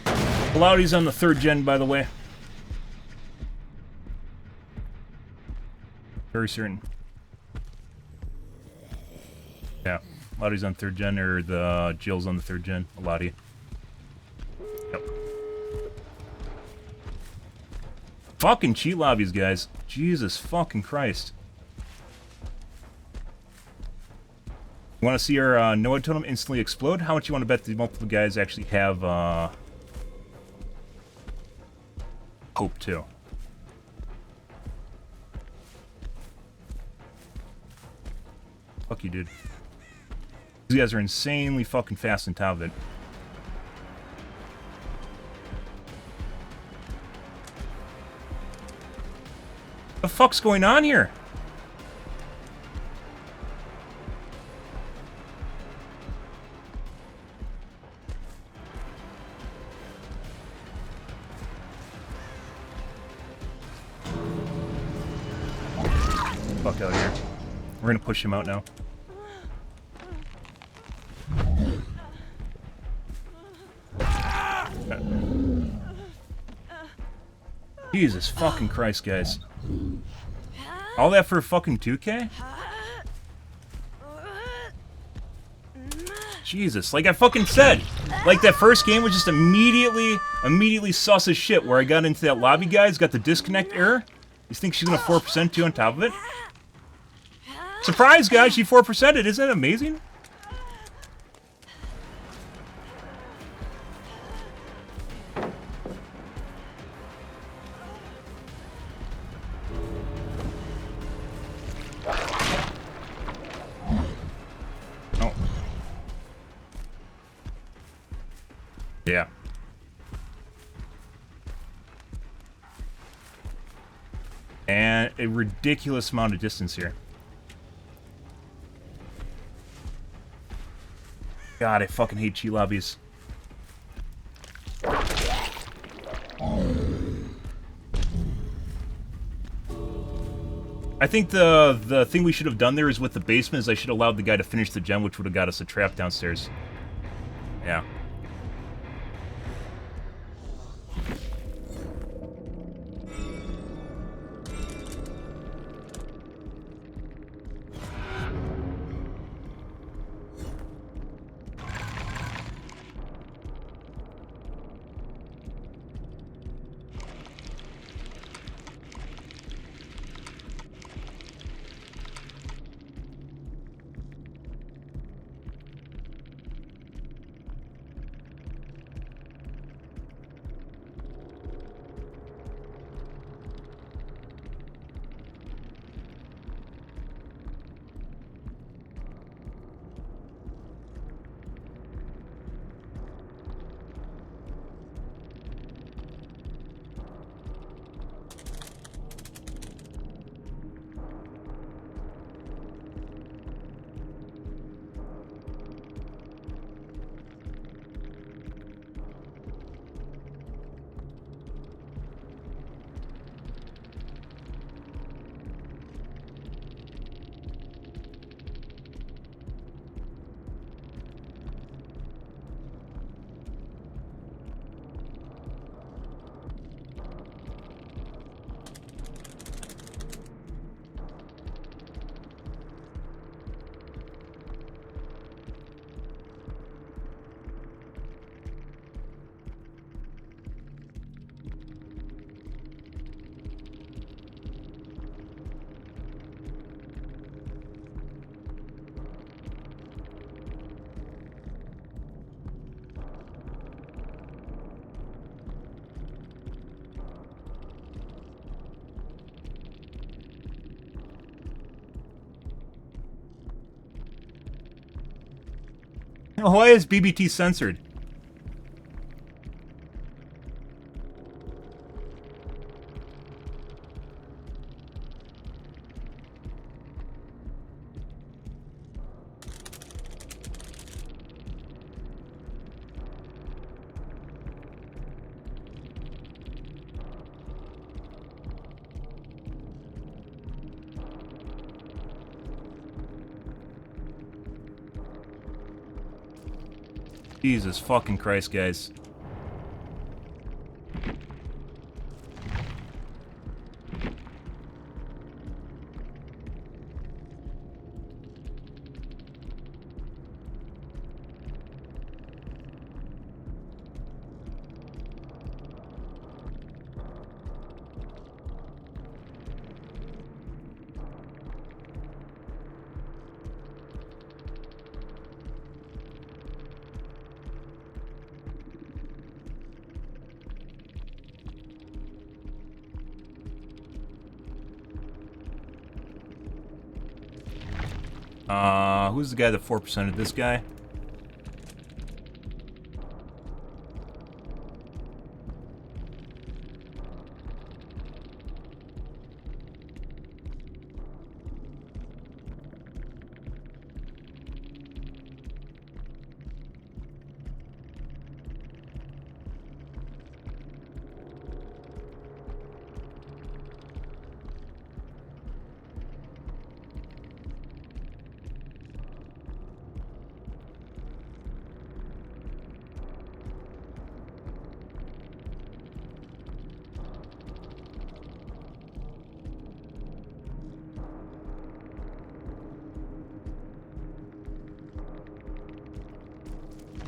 Pilates on the 3rd gen, by the way. Very certain. Yeah. Pilates on 3rd gen, or the Jill's on the 3rd gen. Pilates. Yep. Fucking cheat lobbies, guys. Jesus fucking Christ. You want to see our Noah totem instantly explode? How much you want to bet the multiple guys actually have hope to? Fuck you, dude. These guys are insanely fucking fast on top of it. What the fuck's going on here? fuck out of here. We're gonna push him out now. Jesus fucking Christ, guys. All that for a fucking 2K? Jesus, like I fucking said. Like that first game was just immediately sus as shit where I got into that lobby, guys, got the disconnect error. You think she's gonna 4% too on top of it? Surprise, guys, she 4%ed. Isn't that amazing? Oh. Yeah. And a ridiculous amount of distance here. God, I fucking hate cheat lobbies. I think the thing we should have done there is with the basement is I should have allowed the guy to finish the gem, which would have got us a trap downstairs. Yeah. Why is BBT censored? Jesus fucking Christ, guys. Who's the guy that 4%ed this guy?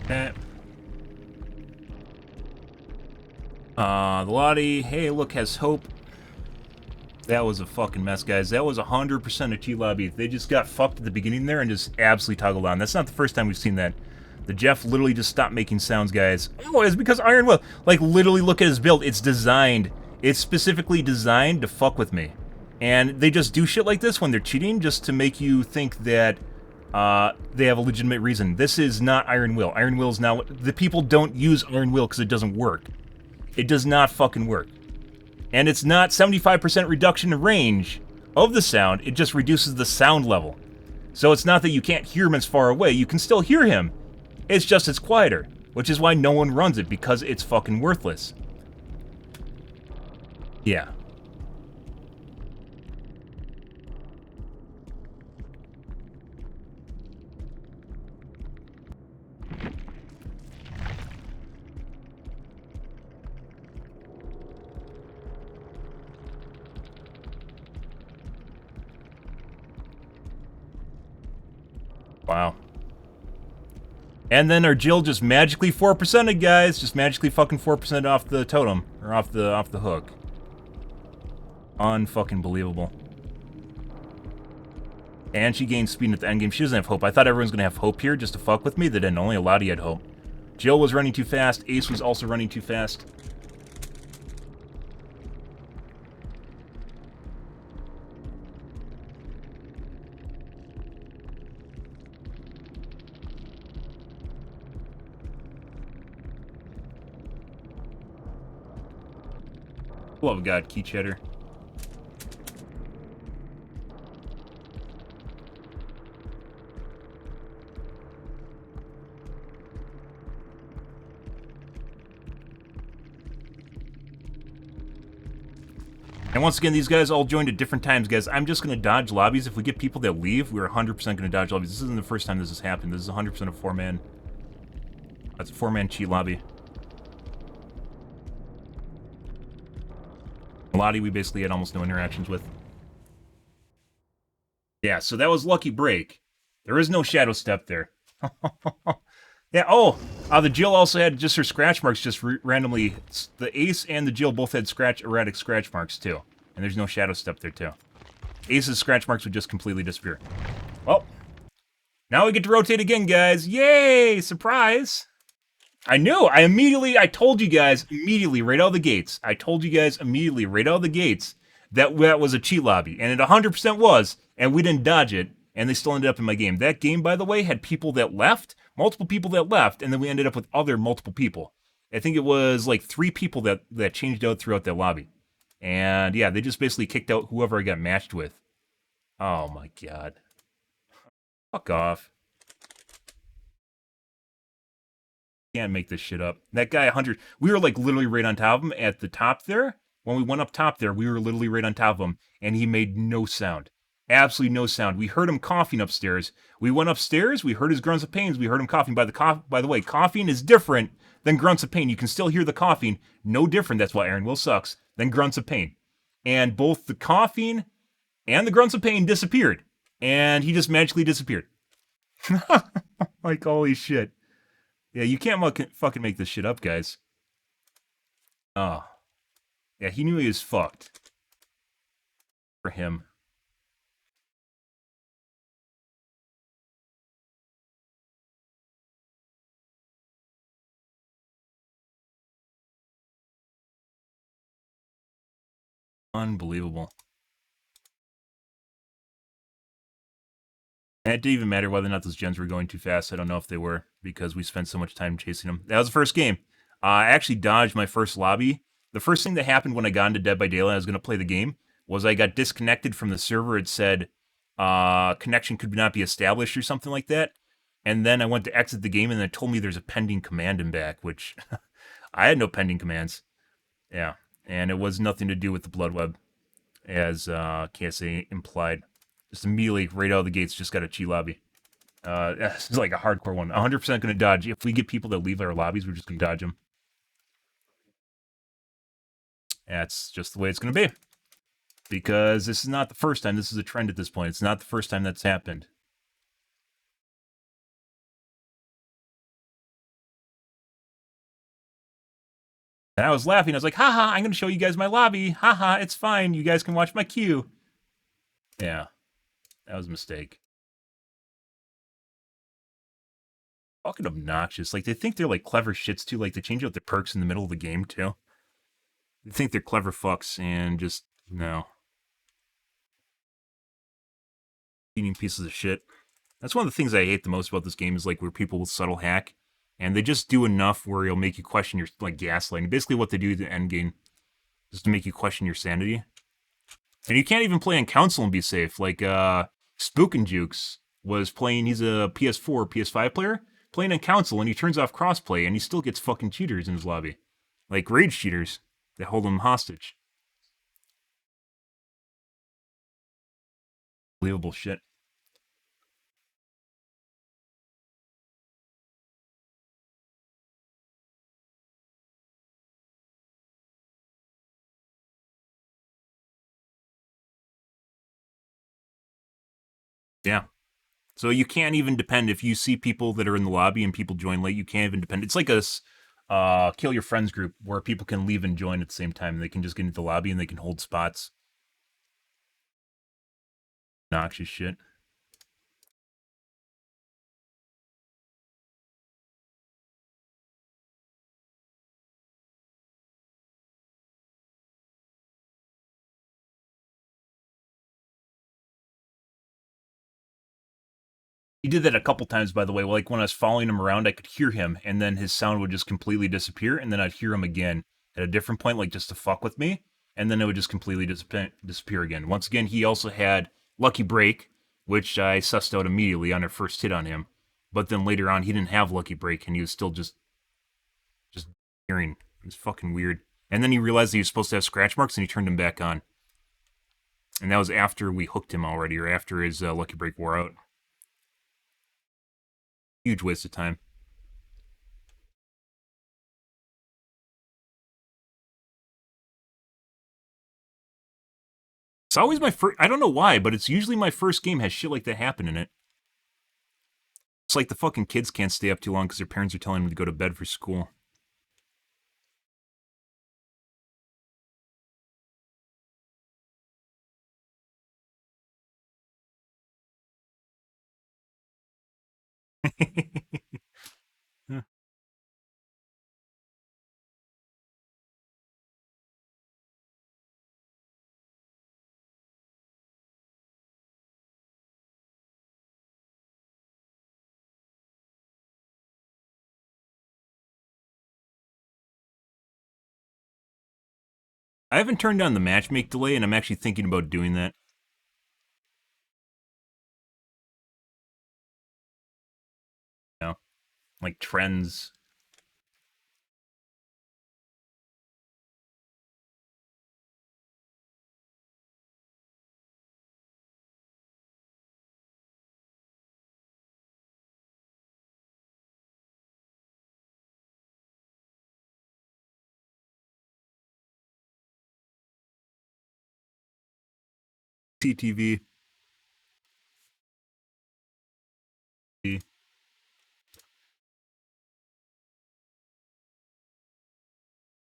Okay. The Lottie, hey, look, has hope. That was a fucking mess, guys. That was 100% a cheat lobby. They just got fucked at the beginning there and just absolutely toggled on. That's not the first time we've seen that. The Jeff literally just stopped making sounds, guys. Oh, it's because Iron Will. Like, literally look at his build. It's designed. It's specifically designed to fuck with me. And they just do shit like this when they're cheating just to make you think that they have a legitimate reason. This is not Iron Will. Iron Will is now... The people don't use Iron Will because it doesn't work. It does not fucking work. And it's not 75% reduction in range of the sound, it just reduces the sound level. So it's not that you can't hear him as far away, you can still hear him. It's just it's quieter, which is why no one runs it, because it's fucking worthless. Yeah. Wow. And then our Jill just magically 4%ed, guys. Just magically fucking 4% off the totem. Or off the hook. Unfucking believable. And she gained speed at the endgame. She doesn't have hope. I thought everyone's gonna have hope here just to fuck with me. They didn't. Only Lottie had hope. Jill was running too fast. Ace was also running too fast. Love God, key cheddar. And once again, these guys all joined at different times, guys. I'm just going to dodge lobbies. If we get people that leave, we're 100% going to dodge lobbies. This isn't the first time this has happened. This is 100% a four-man. That's a four-man cheat lobby. Lottie, we basically had almost no interactions with. Yeah, so that was lucky break. There is no shadow step there. Yeah, the Jill also had just her scratch marks just randomly. The Ace and the Jill both had erratic scratch marks, too. And there's no shadow step there, too. Ace's scratch marks would just completely disappear. Well, now we get to rotate again, guys. Yay! Surprise! I knew! I told you guys immediately, right out of the gates. I told you guys immediately, right out of the gates, that was a cheat lobby. And it 100% was, and we didn't dodge it, and they still ended up in my game. That game, by the way, had people that left, multiple people that left, and then we ended up with other multiple people. I think it was like 3 people that changed out throughout that lobby. And yeah, they just basically kicked out whoever I got matched with. Oh my god. Fuck off. Can't make this shit up. That guy 100, we were like literally right on top of him at the top there. When we went up top there, we were literally right on top of him, and he made no sound. Absolutely no sound. We heard him coughing upstairs. We went upstairs, we heard his grunts of pains, we heard him coughing. By the way, coughing is different than grunts of pain. You can still hear the coughing. No different, that's why Iron Will sucks, than grunts of pain. And both the coughing and the grunts of pain disappeared. And he just magically disappeared. Like, holy shit. Yeah, you can't fucking make this shit up, guys. Oh. Yeah, he knew he was fucked. For him. Unbelievable. And it didn't even matter whether or not those gens were going too fast. I don't know if they were, because we spent so much time chasing them. That was the first game. I actually dodged my first lobby. The first thing that happened when I got into Dead by Daylight, I was going to play the game, was I got disconnected from the server. It said, connection could not be established or something like that. And then I went to exit the game, and it told me there's a pending command in back, which I had no pending commands. Yeah, and it was nothing to do with the Blood Web, as KSA implied. Just immediately, right out of the gates, just got a cheat lobby. This is like a hardcore one. 100% going to dodge. If we get people that leave our lobbies, we're just going to dodge them. That's just the way it's going to be. Because this is not the first time. This is a trend at this point. It's not the first time that's happened. And I was laughing. I was like, haha, I'm going to show you guys my lobby. Haha, it's fine. You guys can watch my queue. Yeah, that was a mistake. Fucking obnoxious. Like, they think they're, like, clever shits, too. Like, they change out their perks in the middle of the game, too. They think they're clever fucks, and just, no. Eating pieces of shit. That's one of the things I hate the most about this game is, like, where people will subtle hack, and they just do enough where it'll make you question your, like, gaslighting. Basically what they do at the end game is to make you question your sanity. And you can't even play on console and be safe. Like, Spook and Jukes was playing, he's a PS4, PS5 player, playing on console, and he turns off crossplay, and he still gets fucking cheaters in his lobby. Like, rage cheaters that hold him hostage. Unbelievable shit. Yeah. So you can't even depend if you see people that are in the lobby and people join late. You can't even depend. It's like a kill your friends group where people can leave and join at the same time. They can just get into the lobby and they can hold spots. Noxious shit. He did that a couple times, by the way. Like when I was following him around, I could hear him, and then his sound would just completely disappear, and then I'd hear him again at a different point, like just to fuck with me, and then it would just completely disappear again. Once again, he also had Lucky Break, which I sussed out immediately on our first hit on him. But then later on, he didn't have Lucky Break, and he was still just hearing. It was fucking weird. And then he realized he was supposed to have scratch marks, and he turned him back on. And that was after we hooked him already, or after his Lucky Break wore out. Huge waste of time. It's always my first... I don't know why, but it's usually my first game has shit like that happen in it. It's like the fucking kids can't stay up too long because their parents are telling them to go to bed for school. I haven't turned on the matchmake delay, and I'm actually thinking about doing that. You know, like trends. CTV.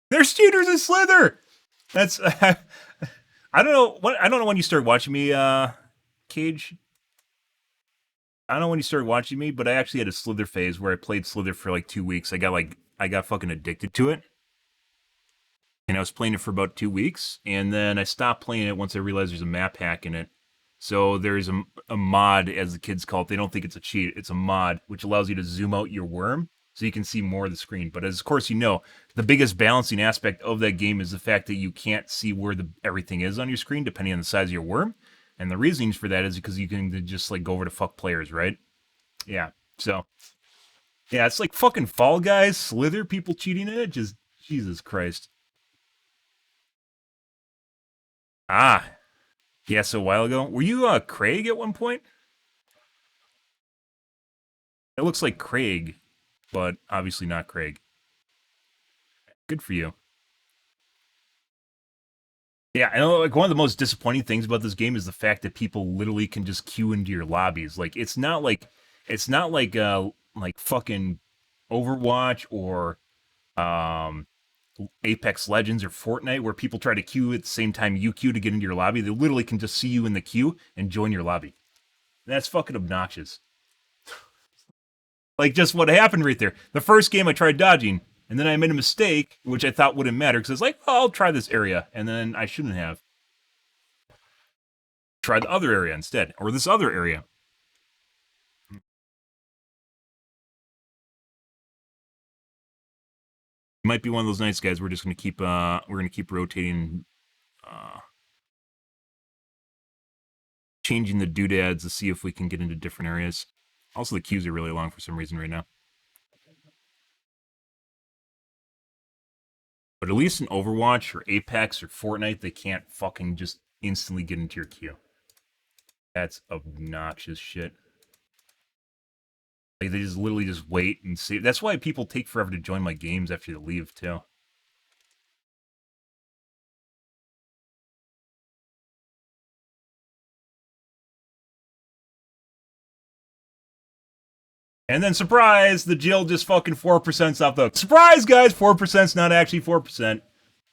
There's cheaters in Slither. That's I don't know what I don't know when you started watching me, Cage. I don't know when you started watching me, but I actually had a Slither phase where I played Slither for like 2 weeks. I got fucking addicted to it. And I was playing it for about 2 weeks, and then I stopped playing it once I realized there's a map hack in it. So there's a mod, as the kids call it. They don't think it's a cheat. It's a mod, which allows you to zoom out your worm so you can see more of the screen. But as of course you know, the biggest balancing aspect of that game is the fact that you can't see where everything is on your screen, depending on the size of your worm. And the reasoning for that is because you can just like go over to fuck players, right? Yeah. So, yeah, it's like fucking Fall Guys, Slither, people cheating in it. Just, Jesus Christ. Ah, yes, a while ago. Were you Craig at one point? It looks like Craig, but obviously not Craig. Good for you. Yeah, I know. Like one of the most disappointing things about this game is the fact that people literally can just queue into your lobbies. Like it's not like fucking Overwatch or Apex Legends or Fortnite where people try to queue at the same time you queue to get into your lobby. They literally can just see you in the queue and join your lobby. That's fucking obnoxious. Like just what happened right there. The first game I tried dodging, and then I made a mistake, which I thought wouldn't matter, because I was like, oh, I'll try this area, and then I shouldn't have. Try the other area instead, or this other area. Might be one of those nights, guys. We're just gonna keep rotating, changing the doodads to see if we can get into different areas. Also, the queues are really long for some reason right now. But at least in Overwatch or Apex or Fortnite, they can't fucking just instantly get into your queue. That's obnoxious shit. Like, they just literally just wait and see. That's why people take forever to join my games after they leave, too. And then, surprise, the Jill just fucking 4%'s off the... Surprise, guys! 4%'s not actually 4%.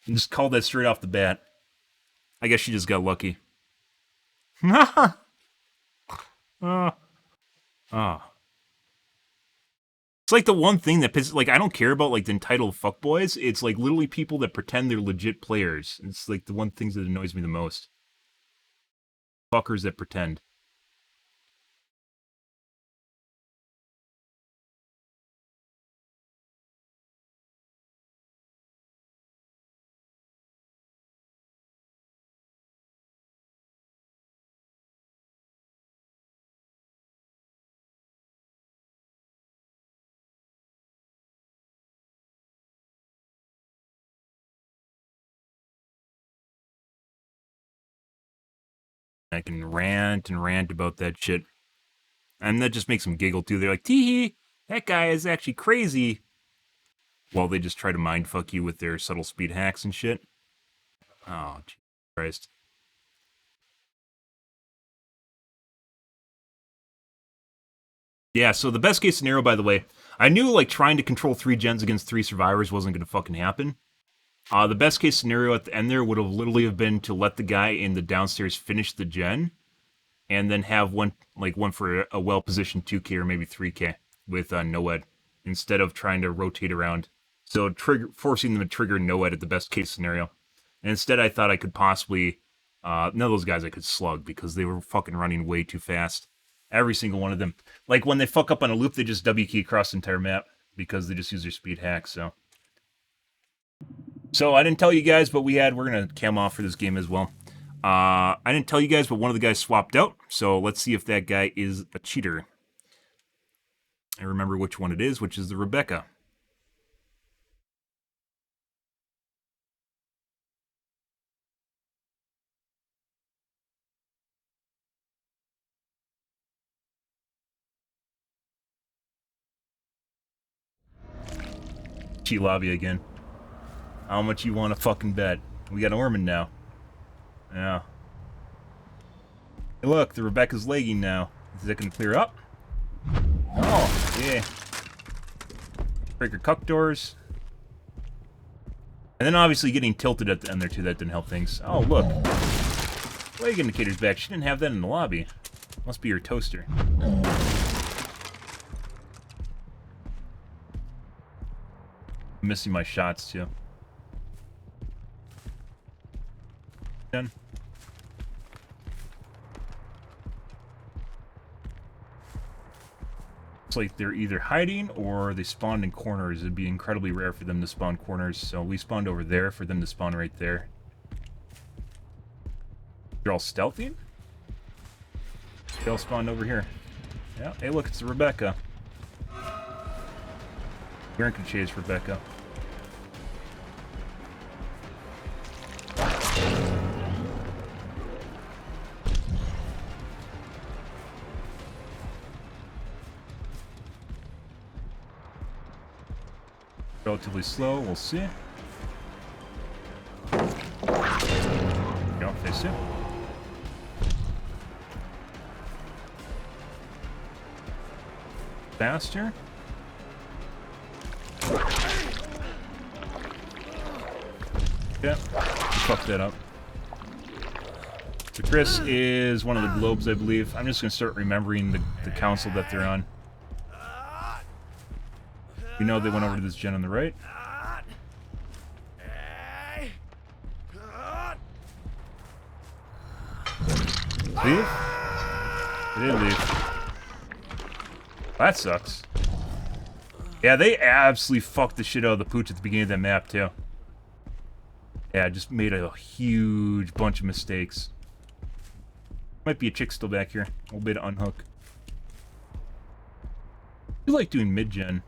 And just called that straight off the bat. I guess she just got lucky. It's like the one thing that pisses... Like, I don't care about, like, the entitled fuckboys. It's, like, literally people that pretend they're legit players. It's, like, the one thing that annoys me the most. Fuckers that pretend. I can rant and rant about that shit. And that just makes them giggle too. They're like, tee-hee, that guy is actually crazy. While they just try to mindfuck you with their subtle speed hacks and shit. Oh, Jesus Christ. Yeah, so the best case scenario, by the way, I knew like trying to control 3 gens against 3 survivors wasn't going to fucking happen. The best case scenario at the end there would have literally have been to let the guy in the downstairs finish the gen, and then have one for a well-positioned 2K or maybe 3K with NOED, instead of trying to rotate around. So forcing them to trigger NOED at the best case scenario. And instead I thought I could possibly, none of those guys I could slug because they were fucking running way too fast. Every single one of them. Like when they fuck up on a loop, they just W key across the entire map because they just use their speed hacks, so. So I didn't tell you guys, but we're going to cam off for this game as well. I didn't tell you guys, but one of the guys swapped out. So let's see if that guy is a cheater. I remember which one it is, which is the Rebecca. Cheat lobby again. How much you want to fucking bet? We got Ormond now. Yeah. Hey, look, the Rebecca's lagging now. Is that going to clear up? Oh, yeah. Breaker cuck doors. And then obviously getting tilted at the end there too, that didn't help things. Oh, look. Lag indicator's back. She didn't have that in the lobby. Must be your toaster. Missing my shots too. Done. Looks like they're either hiding or they spawned in corners. It'd be incredibly rare for them to spawn corners, so we spawned over there for them to spawn right there. They're all stealthy? They all spawned over here. Yeah, hey look, it's Rebecca. We're gonna chase Rebecca. Relatively slow, we'll see. Go, face it. Faster. Yeah, fuck that up. So Chris is one of the globes, I believe. I'm just going to start remembering the council that they're on. We know they went over to this gen on the right. Leave? They did leave. That sucks. Yeah, they absolutely fucked the shit out of the pooch at the beginning of that map, too. Yeah, just made a huge bunch of mistakes. Might be a chick still back here. A little bit of unhook. I like doing mid-gen.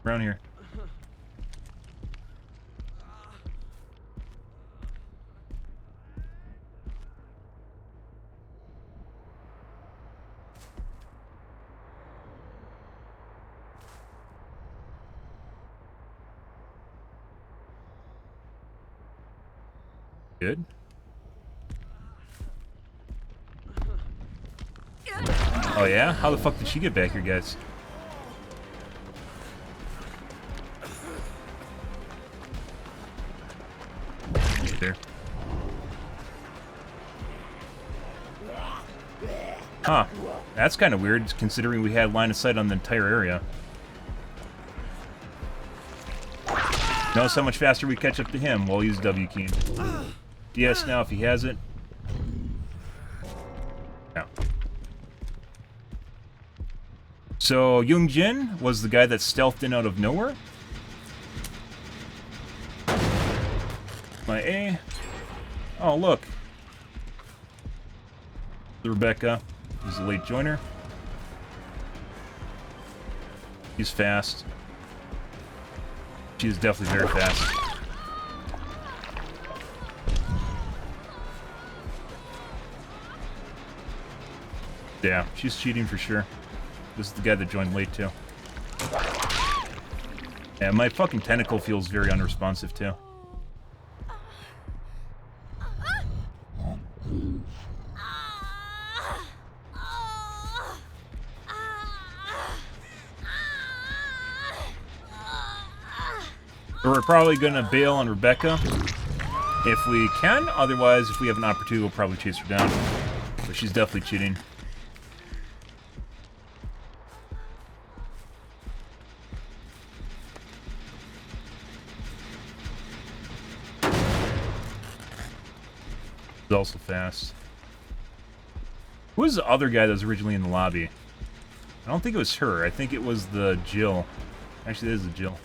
Around here. Good. Oh yeah? How the fuck did she get back here, guys? There. Huh. That's kind of weird, considering we had line of sight on the entire area. Notice how much faster we catch up to him while he's W keying. DS now if he has it. No. So Young Jin was the guy that stealthed in out of nowhere. My A. Oh look. Rebecca is a late joiner. He's fast. She's definitely very fast. Yeah, she's cheating for sure. This is the guy that joined late too. Yeah, my fucking tentacle feels very unresponsive too. We're probably gonna bail on Rebecca if we can. Otherwise, if we have an opportunity, we'll probably chase her down. But she's definitely cheating. She's also fast. Who was the other guy that was originally in the lobby? I don't think it was her. I think it was the Jill. Actually, it is the Jill.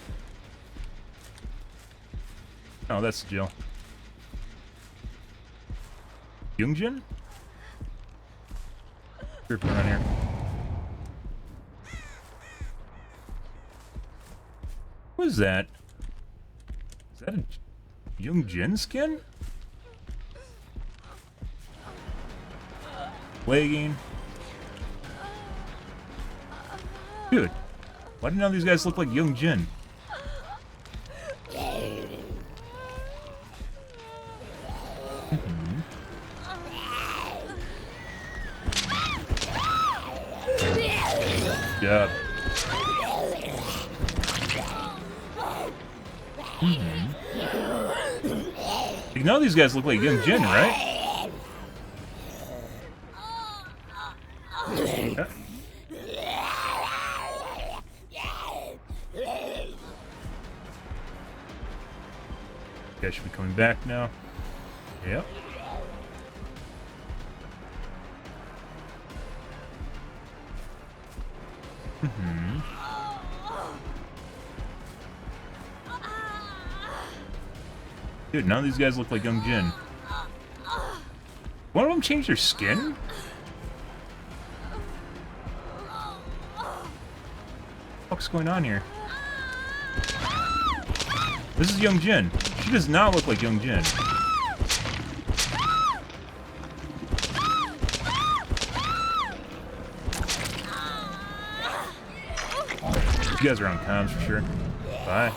Oh, that's Jill. Youngjin? Creeping around here. What is that? Is that a Youngjin skin? Legging. Dude, why do none of these guys look like Youngjin? Yeah. You know these guys look like Young Jin, right? Yeah. Guys should be coming back now. Yep. Dude, none of these guys look like Young Jin. One of them changed their skin? What's going on here? This is Young Jin. She does not look like Young Jin. You guys are on comms for sure. Bye.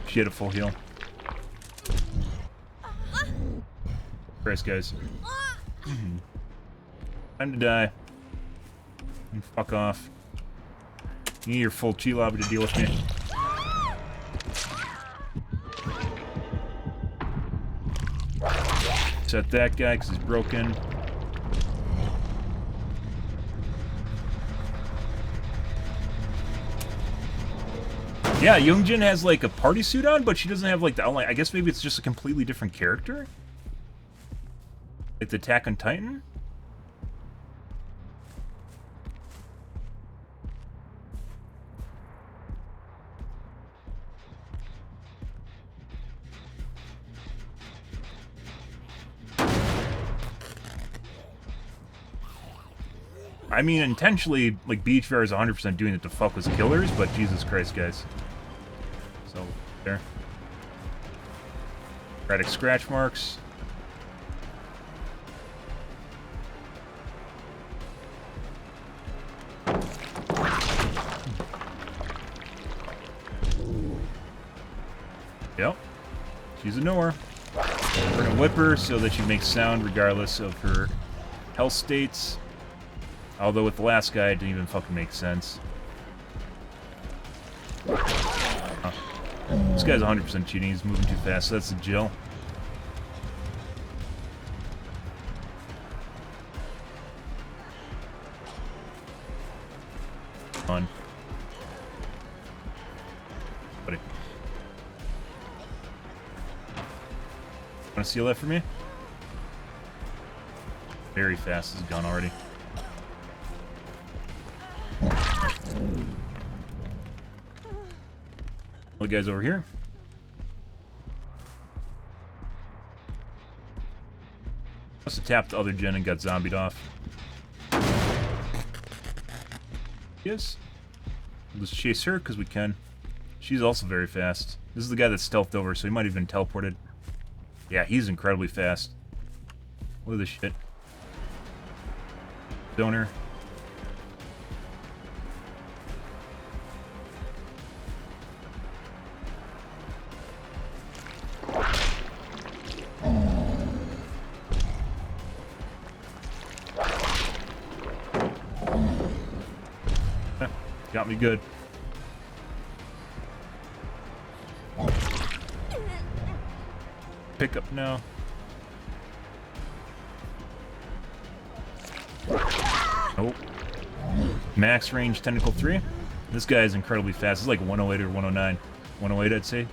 She had a full heal. Christ, guys. Time to die. You fuck off. You need your full chi lobby to deal with me. Set that guy because he's broken. Yeah, Youngjin has like a party suit on, but she doesn't have like the outline. I guess maybe it's just a completely different character? Like the Attack on Titan? I mean, intentionally, like, Beachfire is 100% doing it to fuck with killers, but Jesus Christ, guys. So, there. Erratic scratch marks. Yep. She's a knower. We're gonna whip her so that she makes sound regardless of her health states. Although with the last guy, it didn't even fucking make sense. Huh. This guy's 100% cheating. He's moving too fast. So that's the Jill. Fun. Buddy. Want to steal that for me? Very fast. Is gone already. The guys over here. Must have tapped the other gen and got zombied off. Yes. We'll just chase her because we can. She's also very fast. This is the guy that stealthed over, so he might have been teleported. Yeah, he's incredibly fast. Look at this shit. Donor. Got me good. Pick up now. Oh. Max range tentacle 3. This guy is incredibly fast. It's like 108 or 109. 108, I'd say.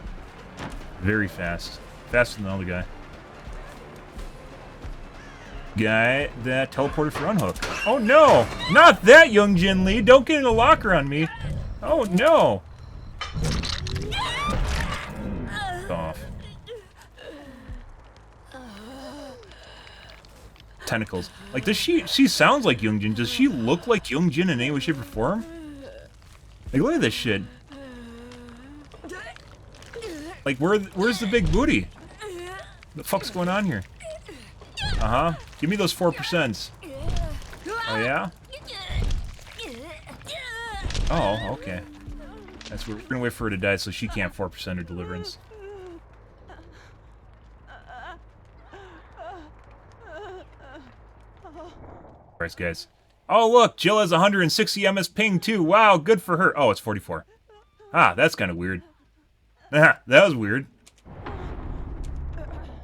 Very fast. Faster than the other guy. Guy that teleported for unhook. Oh no! Not that, Youngjin Lee! Don't get in a locker on me! Oh no! Off. Tentacles. Like, does she sounds like Youngjin. Does she look like Youngjin in any way, shape, or form? Like, look at this shit. Like, where's the big booty? The fuck's going on here? Uh-huh. Give me those 4%. Oh, yeah? Oh, okay. We're gonna wait for her to die so she can't 4% her deliverance. Alright, guys. Oh, look! Jill has 160 MS ping, too. Wow, good for her. Oh, it's 44. Ah, that's kind of weird. That was weird.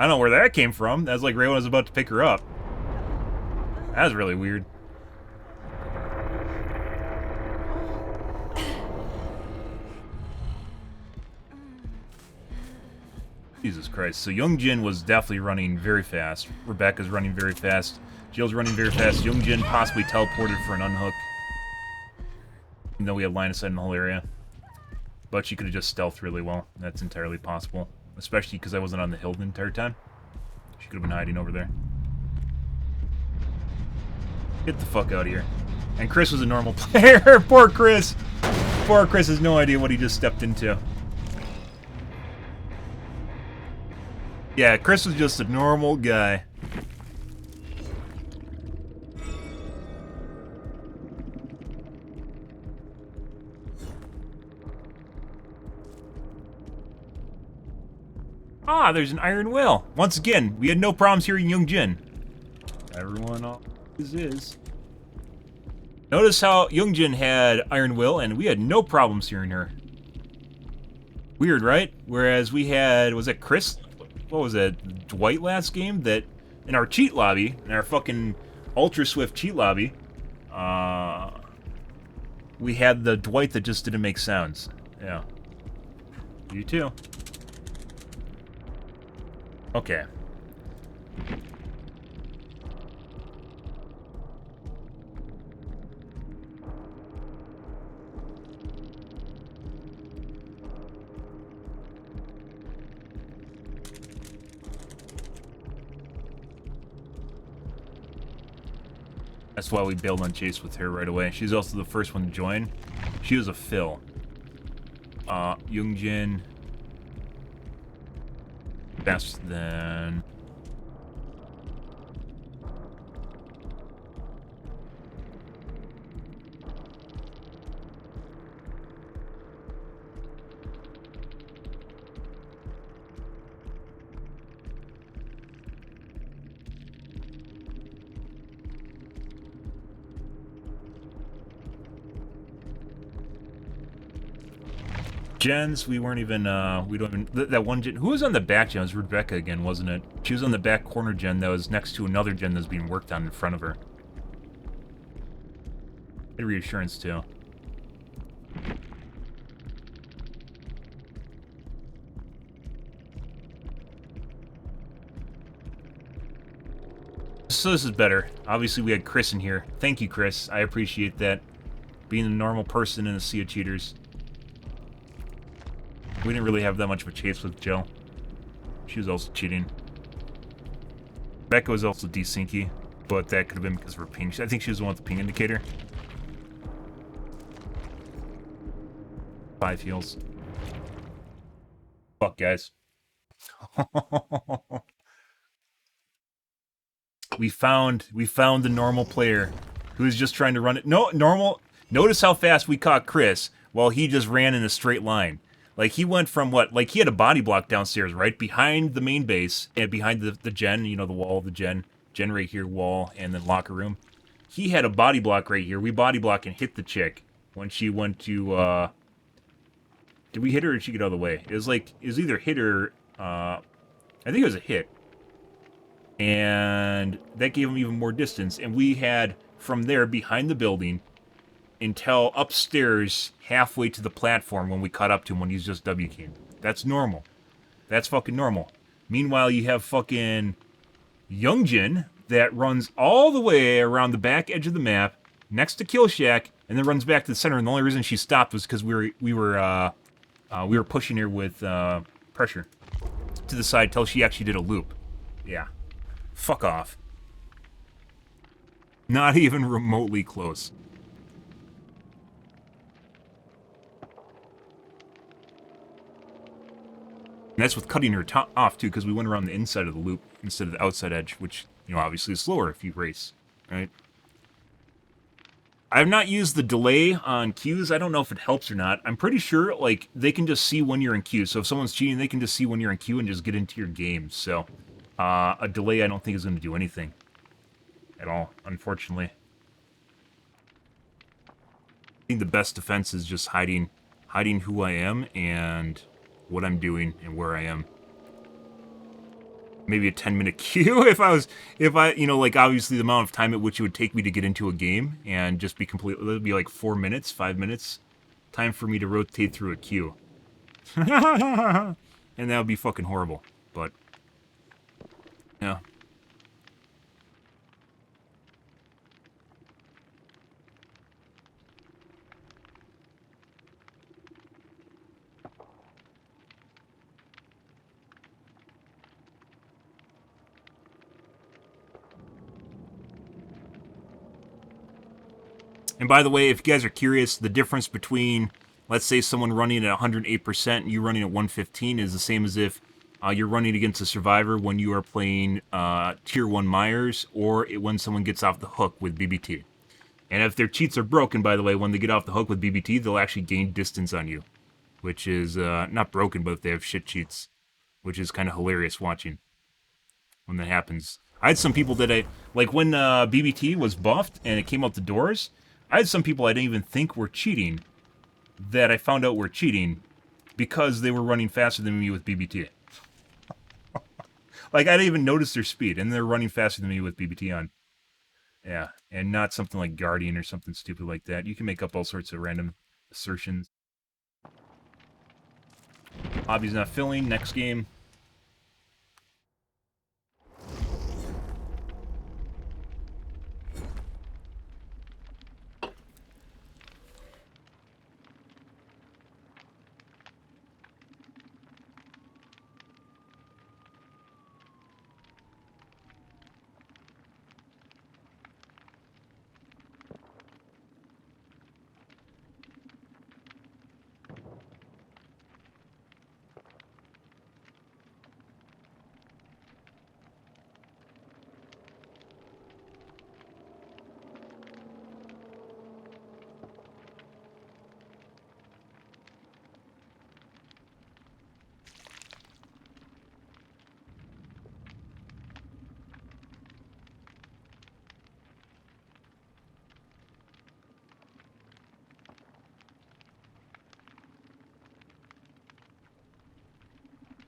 I don't know where that came from. That was like right when I was about to pick her up. That was really weird. Jesus Christ. So Youngjin was definitely running very fast. Rebecca's running very fast. Jill's running very fast. Youngjin possibly teleported for an unhook. Even though we had line of sight in the whole area. But she could have just stealthed really well. That's entirely possible. Especially because I wasn't on the hill the entire time. She could have been hiding over there. Get the fuck out of here. And Chris was a normal player. Poor Chris. Poor Chris has no idea what he just stepped into. Yeah, Chris was just a normal guy. Ah, there's an iron will. Once again, we had no problems hearing Young Jin. Everyone always is. Notice how Young Jin had iron will, and we had no problems hearing her. Weird, right? Whereas we had, was it Chris? What was that? Dwight last game? That in our cheat lobby, in our fucking ultra swift cheat lobby, we had the Dwight that just didn't make sounds. Yeah. You too. Okay. That's why we bailed on Chase with her right away. She's also the first one to join. She was a fill. Yoongjin. Best then. Gens, we weren't even, we don't even, that one gen, who was on the back gen? It was Rebecca again, wasn't it? She was on the back corner gen that was next to another gen that's being worked on in front of her. Good reassurance, too. So this is better. Obviously we had Chris in here. Thank you, Chris. I appreciate that. Being a normal person in a sea of cheaters. We didn't really have that much of a chase with Jill. She was also cheating. Becca was also desyncy, but that could have been because of her ping. I think she was the one with the ping indicator. 5 heals. Fuck, guys. We found the normal player who was just trying to run it. No, normal. Notice how fast we caught Chris while he just ran in a straight line. Like, he went from what? Like, he had a body block downstairs, right? Behind the main base, and behind the gen, you know, the wall of the gen right here, wall, and then locker room. He had a body block right here. We body block and hit the chick when she went to, did we hit her or did she get out of the way? It was like, it was either hit or, I think it was a hit. And that gave him even more distance. And we had, from there, behind the building, until upstairs, halfway to the platform when we caught up to him when he's just W-keying. That's normal. That's fucking normal. Meanwhile, you have fucking Youngjin that runs all the way around the back edge of the map, next to Kill Shack, and then runs back to the center. And the only reason she stopped was because we were pushing her with pressure to the side till she actually did a loop. Yeah. Fuck off. Not even remotely close. And that's with cutting her off, too, because we went around the inside of the loop instead of the outside edge, which, you know, obviously is slower if you race, right? I have not used the delay on queues. I don't know if it helps or not. I'm pretty sure, like, they can just see when you're in queue. So if someone's cheating, they can just see when you're in queue and just get into your game. So a delay I don't think is going to do anything at all, unfortunately. I think the best defense is just hiding who I am and what I'm doing and where I am. Maybe a 10-minute queue if I, you know, like, obviously the amount of time at which it would take me to get into a game and just be completely, it would be like 4 minutes, 5 minutes time for me to rotate through a queue. And that would be fucking horrible, but, yeah. And by the way, if you guys are curious, the difference between, let's say, someone running at 108% and you running at 115 is the same as if you're running against a survivor when you are playing Tier 1 Myers or when someone gets off the hook with BBT. And if their cheats are broken, by the way, when they get off the hook with BBT, they'll actually gain distance on you. Which is not broken, but if they have shit cheats. which is kind of hilarious watching when that happens. I had some people that like when BBT was buffed and it came out the doors, I had some people I didn't even think were cheating that I found out were cheating because they were running faster than me with BBT. Like, I didn't even notice their speed, and they're running faster than me with BBT on. Yeah, and not something like Guardian or something stupid like that. You can make up all sorts of random assertions. Hobby's not filling. Next game.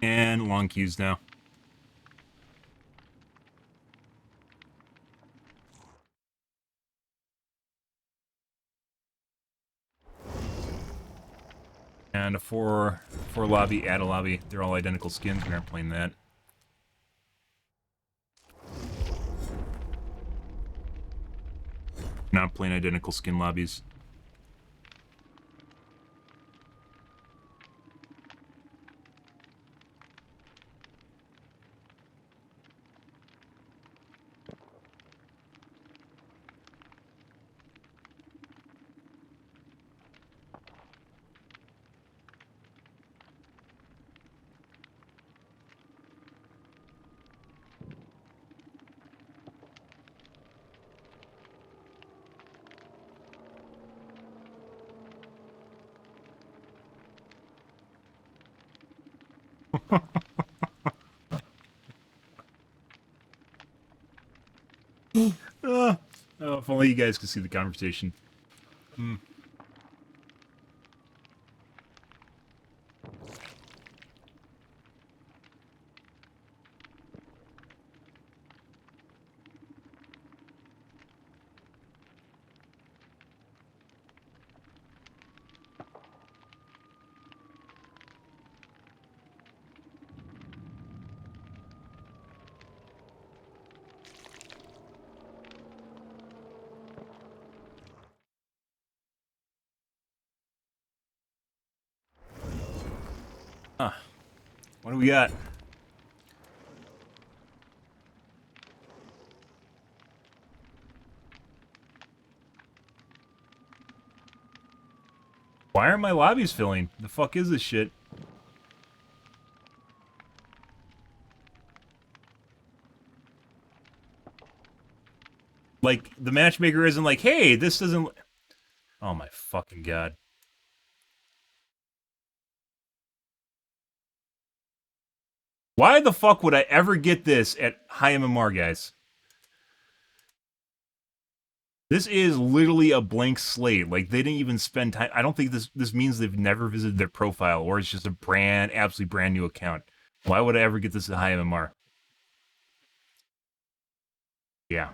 And long queues now. And a four lobby, add a lobby. They're all identical skins. We aren't playing that. Not playing identical skin lobbies. Oh, if only you guys could see the conversation. What do we got? Why aren't my lobbies filling? The fuck is this shit? Like, the matchmaker isn't like, hey, this doesn't... Oh my fucking god. Why the fuck would I ever get this at high MMR, guys? This is literally a blank slate. Like, they didn't even spend time... I don't think this means they've never visited their profile, or it's just a absolutely brand new account. Why would I ever get this at high MMR? Yeah.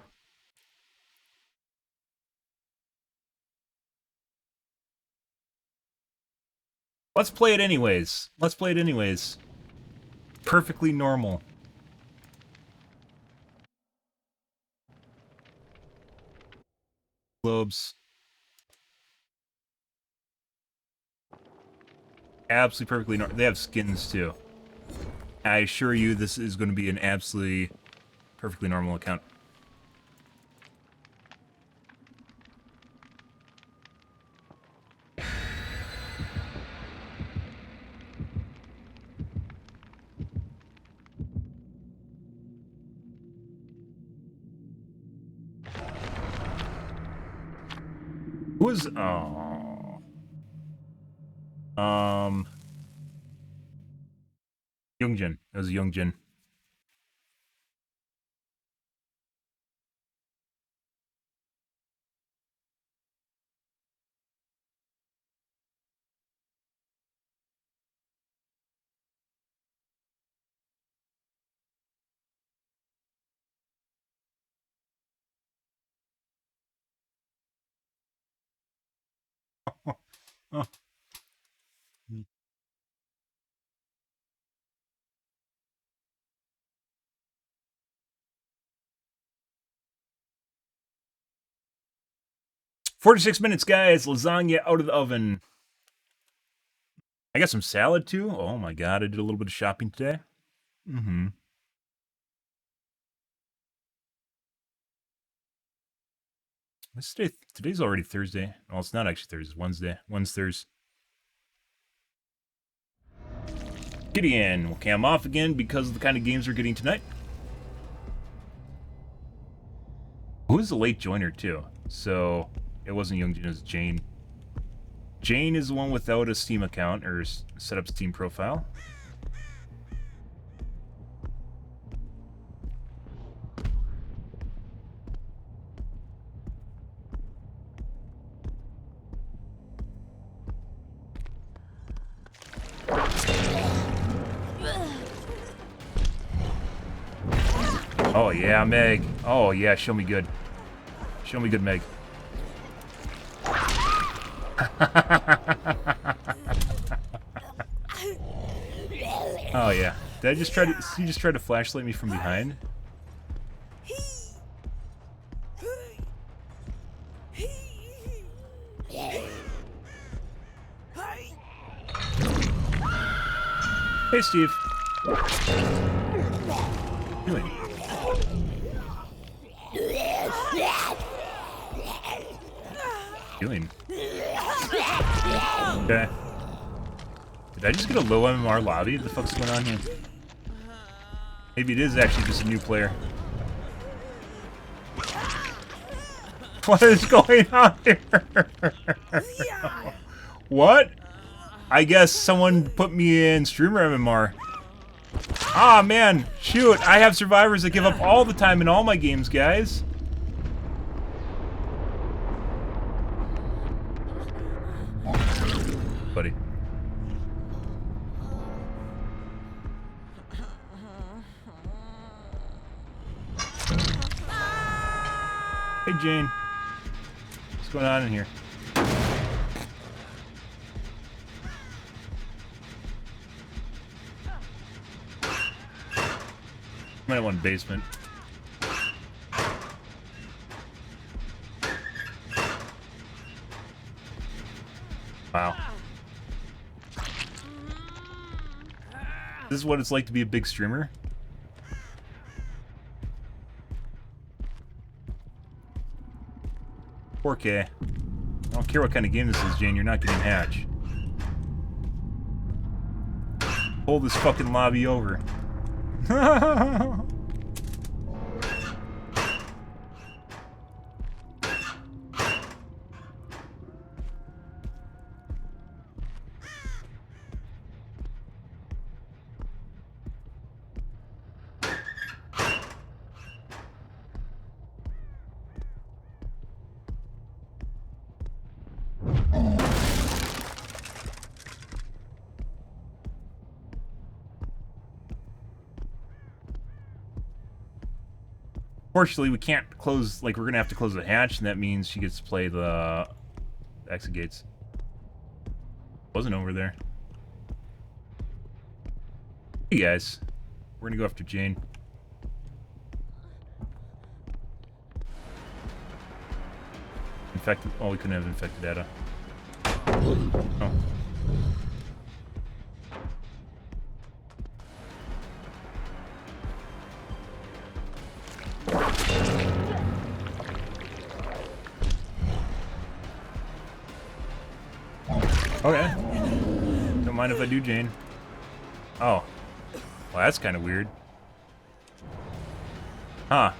Let's play it anyways. Let's play it anyways. Perfectly normal. Globes. Absolutely perfectly normal. They have skins too. I assure you this is going to be an absolutely perfectly normal account. Who's... Oh... Youngjin. It was Youngjin. Oh. 46 minutes, guys. Lasagna out of the oven. I got some salad too. Oh my god, I did a little bit of shopping today. Mm-hmm. Today's already Thursday. Well, it's not actually Thursday. It's Wednesday. Thursday. Gideon. Okay, I'm off again because of the kind of games we're getting tonight. Who's the late joiner too? So it wasn't Youngjin, it was Jane. Jane is the one without a Steam account or set up Steam profile. Oh yeah, Meg. Oh yeah, show me good. Show me good, Meg. Oh yeah. Did I just try to? He just tried to flashlight me from behind. Hey, Steve. Doing? Doing? Okay. Did I just get a low MMR lobby? What the fuck's going on here? Maybe it is actually just a new player. What is going on here? What? I guess someone put me in streamer MMR. Ah, man. Shoot. I have survivors that give up all the time in all my games, guys. Buddy. Hey, Jane. What's going on in here? Might want basement. Wow. This is what it's like to be a big streamer. $4K. I don't care what kind of game this is, Jane. You're not getting hatch. Pull this fucking lobby over. Fortunately, we can't close, like, we're gonna have to close the hatch, and that means she gets to play the exit gates. Wasn't over there. Hey, guys. We're gonna go after Jane. Infected. Oh, we couldn't have infected Ada. Oh. Okay. Don't mind if I do, Jane. Oh. Well, that's kind of weird. Huh.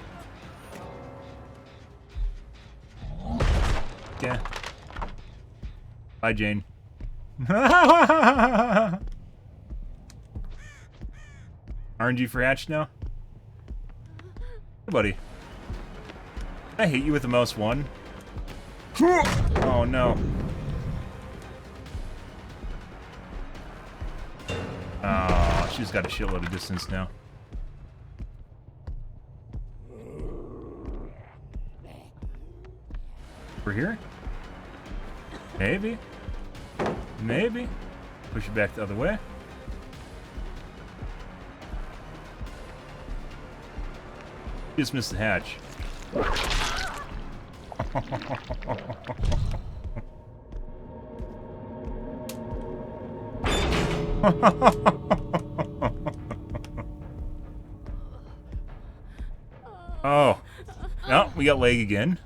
Okay. Bye, Jane. RNG for hatch now? Hey, buddy. I hate you with the mouse one. Oh no. Oh, she's got a shitload of distance now. Over here? Maybe. Maybe. Push it back the other way. Just missed the hatch. Oh. No, we got leg again.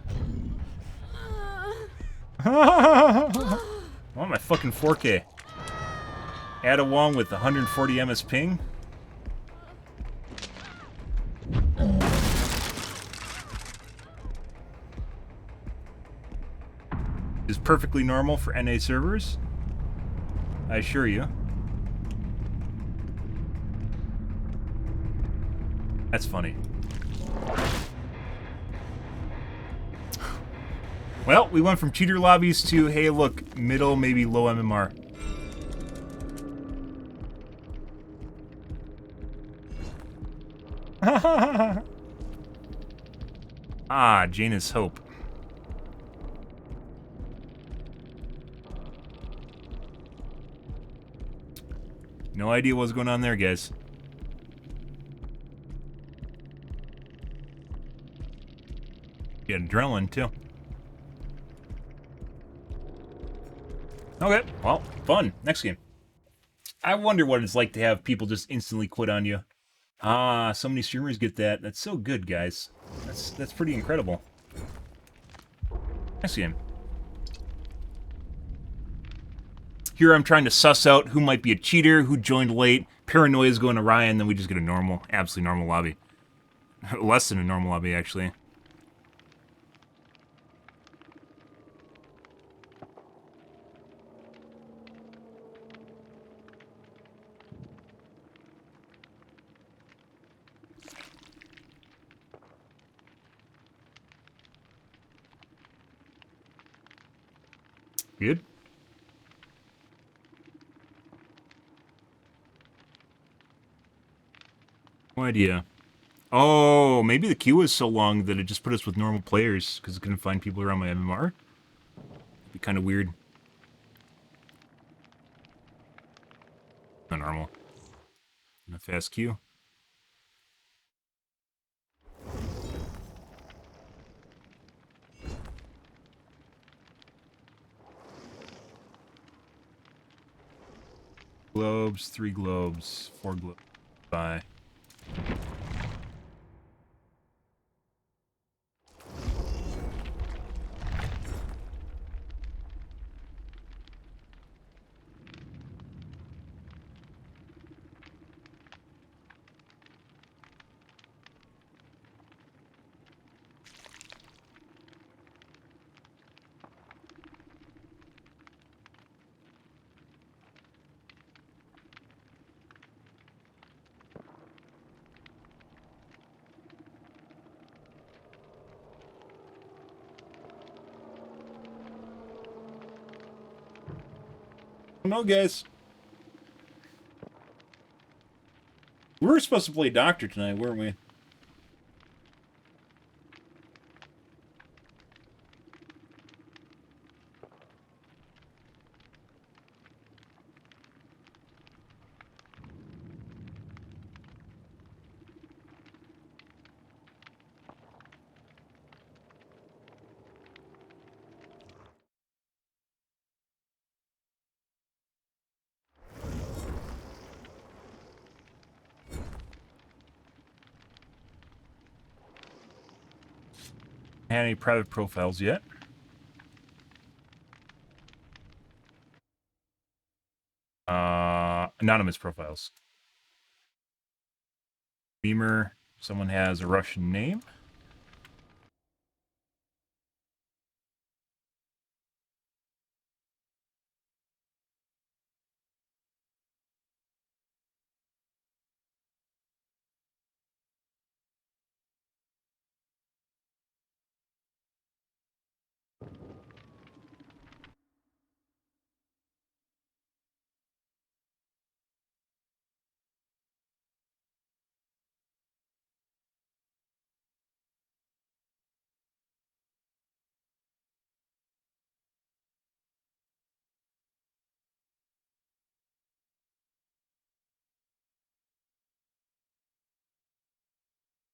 Oh, my fucking 4K. Add a Wong with 140 ms ping. Is perfectly normal for NA servers. I assure you. That's funny. Well, we went from cheater lobbies to, hey, look, middle, maybe low MMR. Ah, Jaina's Hope. No idea what's going on there, guys. You had adrenaline, too. Okay, well, fun. Next game. I wonder what it's like to have people just instantly quit on you. Ah, so many streamers get that. That's so good, guys. That's pretty incredible. Next game. Here I'm trying to suss out who might be a cheater, who joined late. Paranoia is going to Ryan, then we just get a normal, absolutely normal lobby. Less than a normal lobby, actually. Good. No idea. Oh, maybe the queue was so long that it just put us with normal players because it couldn't find people around my MMR. Be kind of weird. Not normal. In a fast queue. Globes, 3 globes, 4 globes. Bye. No, guys. We were supposed to play Doctor tonight, weren't we? Had any private profiles yet? Anonymous profiles. Beamer. Someone has a Russian name.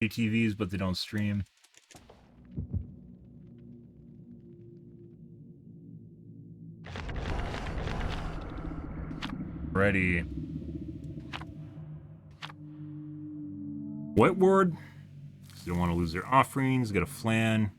TVs, but they don't stream. Ready. White ward. They don't want to lose their offerings. Got a flan.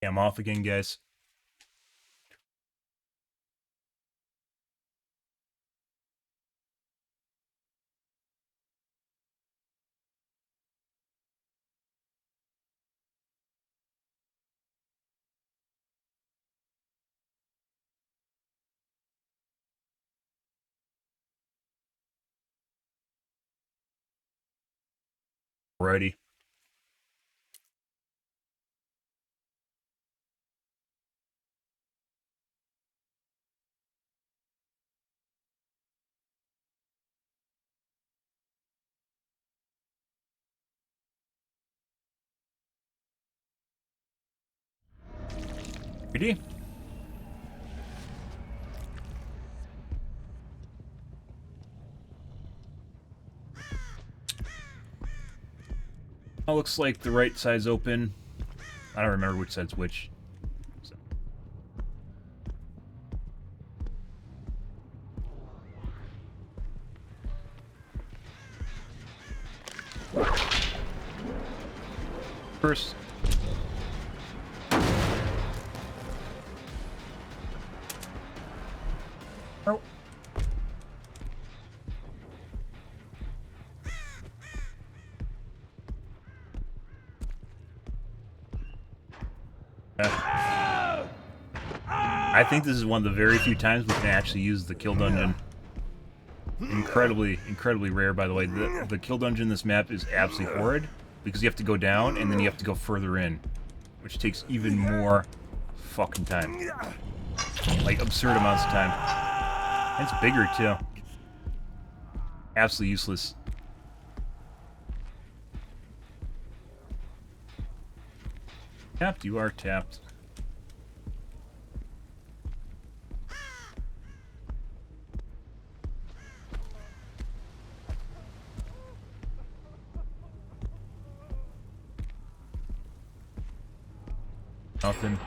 Yeah, I'm off again, guys. Alrighty. Ready? Oh, looks like the right side's open. I don't remember which side's which. So. First. Oh. I think this is one of the very few times we can actually use the kill dungeon. Incredibly rare, by the way. The kill dungeon in this map is absolutely horrid because you have to go down and then you have to go further in, which takes even more fucking time. Like, absurd amounts of time. And it's bigger, too. Absolutely useless. Tapped? You are tapped. Nothing.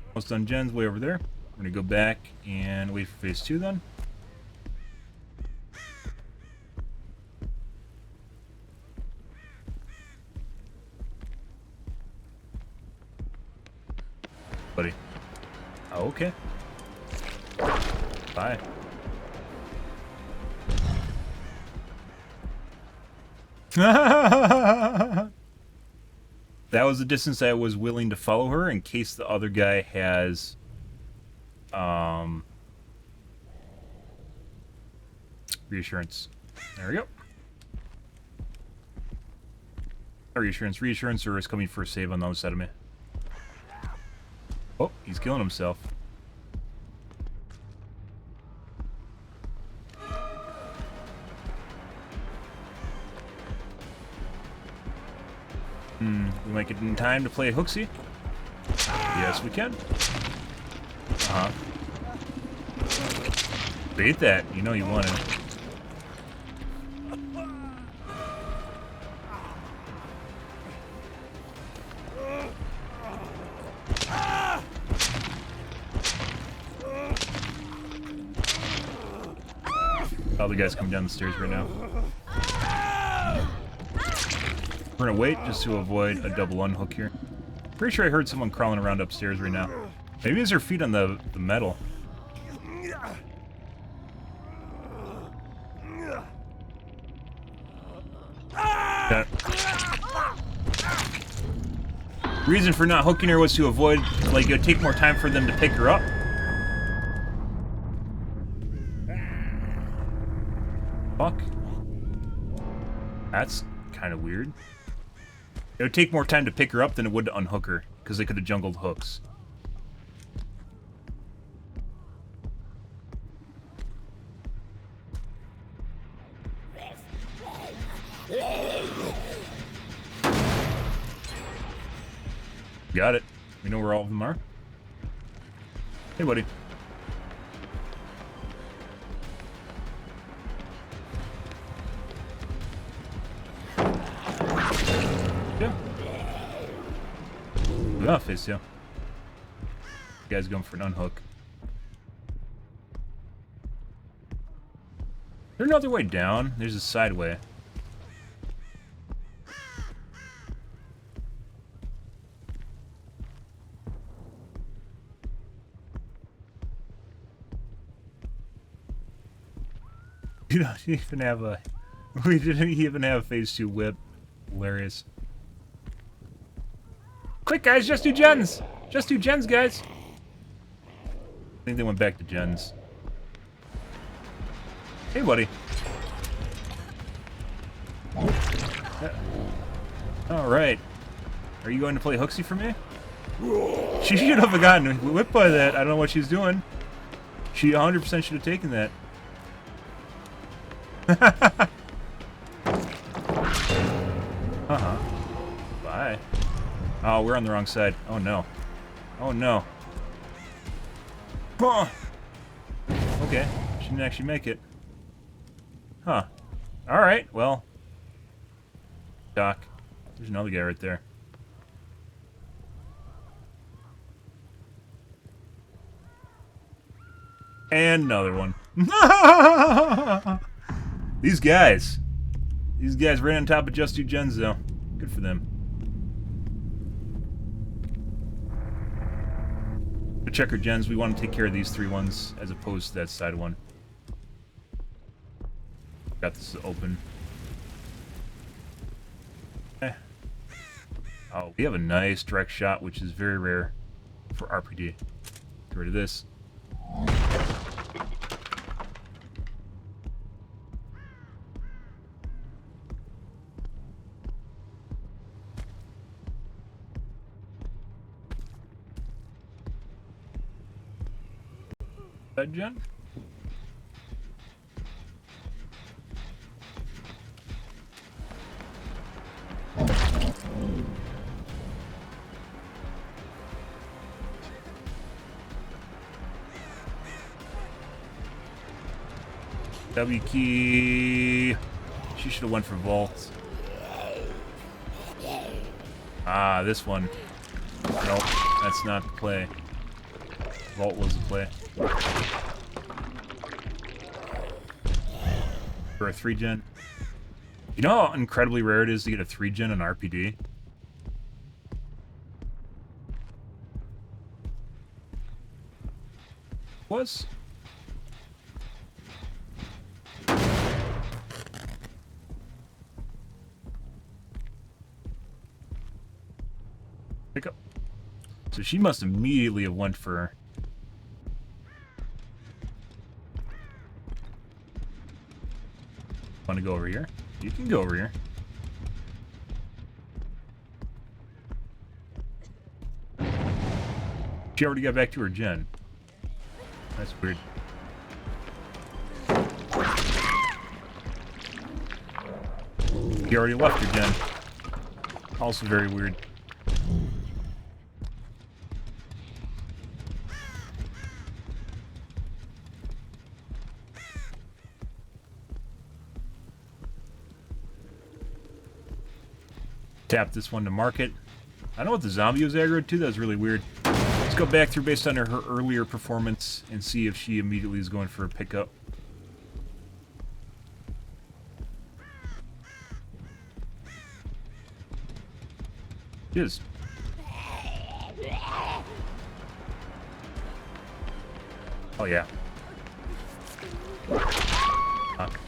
Almost done gens way over there. We're gonna go back and wait for phase 2 then. Buddy. Oh, okay. Bye. That was the distance I was willing to follow her in case the other guy has reassurance. There we go. Not reassurance. Reassurance or is coming for a save on the other side of me. Oh, he's killing himself. We might get in time to play Hooksy. Yes, we can. Uh-huh. Bait that. You know you want it. Oh, the guy's coming down the stairs right now. We're gonna wait just to avoid a double unhook here. Pretty sure I heard someone crawling around upstairs right now. Maybe it's their feet on the metal. Yeah. Reason for not hooking her was to avoid, like, it would take more time for them to pick her up. Fuck. That's kind of weird. It would take more time to pick her up than it would to unhook her, because they could have jungled hooks. Got it. We know where all of them are. Hey, buddy. Yeah. Yeah, face yeah. Guy's going for an unhook. Is there another way down? There's a side way. You don't even have a... We didn't even have a phase 2 whip. Hilarious. Quick, guys, just do gens! Just do gens, guys! I think they went back to gens. Hey, buddy. Alright. Are you going to play hooksy for me? She should have gotten whipped by that. I don't know what she's doing. She 100% should have taken that. Uh-huh. Bye. Oh, we're on the wrong side. Oh, no. Oh, no. Oh. Okay. She didn't actually make it. Huh. Alright, well. Doc. There's another guy right there. And another one. These guys right on top of Just Do Gens, though. Good for them. To check our gens, we want to take care of these 3 ones as opposed to that side one. Got this open. Eh. Oh, we have a nice direct shot, which is very rare for RPD. Get rid of this. That gen? W key. She should have went for vault. Ah, this one. Nope, that's not the play. Vault was the play. For a 3-gen. You know how incredibly rare it is to get a 3-gen on RPD? Was? Pick up. So she must immediately have went for... Want to go over here? You can go over here. She already got back to her gen. That's weird. She already left her gen. Also very weird. Tap this one to market. I know what the zombie was aggroed to. That was really weird. Let's go back through based on her earlier performance and see if she immediately is going for a pickup. She is. Oh yeah. Fuck.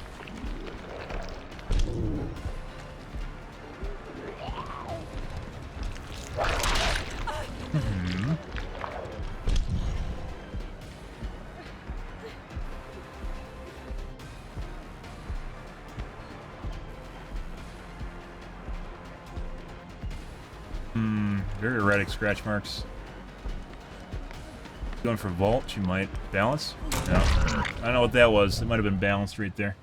Very erratic scratch marks. Going for vault, she might balance. No, I don't know what that was. It might have been balanced right there.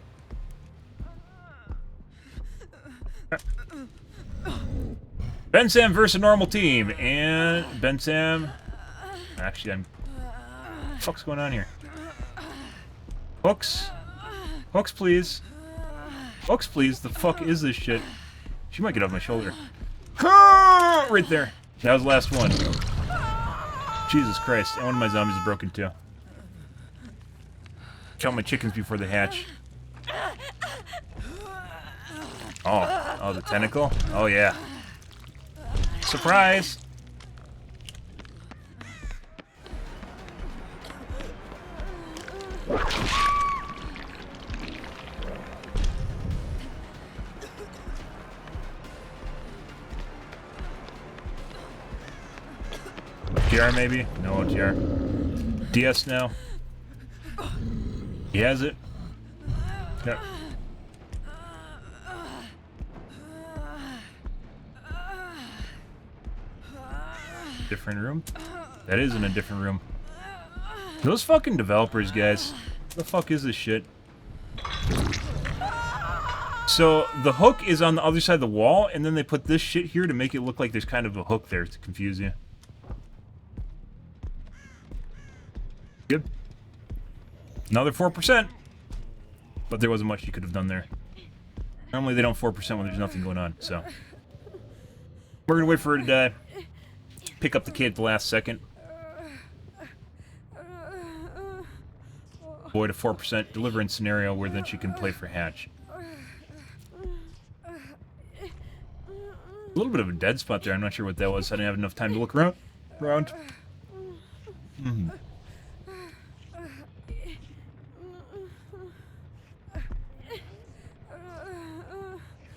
Bensam versus a normal team, and Bensam. Actually, what the fuck's going on here? Hooks, hooks, please. Hooks, please. The fuck is this shit? She might get off my shoulder. Right there. That was the last one. Jesus Christ! And one of my zombies is broken too. Count my chickens before they hatch. Oh, the tentacle. Oh yeah. Surprise! GR maybe? No, GR. DS now. He has it. Yeah. Different room? That is in a different room. Those fucking developers, guys. What the fuck is this shit? So, the hook is on the other side of the wall, and then they put this shit here to make it look like there's kind of a hook there to confuse you. Good. Another 4%. But there wasn't much you could have done there. Normally they don't 4% when there's nothing going on, so. We're gonna wait for her to die. Pick up the kid at the last second. Avoid a 4% deliverance scenario where then she can play for hatch. A little bit of a dead spot there. I'm not sure what that was. I didn't have enough time to look around. Mm-hmm.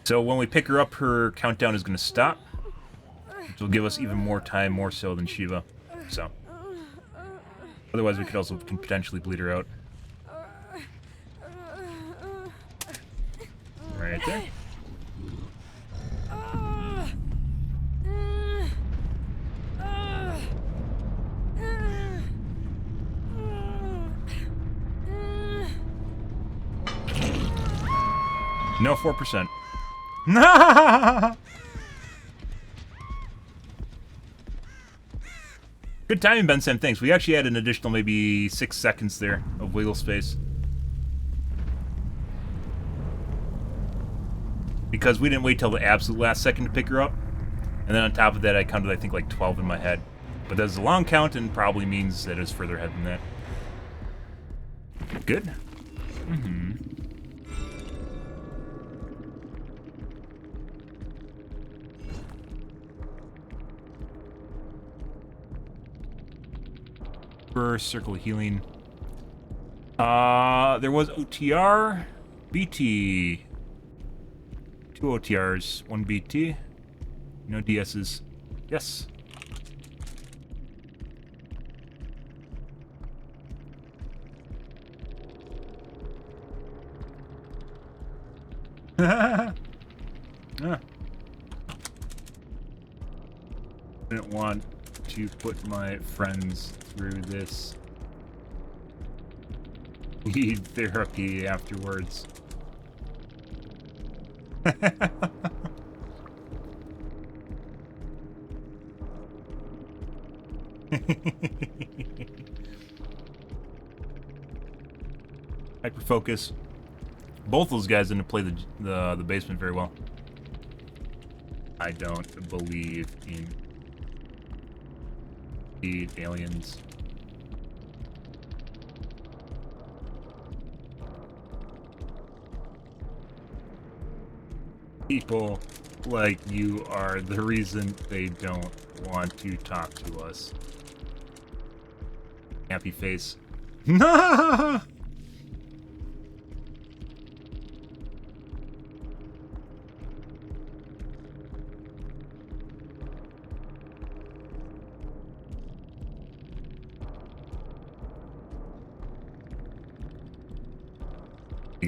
So when we pick her up, her countdown is going to stop, which will give us even more time, more so than Shiva. So, otherwise we could also potentially bleed her out. Right there. No 4%. Good timing, Benson. Thanks. We actually had an additional maybe 6 seconds there of wiggle space. Because we didn't wait till the absolute last second to pick her up. And then on top of that, I counted, I think, like 12 in my head. But that's a long count and probably means that it's further ahead than that. Good. Mm-hmm. Circle healing. There was OTR, BT. 2 OTRs, 1 BT. No DSs. Yes. Ah. Didn't want to put my friends through this. Need therapy afterwards. Hyperfocus. Both those guys didn't play the basement very well. I don't believe in the aliens. People like you are the reason they don't want to talk to us. Happy face. You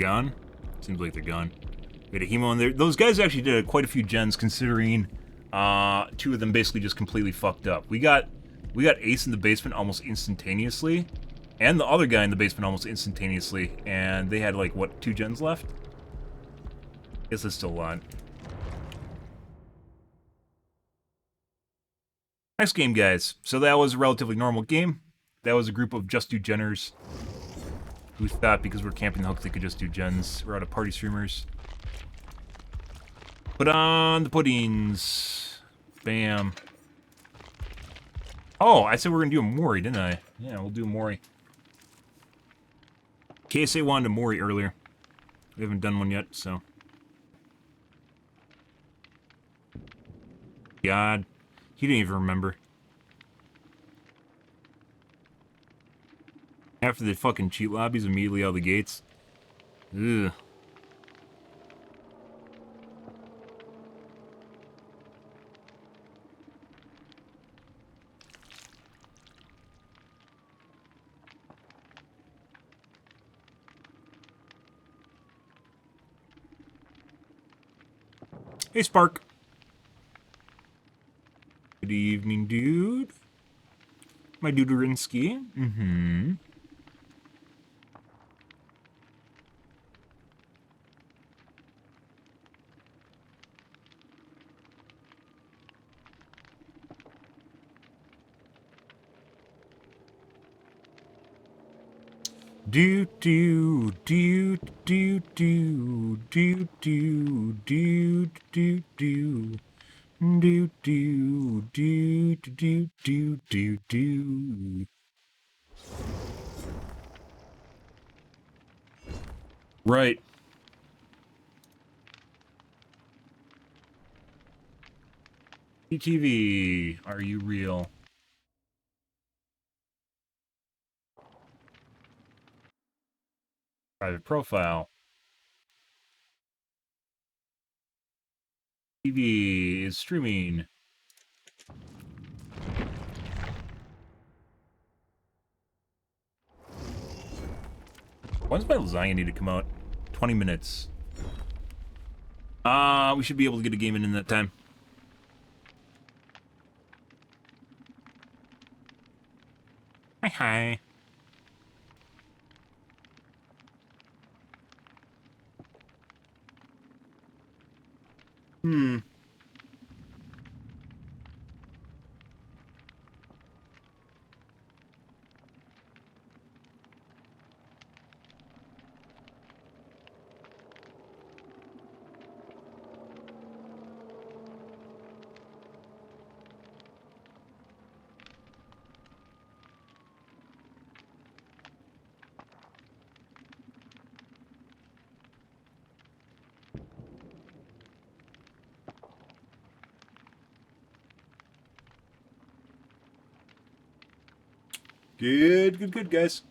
gone? Seems like they're gone. We had a hemo in there. Those guys actually did quite a few gens, considering 2 of them basically just completely fucked up. We got Ace in the basement almost instantaneously, and the other guy in the basement almost instantaneously, and they had like what, 2 gens left? I guess that's still a lot. Nice game, guys. So that was a relatively normal game. That was a group of Just Do Genners who thought because we're camping the hook they could just do gens. We're out of party streamers. Put on the puddings. Bam. Oh, I said we were going to do a Mori, didn't I? Yeah, we'll do a Mori. KSA wanted a Mori earlier. We haven't done one yet, so. God. He didn't even remember. After the fucking cheat lobbies, immediately out the gates. Ugh. Hey, Spark. Good evening, dude. My Duderinsky. Mm-hmm. Do do do do do do do do do do do do do do do do do. Right. PTV, are you real? Private profile. TV is streaming. When's my lasagna need to come out? 20 minutes. We should be able to get a game in that time. Hi, hi. Hmm. Good, guys.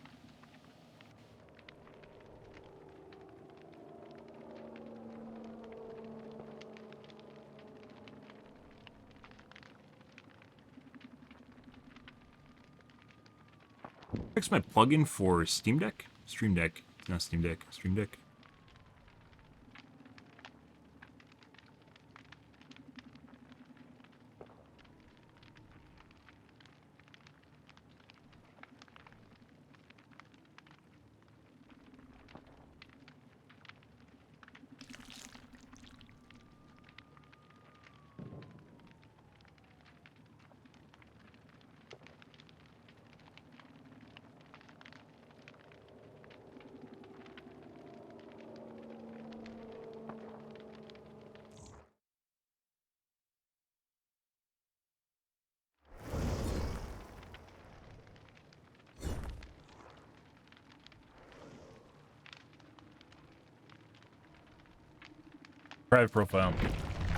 Fix my plugin for Steam Deck? Stream Deck. Not Steam Deck. Stream Deck. Private profile.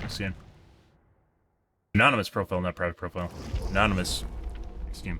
Let's see. Anonymous profile, not private profile. Anonymous. Steam.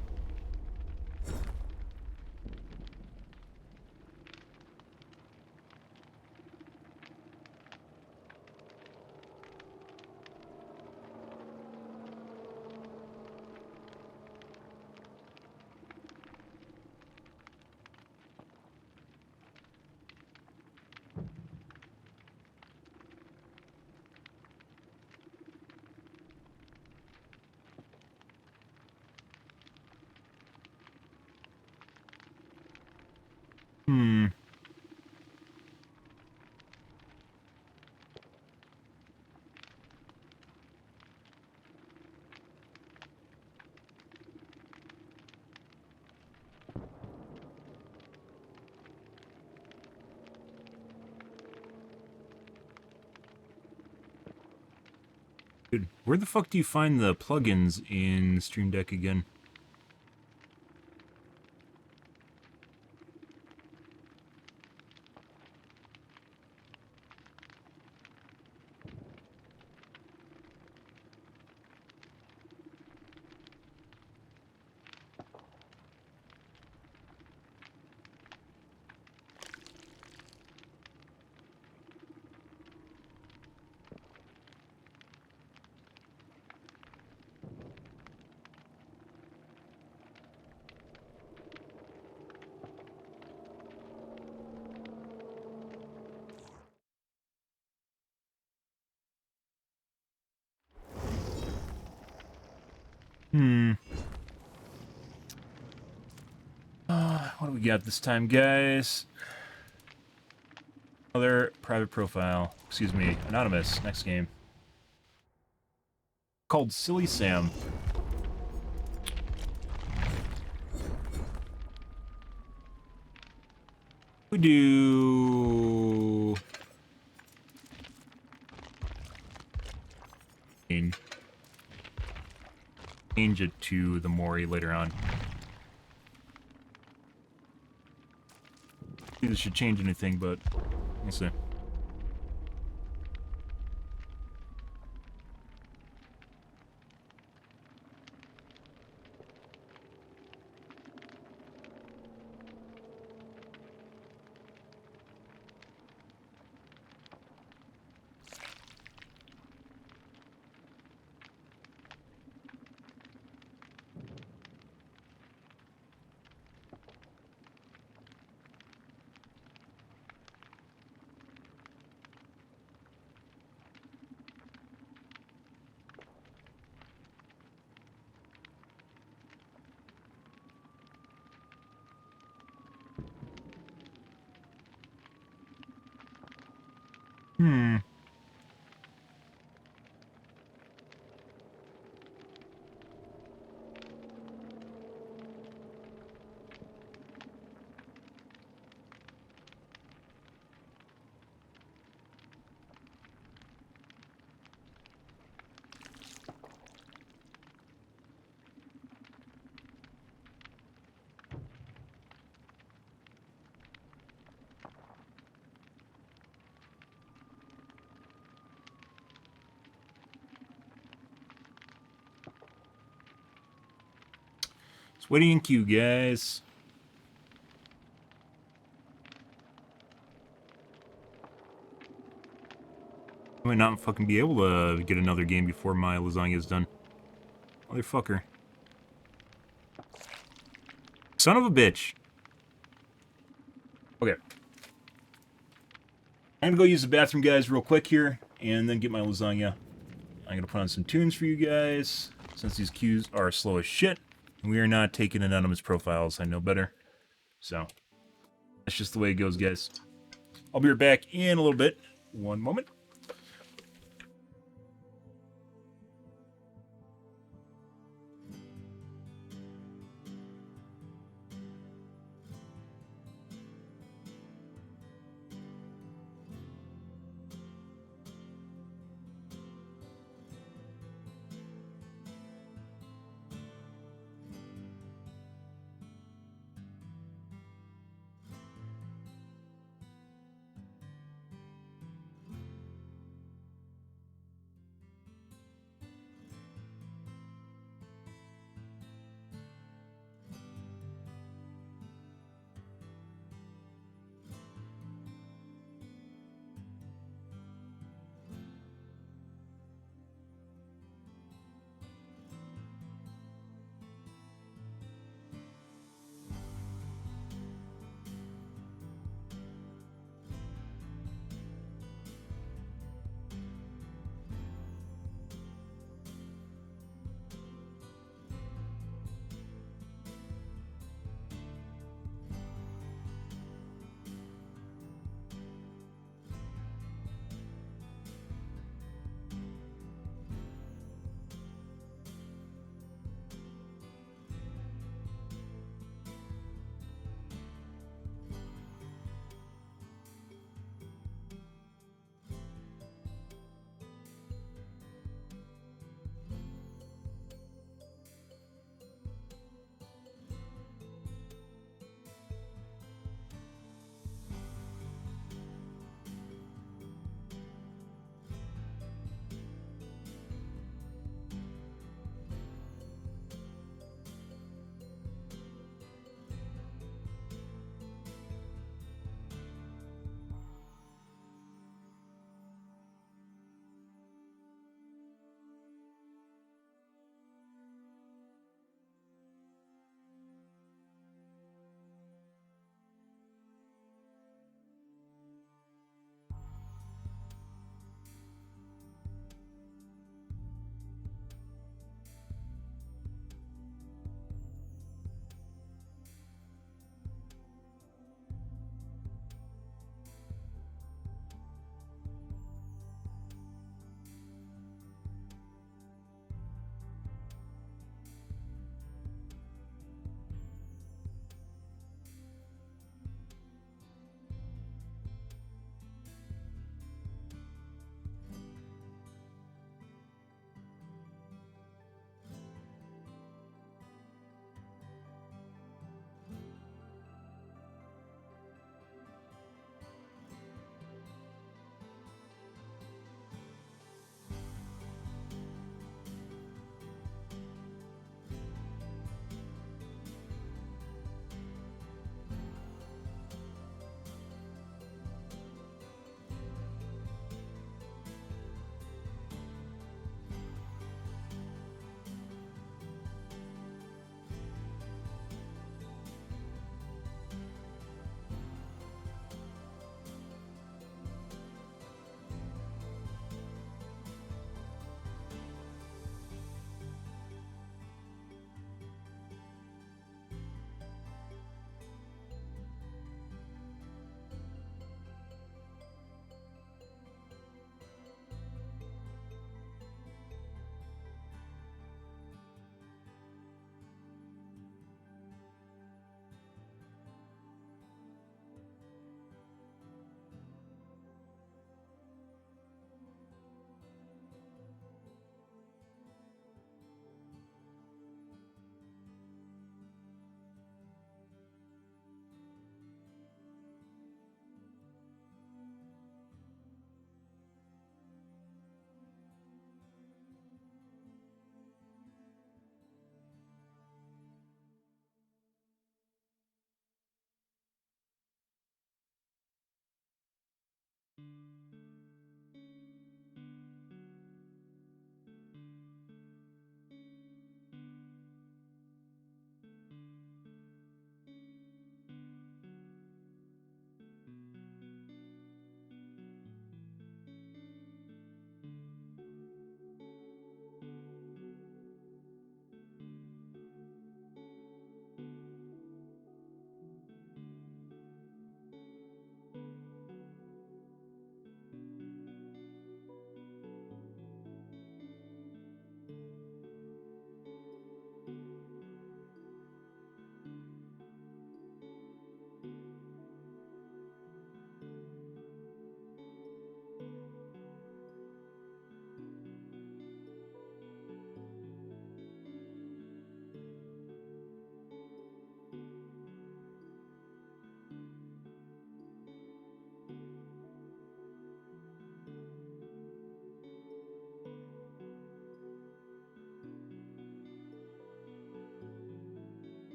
Dude, where the fuck do you find the plugins in Stream Deck again? What do we got this time, guys? Another private profile. Excuse me, anonymous. Next game. Called Silly Sam. We do... Change it to the Mori later on. This should change anything, but we'll see. Just waiting in queue, guys. I might not fucking be able to get another game before my lasagna is done. Motherfucker. Son of a bitch. Okay. I'm gonna go use the bathroom, guys, real quick here, and then get my lasagna. I'm gonna put on some tunes for you guys, since these queues are slow as shit. We are not taking anonymous profiles, I know better. So, that's just the way it goes, guys. I'll be right back in a little bit. One moment.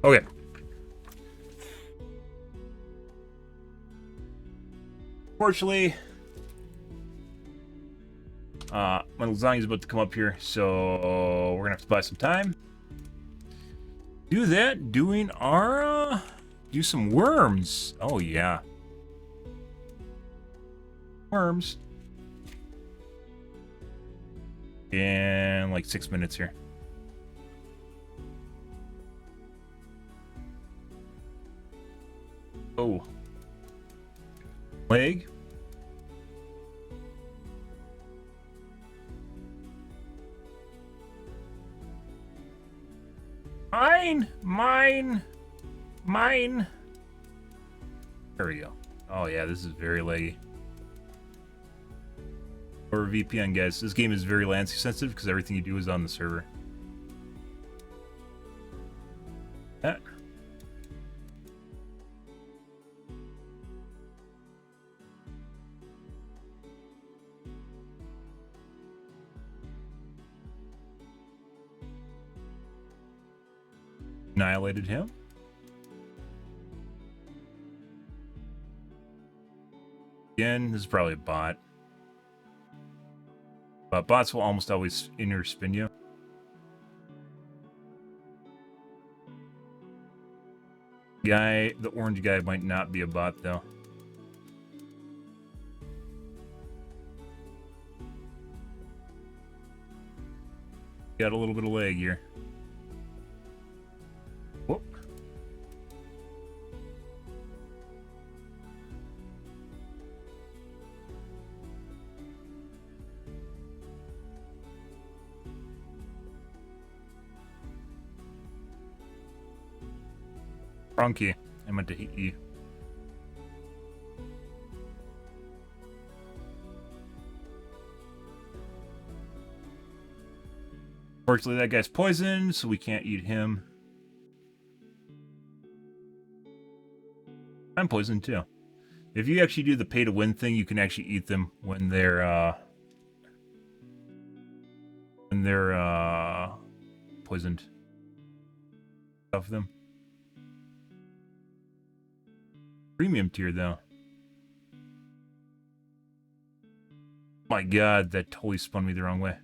Okay. Fortunately, my lasagna's about to come up here, so we're gonna have to buy some time. Do that, doing our, do some worms. Oh, yeah. Worms. In like 6 minutes here. Oh. Leg. Mine. There we go. Oh yeah, this is very laggy. Or VPN, guys. This game is very latency sensitive because everything you do is on the server. That. Annihilated him. Again, this is probably a bot. But bots will almost always inner spin you. The orange guy might not be a bot though. Got a little bit of lag here. Whoop. Wrong key. I meant to hit E. Fortunately, that guy's poisoned, so we can't eat him. I'm poisoned too. If you actually do the pay to win thing, you can actually eat them when they're poisoned. Stuff them. Premium tier though. My god, that totally spun me the wrong way.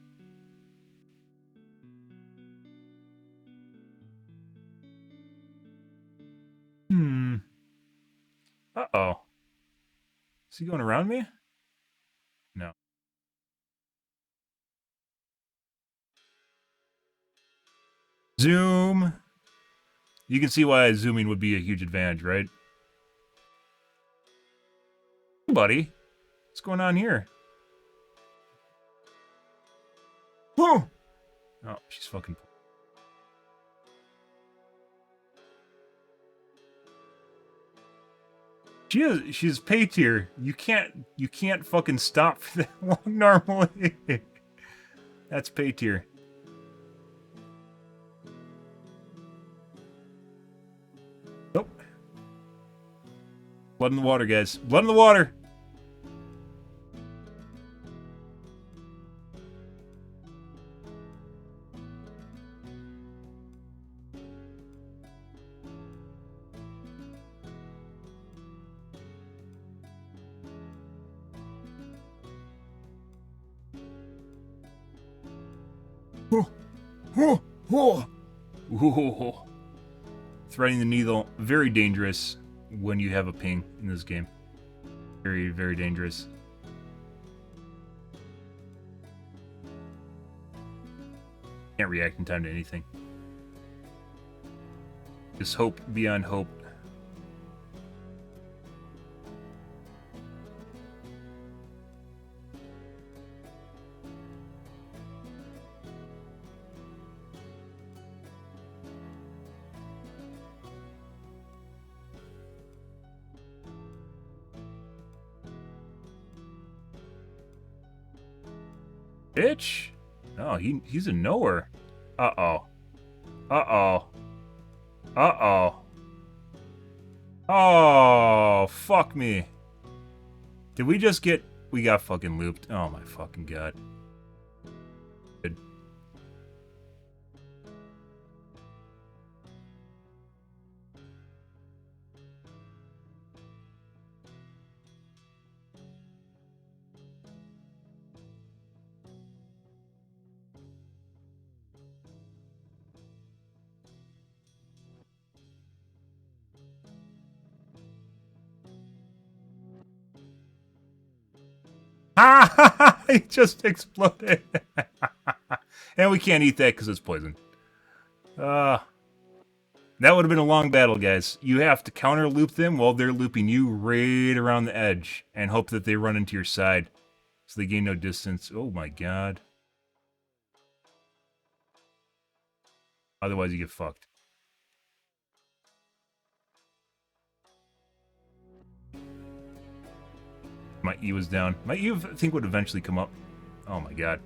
Uh-oh. Is he going around me? No. Zoom. You can see why zooming would be a huge advantage, right? Hey, buddy. What's going on here? Whoa! Oh, she's fucking... She's pay tier. You can't fucking stop for that long normally. That's pay tier. Nope. Blood in the water, guys. Blood in the water. Threading the needle, very dangerous when you have a ping in this game. Very, very dangerous. Can't react in time to anything. Just hope beyond hope. Bitch? Oh, he's a knower. Uh-oh. Uh-oh. Uh-oh. Oh, fuck me. Did we just get... We got fucking looped. Oh my fucking god. Good. Ah! It just exploded. And we can't eat that because it's poison. That would have been a long battle, guys. You have to counter loop them while they're looping you right around the edge and hope that they run into your side so they gain no distance. Oh my god. Otherwise, you get fucked. My E was down. My E, I think, would eventually come up. Oh my god.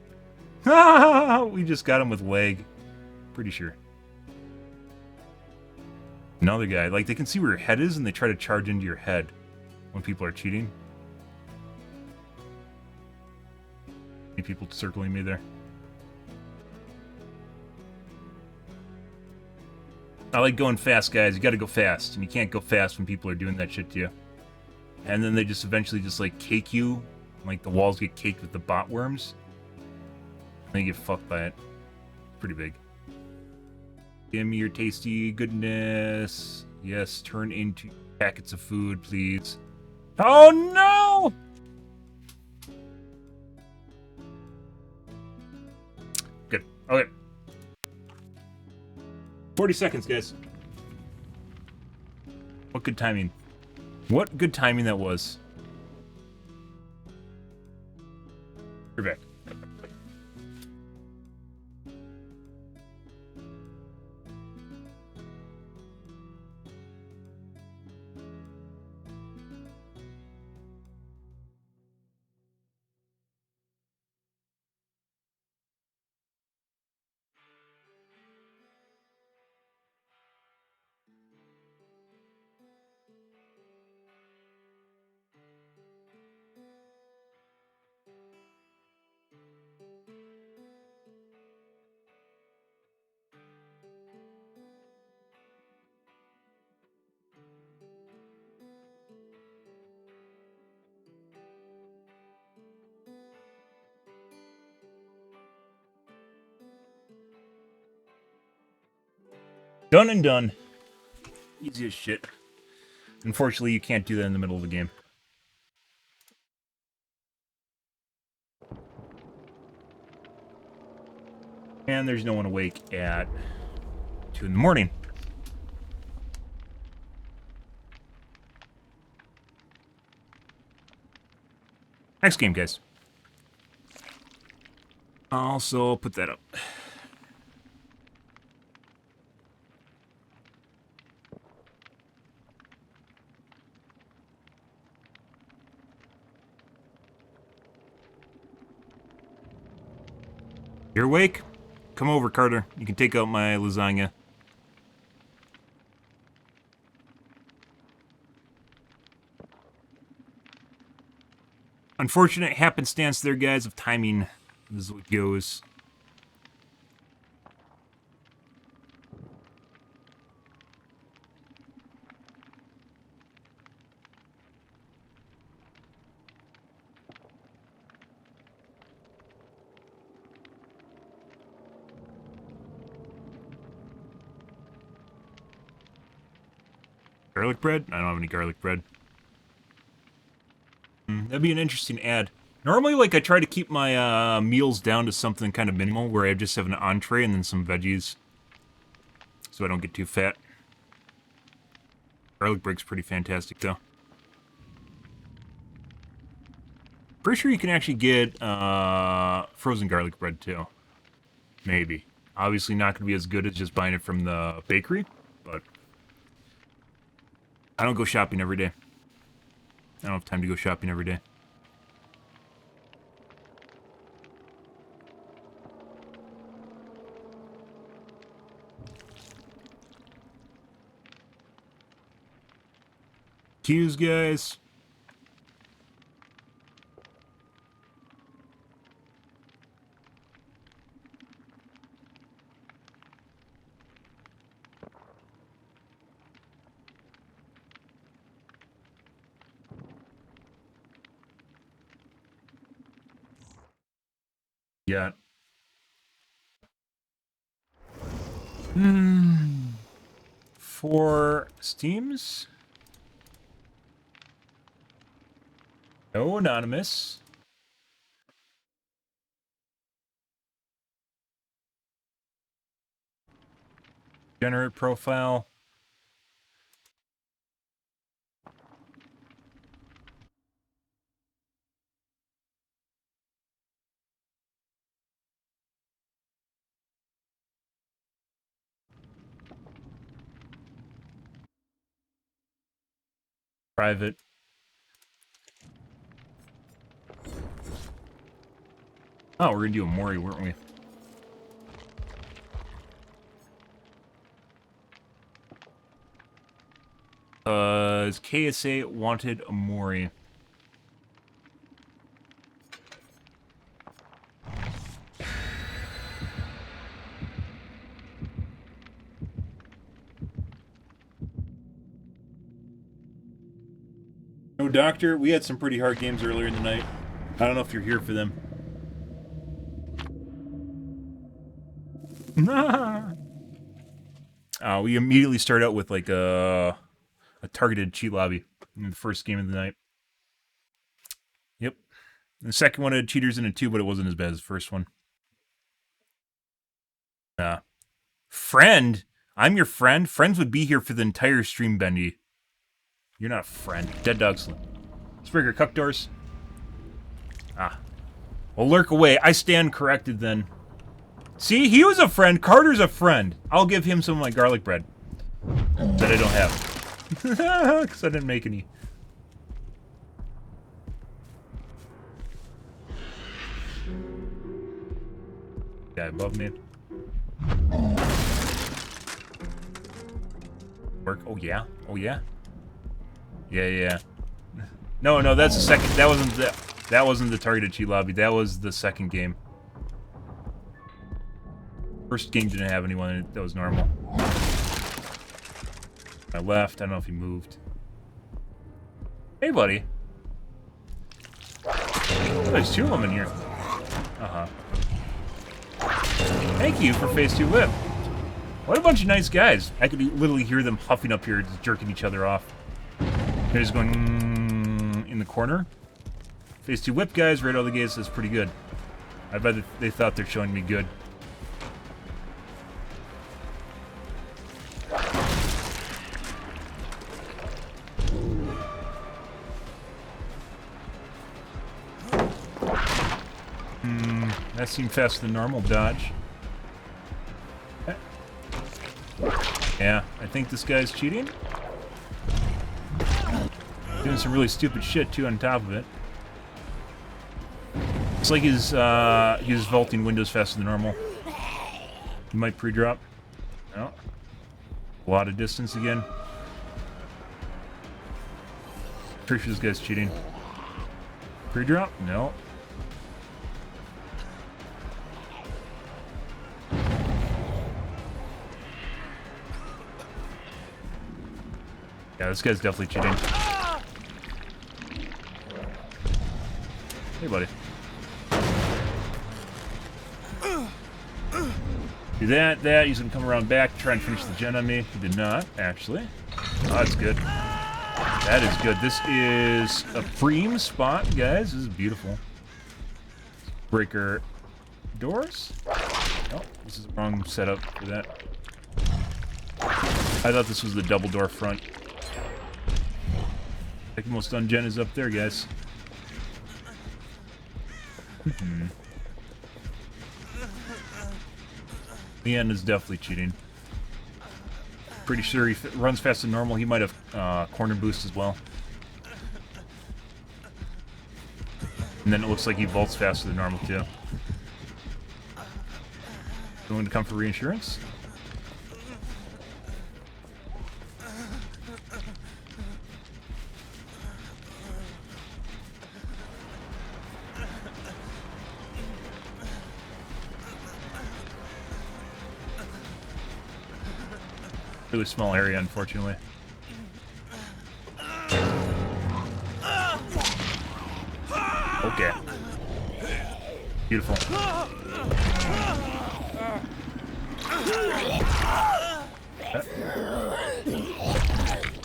We just got him with leg. Pretty sure. Another guy. Like, they can see where your head is and they try to charge into your head when people are cheating. Any people circling me there? I like going fast, guys. You gotta go fast. And you can't go fast when people are doing that shit to you. And then they just eventually just, like, cake you. Like, the walls get caked with the bot worms. And then you get fucked by it. Pretty big. Give me your tasty goodness. Yes, turn into packets of food, please. Oh, no! Good. Okay. 40 seconds, guys. What good timing. What good timing that was. You're back. Done and done. Easy as shit. Unfortunately, you can't do that in the middle of the game. And there's no one awake at 2 in the morning. Next game, guys. Also, put that up. You're awake? Come over, Carter. You can take out my lasagna. Unfortunate happenstance there, guys, of timing. This is what goes. Garlic bread? I don't have any garlic bread. That'd be an interesting ad. Normally, like, I try to keep my meals down to something kind of minimal, where I just have an entree and then some veggies, so I don't get too fat. Garlic bread's pretty fantastic, though. Pretty sure you can actually get frozen garlic bread, too. Maybe. Obviously not going to be as good as just buying it from the bakery, but I don't go shopping every day. I don't have time to go shopping every day. Cues, guys. Yeah. For Steams? No anonymous. Generate profile. Private. Oh, we're gonna do a Mori, weren't we? Is KSA wanted a Mori? No, Doctor, we had some pretty hard games earlier in the night. I don't know if you're here for them. We immediately start out with like a targeted cheat lobby in the first game of the night. Yep. The second one had cheaters in it too, but it wasn't as bad as the first one. Friend? I'm your friend? Friends would be here for the entire stream, Bendy. You're not a friend. Dead dog slim. Sprigger, cuck doors. Ah. Well, lurk away. I stand corrected then. See, he was a friend. Carter's a friend. I'll give him some of my garlic bread. That I don't have. Because I didn't make any. Guy above me. Work. Oh, yeah. Oh, yeah. Yeah. No, that's the second. That wasn't the targeted cheat lobby. That was the second game. First game didn't have anyone. That was normal. I left. I don't know if he moved. Hey, buddy. Oh, there's two of them in here. Thank you for phase 2 whip. What a bunch of nice guys. I could literally hear them huffing up here, just jerking each other off. They're just going in the corner. Phase 2 whip guys right out of the gates is pretty good. I bet they thought they're showing me good. That seemed faster than normal. Dodge. Yeah, I think this guy's cheating. Doing some really stupid shit too on top of it. It's like he's vaulting windows faster than normal. He might pre-drop. No. A lot of distance again. Pretty sure this guy's cheating. Pre-drop? No. Yeah, this guy's definitely cheating. Hey, buddy. Do that. He's gonna come around back, try and finish the gen on me. He did not, actually. Oh, that's good. That is good. This is a preem spot, guys. This is beautiful. Breaker doors. Oh, this is the wrong setup for that. I thought this was the double door front. I think most done gen is up there, guys. Leanne is definitely cheating. Pretty sure he runs faster than normal. He might have corner boost as well. And then it looks like he vaults faster than normal too. Going to come for reinsurance? Really small area, unfortunately. Okay. Beautiful.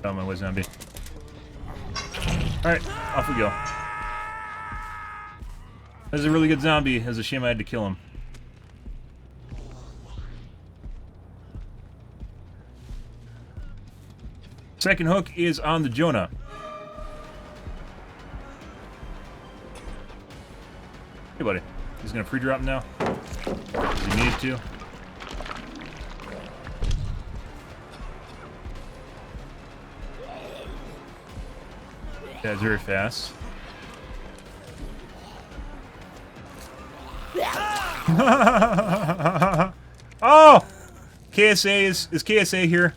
Oh, my way, zombie. Alright, off we go. That's a really good zombie. It's a shame I had to kill him. Second hook is on the Jonah. Hey, buddy. He's gonna pre-drop him now. Does he need to? That's very fast. Oh! KSA is KSA here.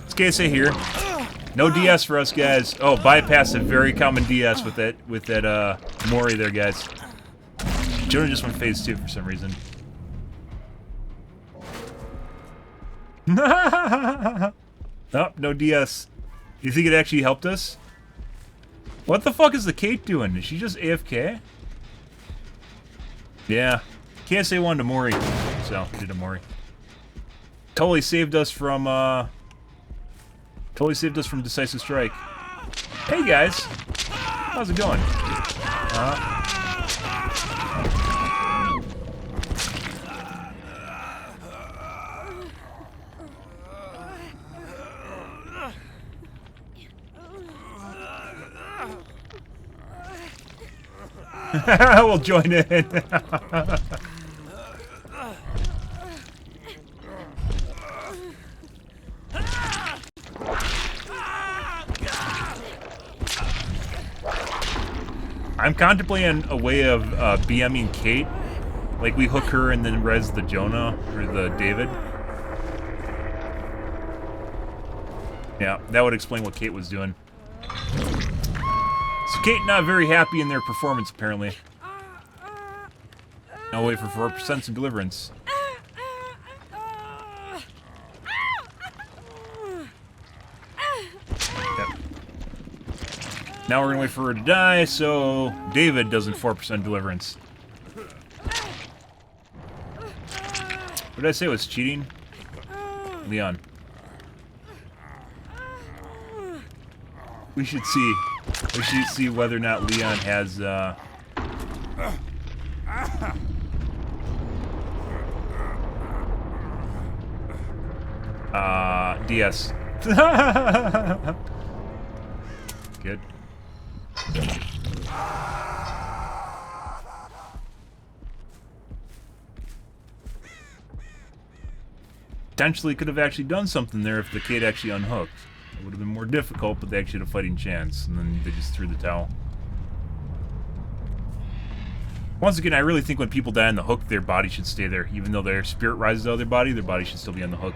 Is KSA here. No DS for us, guys. Oh, bypass a very common DS with that Mori there, guys. Jonah just went phase 2 for some reason. Oh, no DS. You think it actually helped us? What the fuck is the Kate doing? Is she just AFK? Yeah. KSA wanted a Mori, so we did a Mori. Totally saved us from Decisive Strike. Hey guys! How's it going? We'll join in. I'm contemplating a way of BMing Kate. Like we hook her and then res the Jonah or the David. Yeah, that would explain what Kate was doing. So Kate not very happy in their performance, apparently. I'll wait for 4% of deliverance. Yep. Now we're gonna wait for her to die, so David doesn't 4% deliverance. What did I say was cheating? Leon. We should see whether or not Leon has DS. Good. Potentially could have actually done something there if the Kate actually unhooked. It would have been more difficult, but they actually had a fighting chance, and then they just threw the towel. Once again, I really think when people die on the hook, their body should stay there. Even though their spirit rises out of their body should still be on the hook.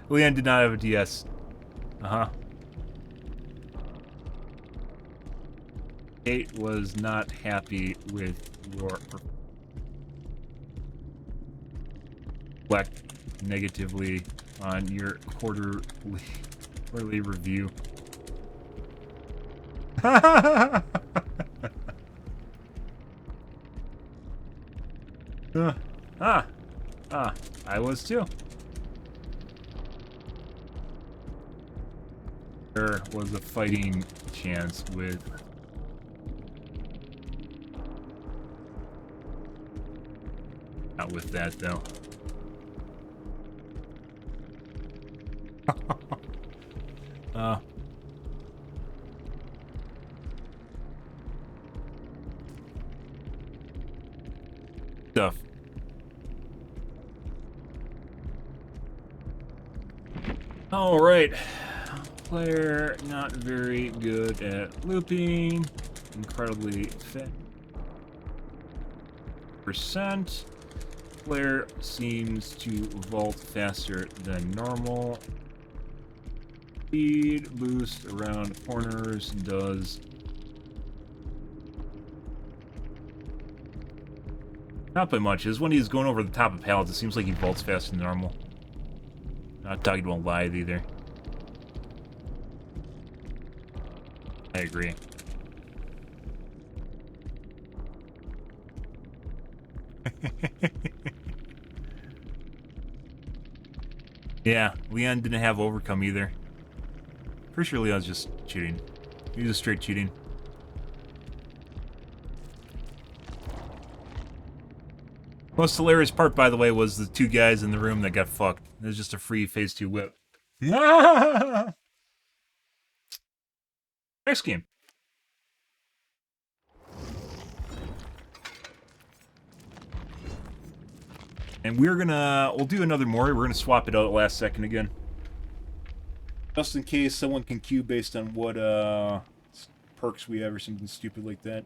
Leon did not have a DS. Uh-huh. Kate was not happy with your reflect negatively on your quarterly review. I was too. There was a fighting chance with not with that though. Stuff. All right. Player not very good at looping. Incredibly fit. Percent. Player seems to vault faster than normal. Speed boost around corners does not by much. Is when he's going over the top of pallets, it seems like he vaults faster than normal. Not talking about live either. I agree. Yeah, Leon didn't have overcome either. Pretty sure Leon's just cheating. He's just straight cheating. Most hilarious part, by the way, was the two guys in the room that got fucked. It was just a free phase 2 whip. Next game. And we'll do another more. We're gonna swap it out last second again. Just in case someone can queue based on what perks we have or something stupid like that.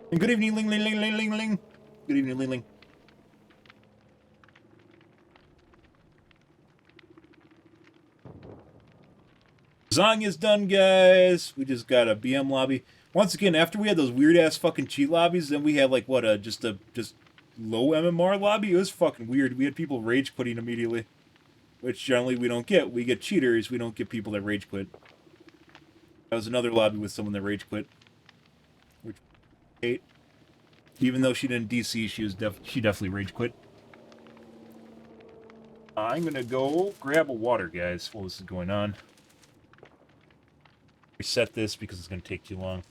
And good evening, Ling Ling Ling Ling Ling Ling. Good evening, Ling Ling. Zong is done, guys. We just got a BM lobby. Once again, after we had those weird ass fucking cheat lobbies, then we had like what just low MMR lobby. It was fucking weird. We had people rage quitting immediately, which generally we don't get. We get cheaters. We don't get people that rage quit. That was another lobby with someone that rage quit, which I hate. Even though she didn't DC, she definitely rage quit. I'm gonna go grab a water, guys, while this is going on. Reset this because it's gonna take too long.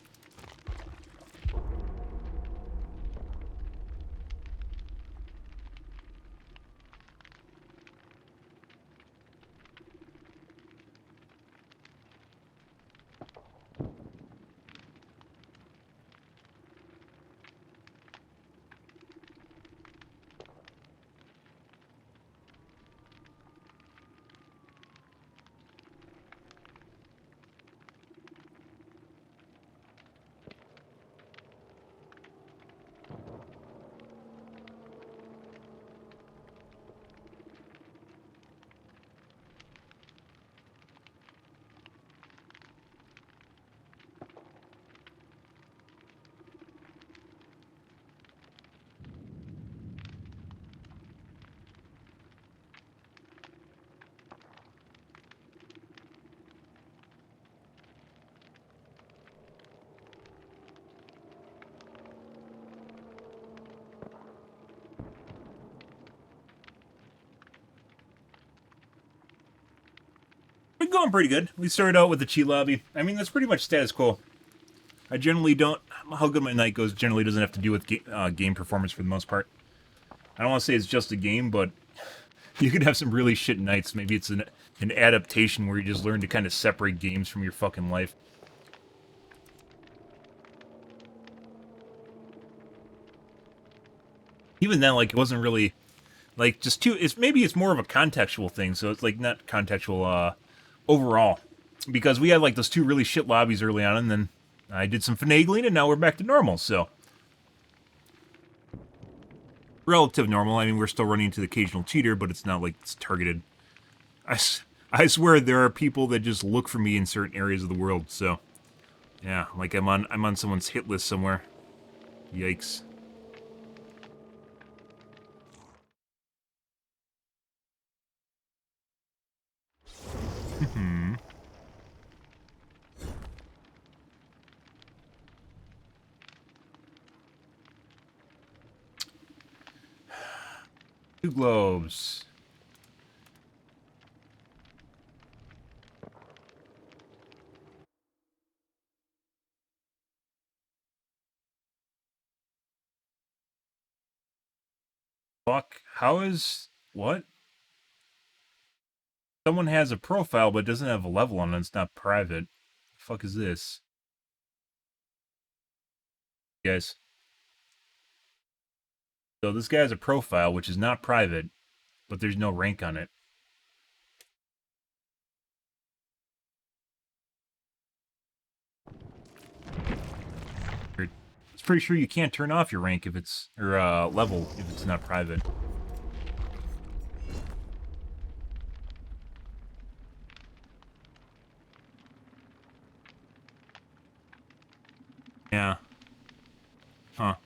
We're going pretty good. We started out with the cheat lobby. I mean, that's pretty much status quo. I generally don't... How good my night goes generally doesn't have to do with game performance for the most part. I don't want to say it's just a game, but you could have some really shit nights. Maybe it's an adaptation where you just learn to kind of separate games from your fucking life. Even then, like, it wasn't really... Like, just too... Maybe it's more of a contextual thing, so it's, like, not contextual, overall. Because we had, like, those two really shit lobbies early on, and then I did some finagling, and now we're back to normal, so... Relative normal. I mean, we're still running into the occasional cheater, but it's not like it's targeted. I swear there are people that just look for me in certain areas of the world, so... Yeah, like I'm on someone's hit list somewhere. Yikes. Two globes. Fuck. How is... What? Someone has a profile but doesn't have a level on it. It's not private. The fuck is this? Guys. So this guy has a profile which is not private, but there's no rank on it. It's pretty sure you can't turn off your rank if it's... Or, level if it's not private. Yeah. Huh.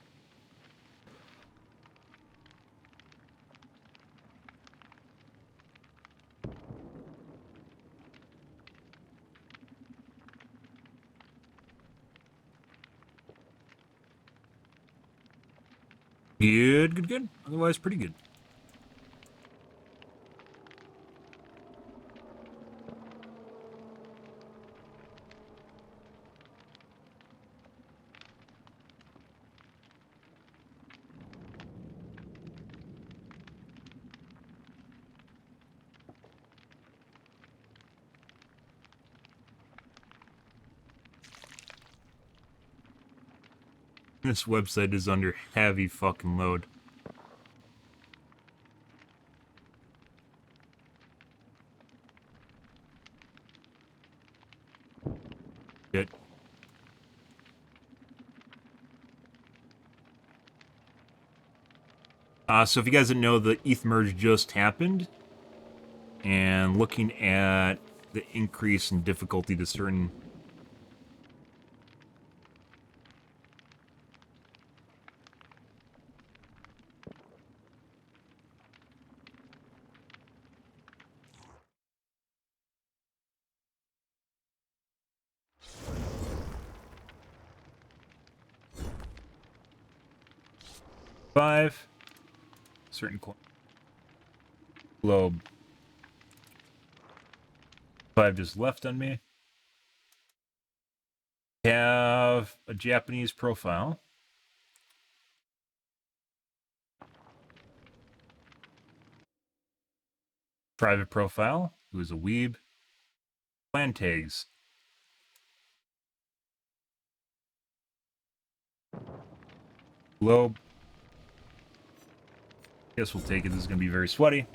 Good. Otherwise, pretty good. This website is under heavy fucking load. Shit. So if you guys didn't know, the ETH merge just happened. And looking at the increase in difficulty to certain... Five. Certain globe. 5 just left on me. Have a Japanese profile. Private profile, who is a weeb. Clan tags. Globe. Guess we'll take it. This is going to be very sweaty.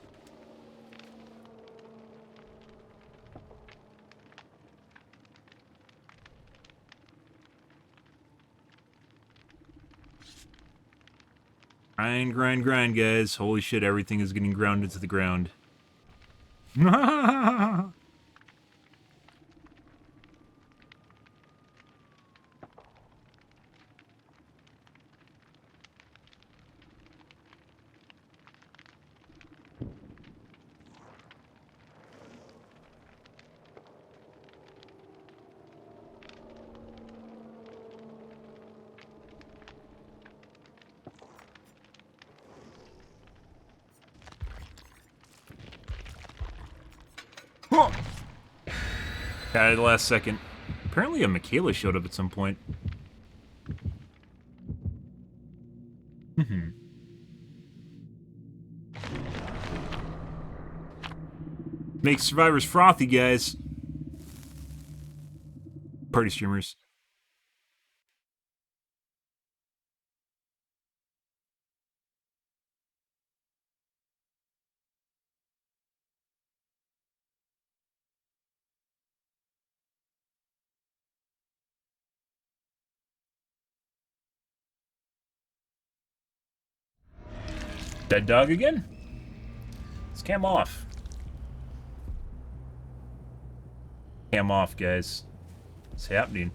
Grind, grind, grind, guys. Holy shit, everything is getting ground into the ground. Got it at the last second. Apparently a Michaela showed up at some point. Make survivors frothy, guys. Party streamers. Dead dog again? Let's cam off. Cam off, guys. What's happening?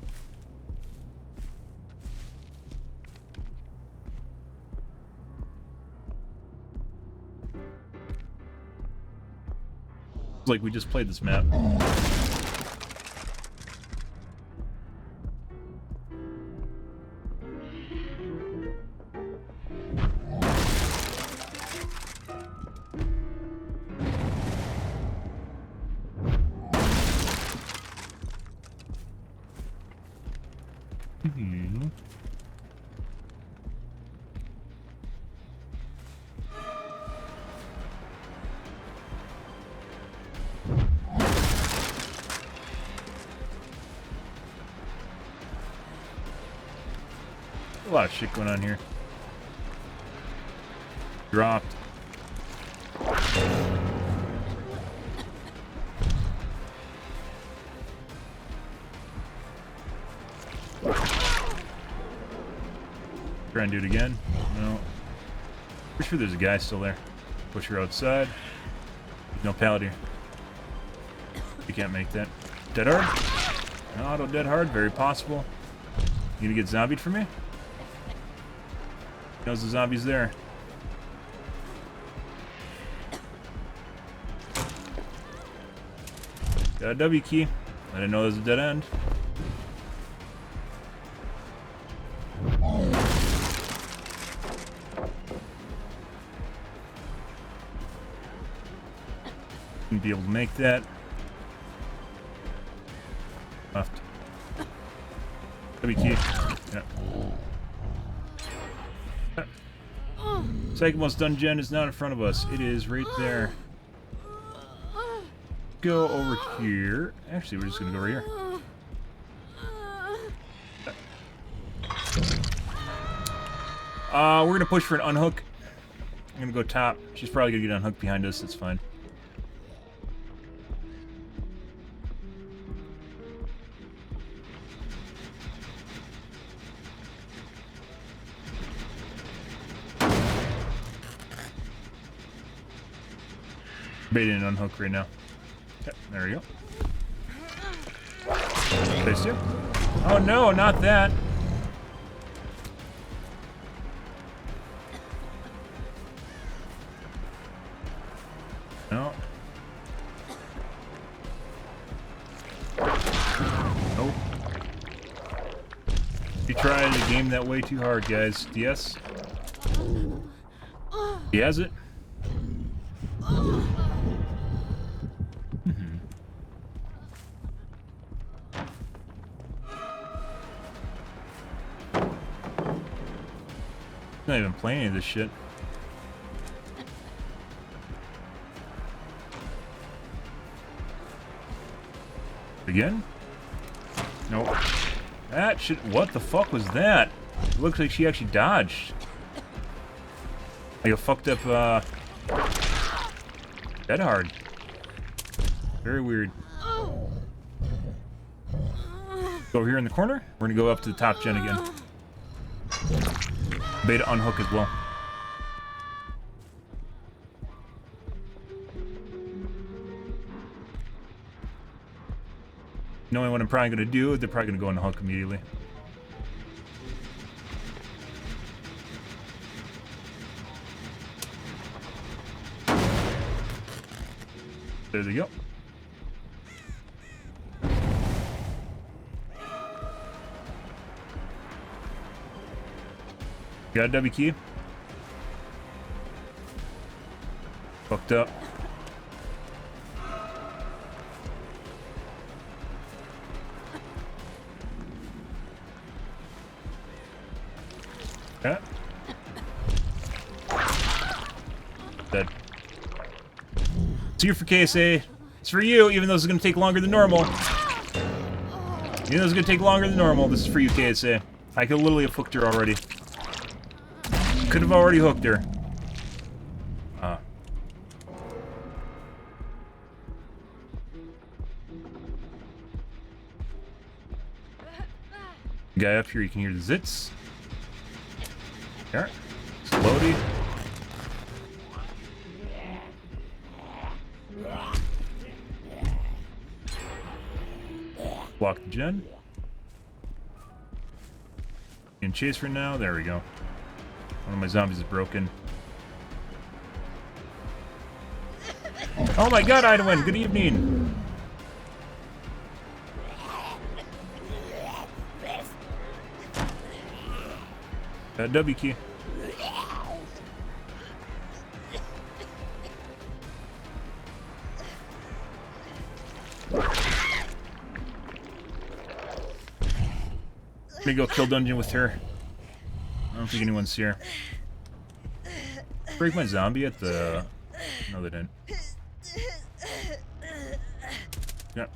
It's like we just played this map. A lot of shit going on here. Dropped. Try and do it again. No. Pretty sure there's a guy still there. Push her outside. No pallet here. You can't make that. Dead hard? Auto dead hard, very possible. You gonna get zombied for me? Knows the zombie's there. Got a W key. I didn't know there was a dead end. Wouldn't be able to make that. Left. W key. Yeah. Second most dungeon is not in front of us. It is right there. Go over here. Actually, we're just gonna go over here. We're gonna push for an unhook. I'm gonna go top. She's probably gonna get unhooked behind us. That's fine. Baiting an unhook right now. Okay, there we go. Face you. Oh no, not that. No. Nope. You tried the game that way too hard, guys. Yes? He has it. Not even playing any of this shit. Again? Nope. That shit. What the fuck was that? It looks like she actually dodged. Like a fucked up, dead hard. Very weird. Go over here in the corner. We're gonna go up to the top gen again. Beta unhook as well. Knowing what I'm probably going to do, they're probably going to go on the hook immediately. There they go. Got a W key. Fucked up. Yeah. Dead. See you for KSA. It's for you, even though this is going to take longer than normal. Even though it's going to take longer than normal, this is for you, KSA. I could literally have hooked her already. Could have already hooked her. Guy up here, you can hear the zits. There. Slowly. Block the gen. In chase for now. There we go. One of my zombies is broken. Oh my god, Idwin, good evening. That W key. Let me go kill dungeon with her. I don't think anyone's here. Break my zombie at the... No, they didn't. Yep.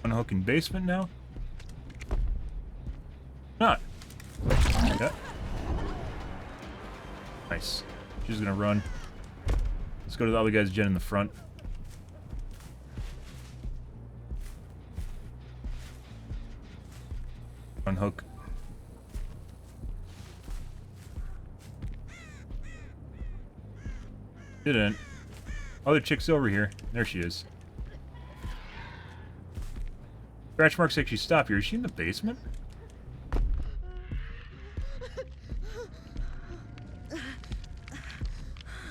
Unhooking basement now? Not. Okay. Nice. She's gonna run. Let's go to the other guy's gen in the front. Unhook. Didn't. Other chick's over here. There she is. Scratch marks actually stop here. Is she in the basement?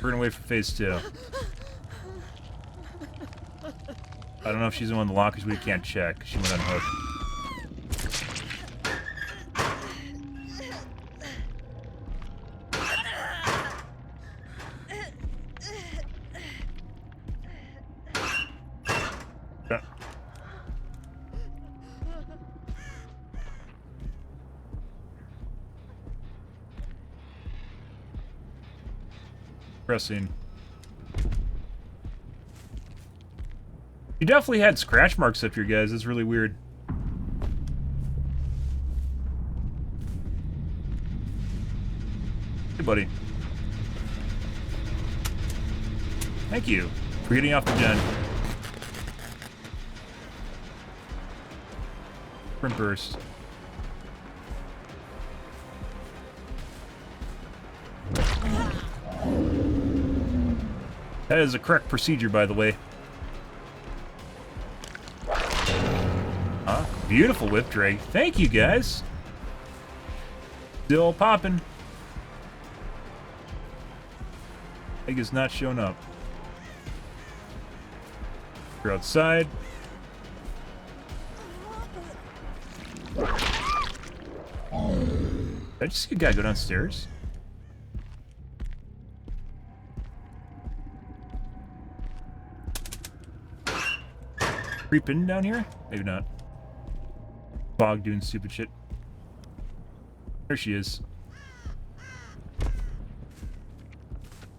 We're gonna wait for phase 2. I don't know if she's in one of the lockers, we can't check. She went unhooked. Pressing. You definitely had scratch marks up here, guys. That's really weird. Hey, buddy. Thank you for getting off the gen. Sprint burst. That is a correct procedure, by the way. Beautiful whip drag. Thank you, guys. Still popping. Egg is not showing up. You're outside. Did I just see a guy go downstairs? Creeping down here? Maybe not. Bog doing stupid shit. There she is.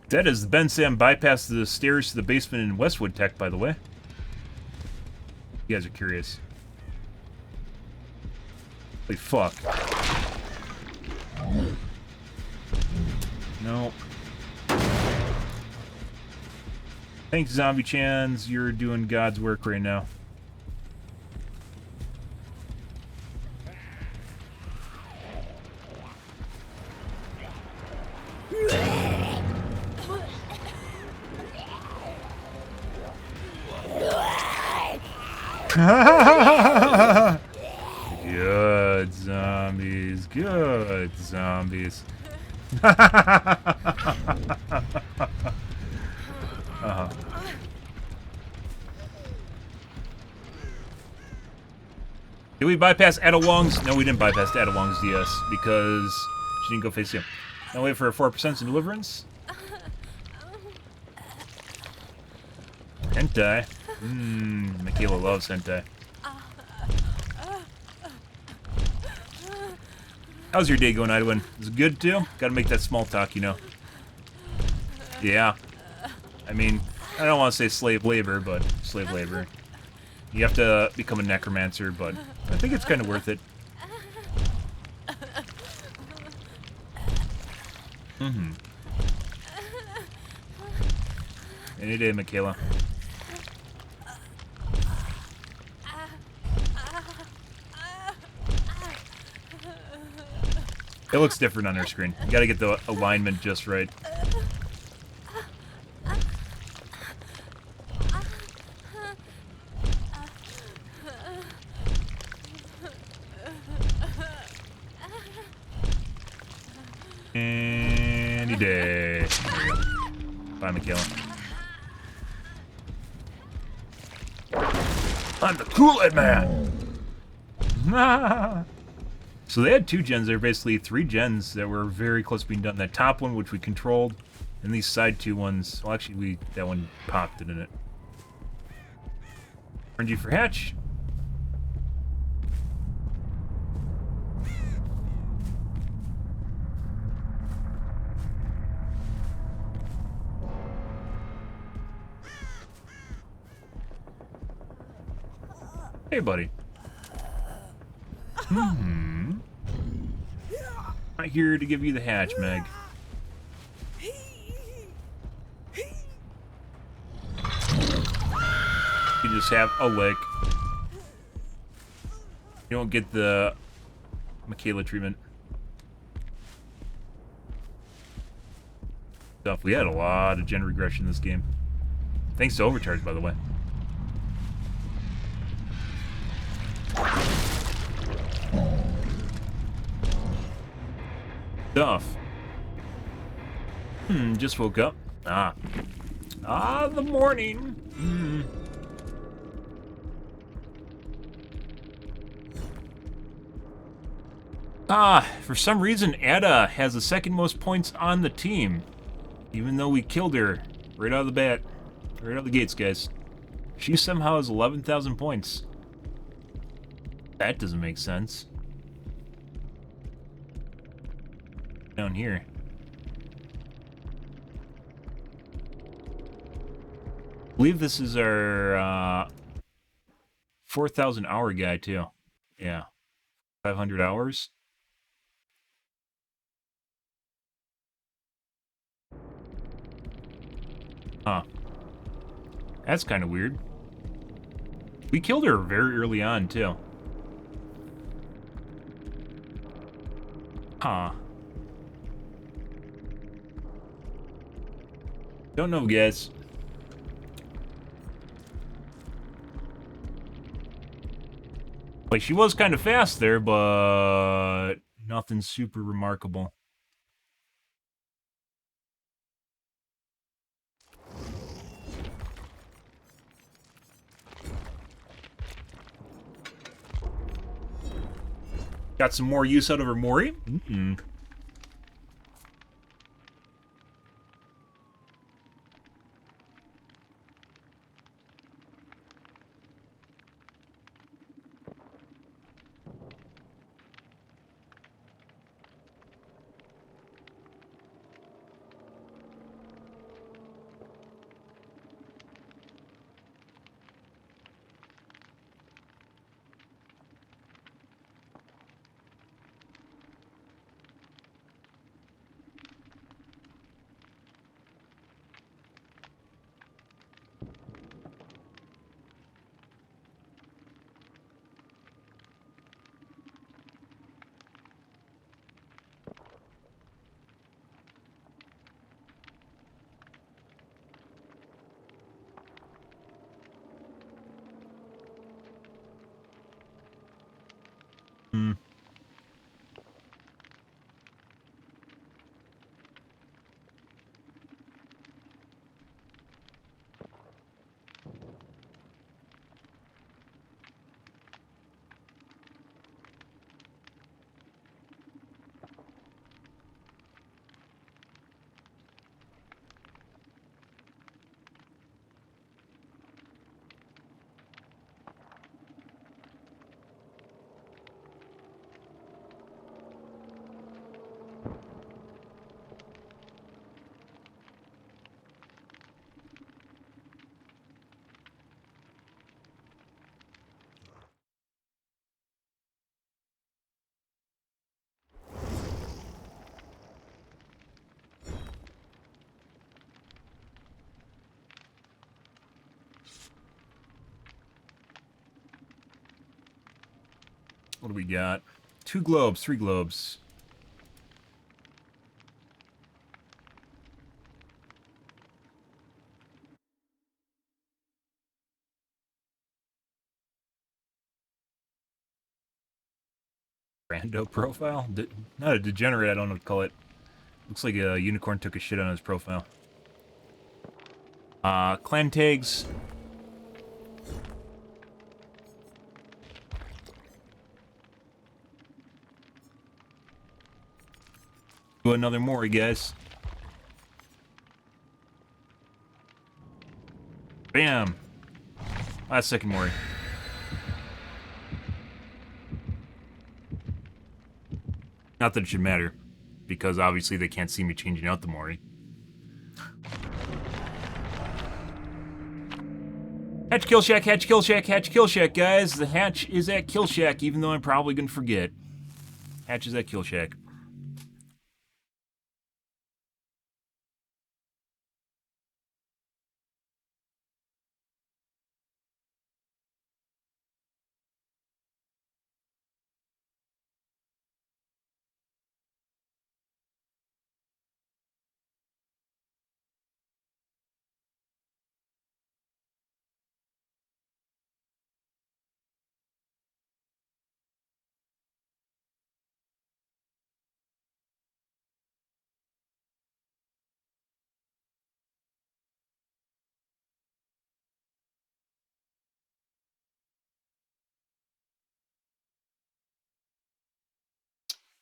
That is the bensam bypass the stairs to the basement in Westwood Tech, by the way. You guys are curious. Holy fuck. No. Thanks, Zombie Chans. You're doing God's work right now. Good zombies. Good zombies. Did we bypass Ada Wong's? No, we didn't bypass Ada Wong's DS because she didn't go face him. Now wait for a 4% in Deliverance. Hentai. Michaela loves hentai. How's your day going, Idwin? Is it good too? Gotta make that small talk, you know. Yeah. I mean, I don't want to say slave labor, but slave labor. You have to become a necromancer, but I think it's kind of worth it. Any day, Michaela. It looks different on our screen. You gotta get the alignment just right. Any day. There we go. Bye, Michaela. I'm the Kool-Aid Man! So they had 2 gens there, basically 3 gens that were very close to being done. That top one, which we controlled, and these side 2 ones. Well, actually, that one popped, didn't it? RNG for hatch. Hey, buddy. Not here to give you the hatch, Meg. You just have a lick. You don't get the Michaela treatment. Stuff. We had a lot of gen regression in this game. Thanks to Overcharge, by the way. Stuff. Just woke up. The morning. For some reason, Ada has the second most points on the team. Even though we killed her right out of the bat. Right out of the gates, guys. She somehow has 11,000 points. That doesn't make sense. Down here. believe this is our 4,000 hour guy too. Yeah, 500 hours. Huh. That's kind of weird. We killed her very early on too. Huh. Don't know, guys. Like, she was kind of fast there, but nothing super remarkable. Got some more use out of her Mori? Mm-mm. Hmm. What do we got? 2 globes, 3 globes. Rando profile? Not a degenerate, I don't know what to call it. Looks like a unicorn took a shit on his profile. Clan tags. Do another Mori, guys. Bam! Last second Mori. Not that it should matter, because obviously they can't see me changing out the Mori. Hatch kill shack, hatch kill shack, hatch kill shack, guys. The hatch is at kill shack, even though I'm probably gonna forget. Hatch is at kill shack.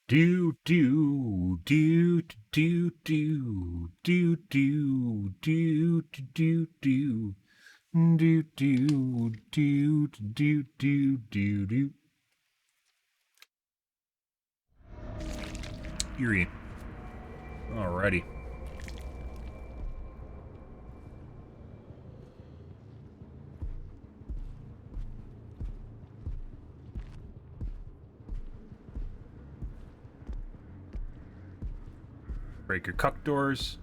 Do do do do do do do do do do do do do do do do do. Eerie. Alrighty. Break your cuck doors.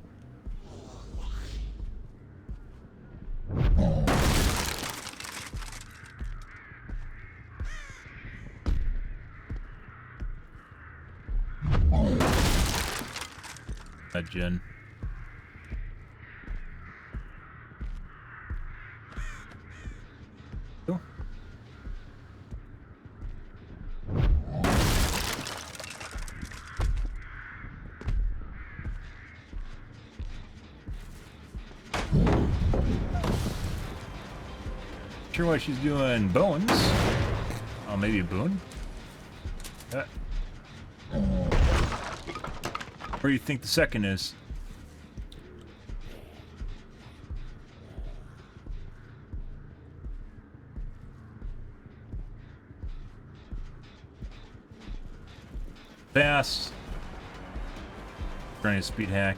That Jen. Cool. Sure what she's doing. Bones. Oh, maybe a boon? Where do you think the second is? Fast. Trying to speed hack.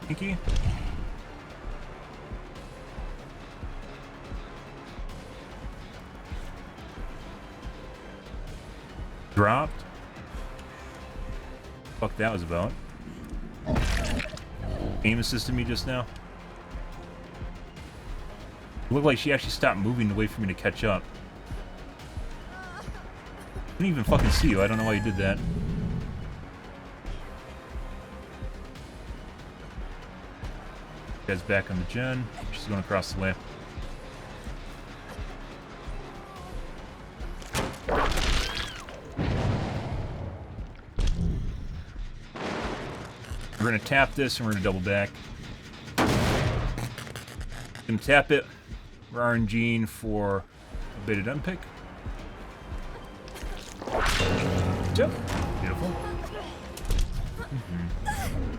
Pinky. Dropped. Fuck that was about. Aim assisted me just now. It looked like she actually stopped moving to wait for me to catch up. Didn't even fucking see you. I don't know why you did that. Guy's back on the gen. She's going across the way. We're gonna tap this and we're gonna double back. Gonna tap it. We're RNGing for a baited unpick. Yep. Beautiful.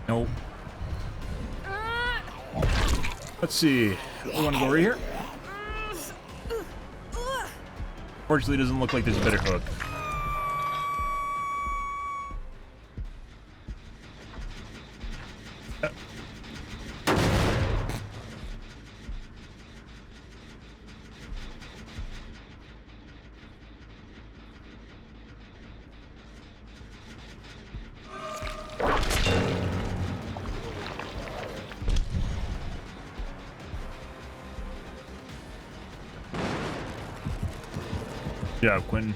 Nope. Let's see. We want to go right here. Fortunately, it doesn't look like there's a better hook. Good job, Quentin.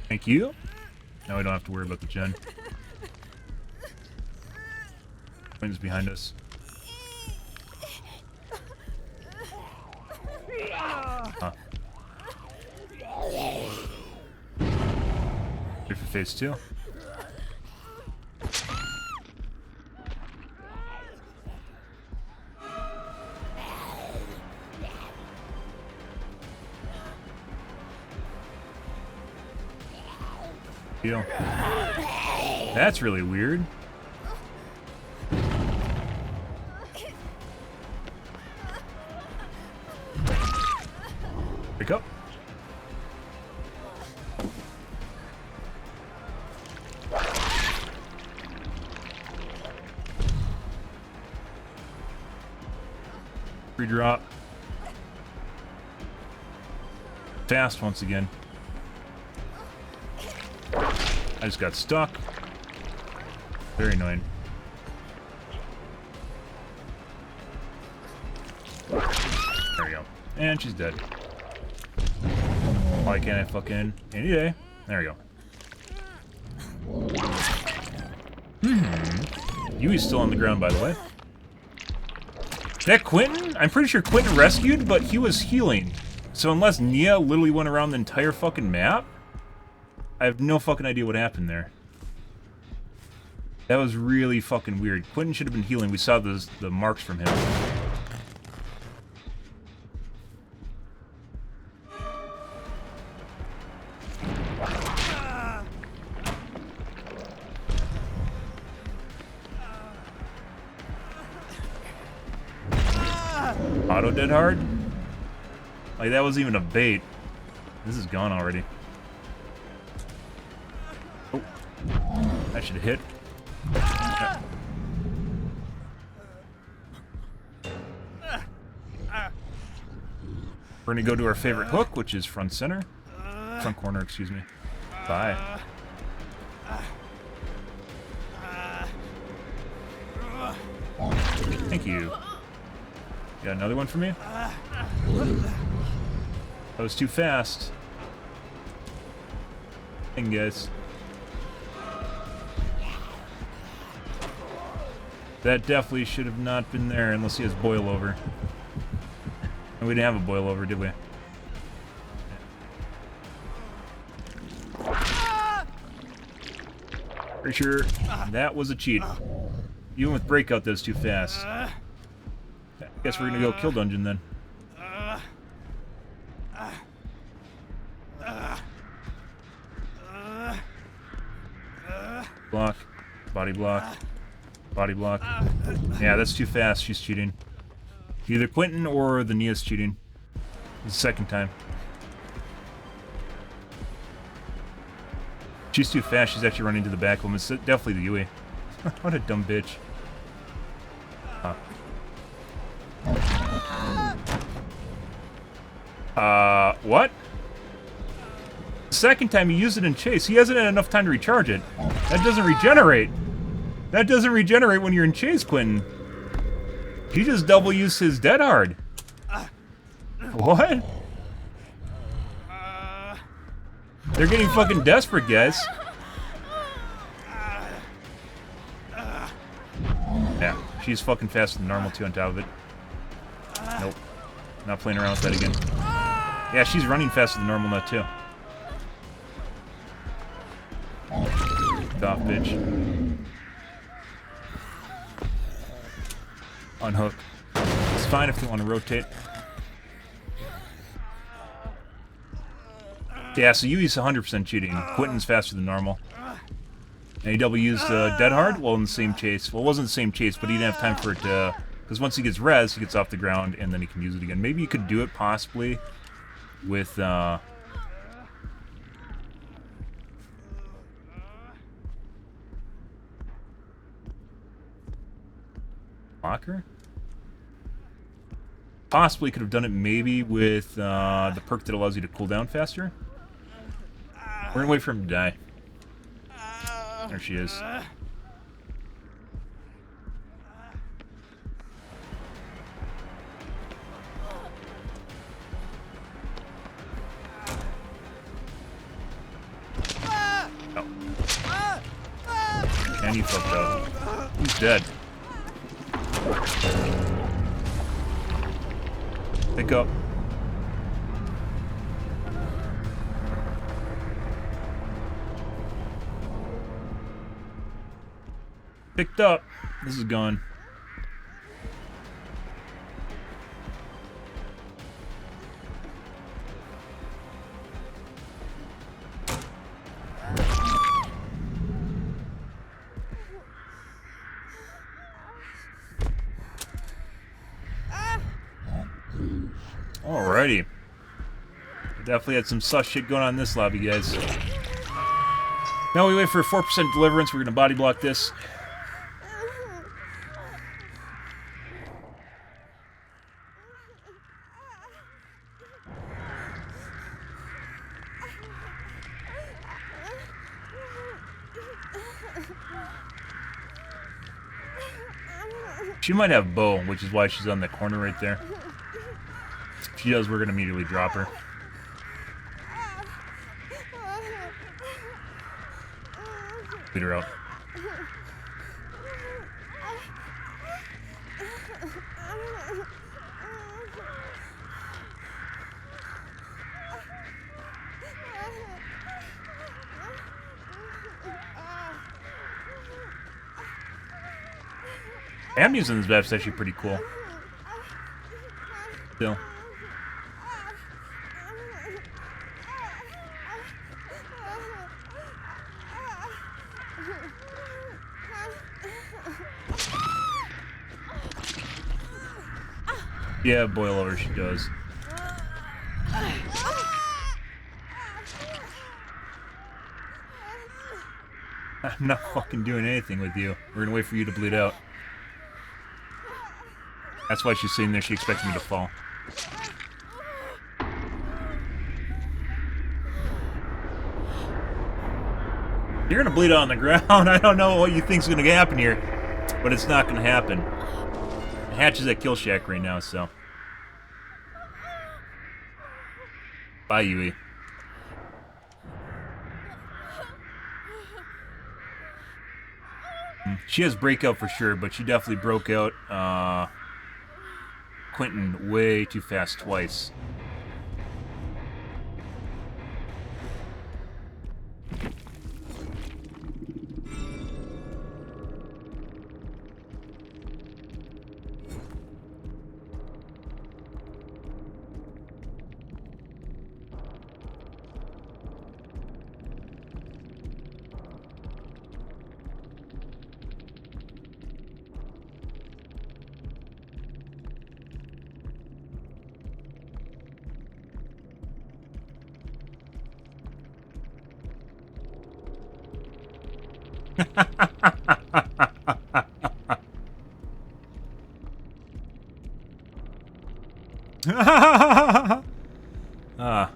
Thank you. Now we don't have to worry about the gen. Quentin's behind us. Huh. Here for phase 2. Deal. That's really weird. Pick up. Free drop. Fast once again. I just got stuck. Very annoying. There we go. And she's dead. Why can't I fucking any day? There we go. Yui's still on the ground, by the way. That Quentin? I'm pretty sure Quentin rescued, but he was healing. So unless Nia literally went around the entire fucking map, I have no fucking idea what happened there. That was really fucking weird. Quentin should have been healing. We saw the marks from him. Auto dead hard? Like that wasn't even a bait. This is gone already. Oh. That should hit. Yeah. We're gonna go to our favorite hook, which is front center. Front corner, excuse me. Bye. Thank you. Got another one for me? That was too fast. Dang, guys. That definitely should have not been there unless he has boil over. And we didn't have a boil over, did we? Pretty sure that was a cheat. Even with breakout, that was too fast. I guess we're gonna go kill dungeon then. Block. Body block. Body block. Yeah, that's too fast. She's cheating. Either Quentin or the Nia's cheating. The second time. She's too fast. She's actually running to the back of him. It's definitely the Yui. What a dumb bitch. What? The second time he used it in chase, he hasn't had enough time to recharge it. That doesn't regenerate. That doesn't regenerate when you're in chase, Quentin. He just double used his dead hard. What? They're getting fucking desperate, guys. Yeah, she's fucking faster than normal too on top of it. Nope. Not playing around with that again. Yeah, she's running faster than normal now too. Off, bitch. Unhook. It's fine if you want to rotate. Yeah, so Yui's 100% cheating. Quentin's faster than normal. And he double used dead hard? Well, in the same chase. Well, it wasn't the same chase, but he didn't have time for it to... Because once he gets res, he gets off the ground, and then he can use it again. Maybe you could do it, possibly, with... Blocker? Possibly could have done it maybe with the perk that allows you to cool down faster. We're gonna wait for him to die. There she is. Oh. And he fucked up. He's dead. Pick up. Picked up. This is gone. Alrighty. Definitely had some sus shit going on in this lobby, guys. Now we wait for 4% deliverance. We're gonna body block this. She might have bow, which is why she's on the corner right there. If she does, we're gonna immediately drop her. Beat her out. I'm using this map's actually pretty cool. Still. Yeah, boil over she does. I'm not fucking doing anything with you. We're gonna wait for you to bleed out. That's why she's sitting there. She expects me to fall. You're gonna bleed out on the ground. I don't know what you think's gonna happen here, but it's not gonna happen. Hatch is at Kill Shack right now, so. Bye, Yui. She has breakout for sure, but she definitely broke out Quentin way too fast twice. Ah.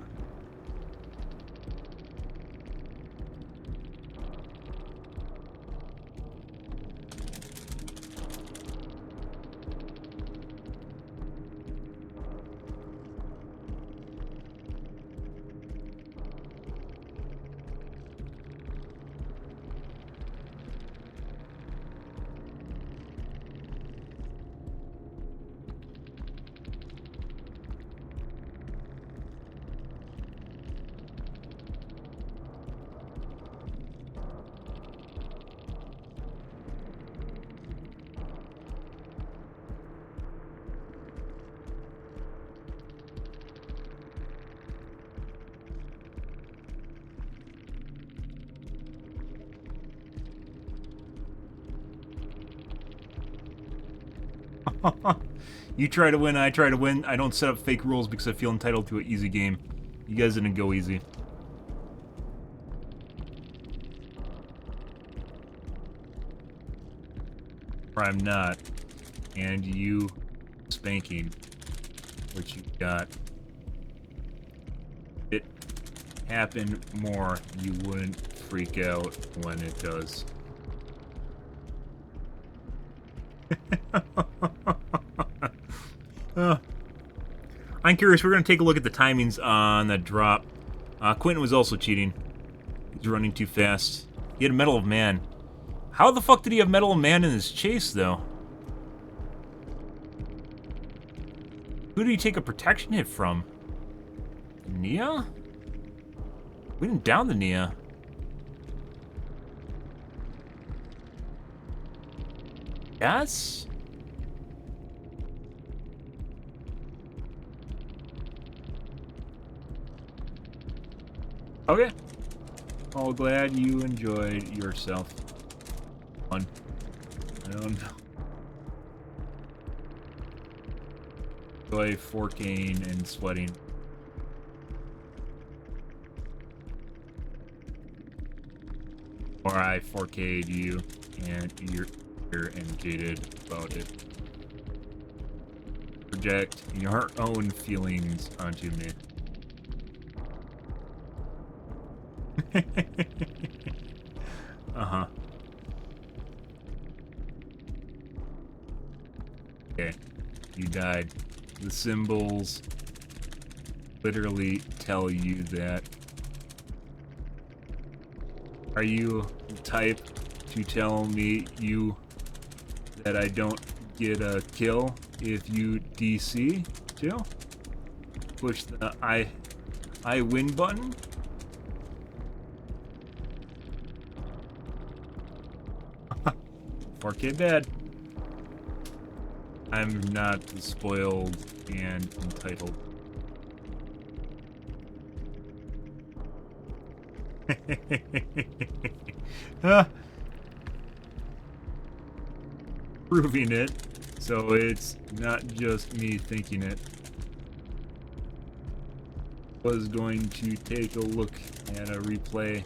You try to win, I try to win. I don't set up fake rules because I feel entitled to an easy game. You guys didn't go easy. Or I'm not. And you spanking, which you got. It happened more, you wouldn't freak out when it does. I'm curious, we're going to take a look at the timings on that drop. Quentin was also cheating. He's running too fast. He had Medal of Man. How the fuck did he have Medal of Man in his chase, though? Who did he take a protection hit from? Nia? We didn't down the Nia. Yes? Okay. Well, glad you enjoyed yourself. Fun. I don't know. Enjoy forking and sweating. Or I 4K'd you and you're and jaded about it. Project your own feelings onto me. Uh-huh. Okay. You died. The symbols literally tell you that. Are you the type to tell me that I don't get a kill if you DC too? Push the I win button? $4K bad. I'm not spoiled and entitled. Proving it, so it's not just me thinking it. Was going to take a look at a replay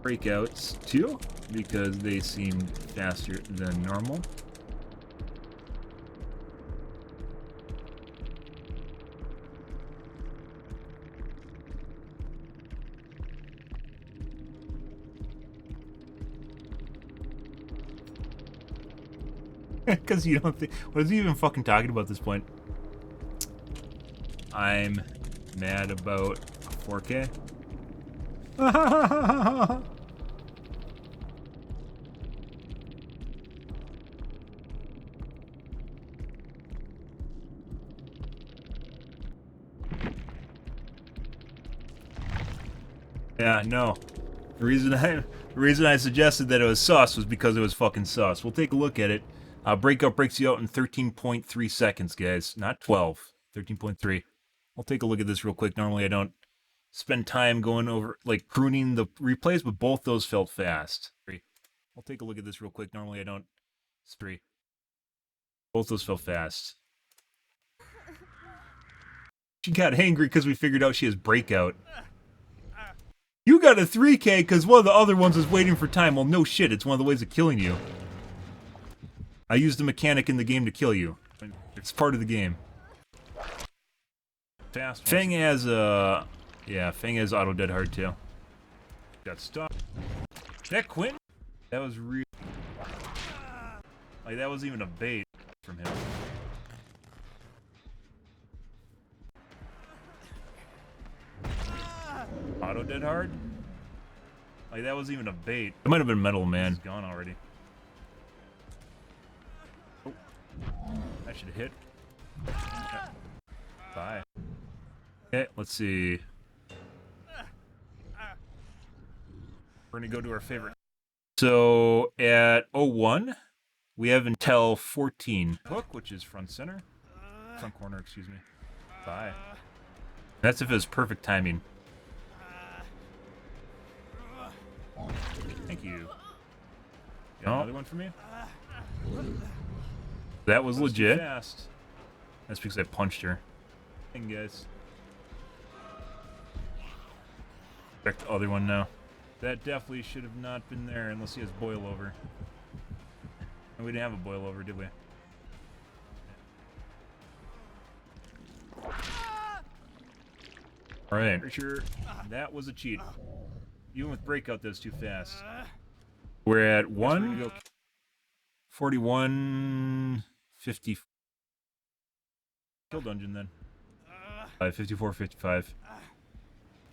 breakouts too, because they seem faster than normal. Because you don't think... What is he even fucking talking about at this point? I'm mad about 4K. Yeah, no. The reason I suggested that it was sus was because it was fucking sus. We'll take a look at it. Breakout breaks you out in 13.3 seconds, guys. Not 12. 13.3. I'll take a look at this real quick. Normally I don't spend time going over, like, pruning the replays, but both those felt fast. I'll take a look at this real quick. Normally I don't. 3. Both those felt fast. She got angry because we figured out she has breakout. You got a 3K because one of the other ones is waiting for time. Well, no shit. It's one of the ways of killing you. I used the mechanic in the game to kill you. It's part of the game. Fast. Feng has yeah, Feng has auto dead hard too. Got stuck. That Quentin? That was real. Like, that wasn't even a bait from him. Auto dead hard? Like, that wasn't even a bait. It might have been Metal Man. He's gone already. Oh. That should hit. Yeah. Bye. Okay, let's see. We're gonna go to our favorite. So, at 01, we have until 14. Hook, which is front center. Front corner, excuse me. Bye. That's if it was perfect timing. Thank you. Got another one for me? That was legit. Fast. That's because I punched her. Thing, guys. Check the other one now. That definitely should have not been there unless he has boil over. And we didn't have a boil over, did we? Alright, for sure that was a cheat. Even with breakout, that's too fast. We're at 41.50. Kill dungeon then. 54.55.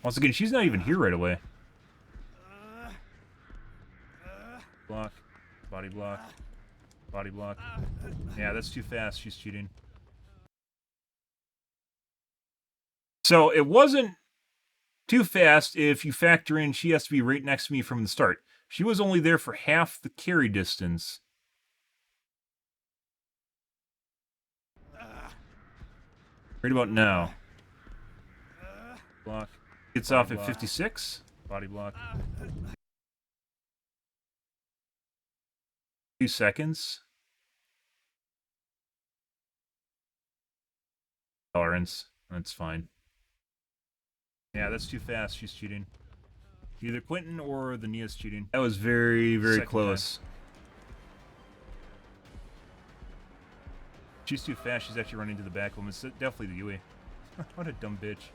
Once again, she's not even here right away. Block. Body block. Body block. Yeah, that's too fast. She's cheating. So it wasn't too fast if you factor in she has to be right next to me from the start. She was only there for half the carry distance. Right about now. Block. Gets off at 56. Body block. 2 seconds. Tolerance. That's fine. Yeah, that's too fast. She's cheating. Either Quentin or the Nia's cheating. That was very, very close. Time. She's too fast. She's actually running to the back of him. It's definitely the Yui. What a dumb bitch.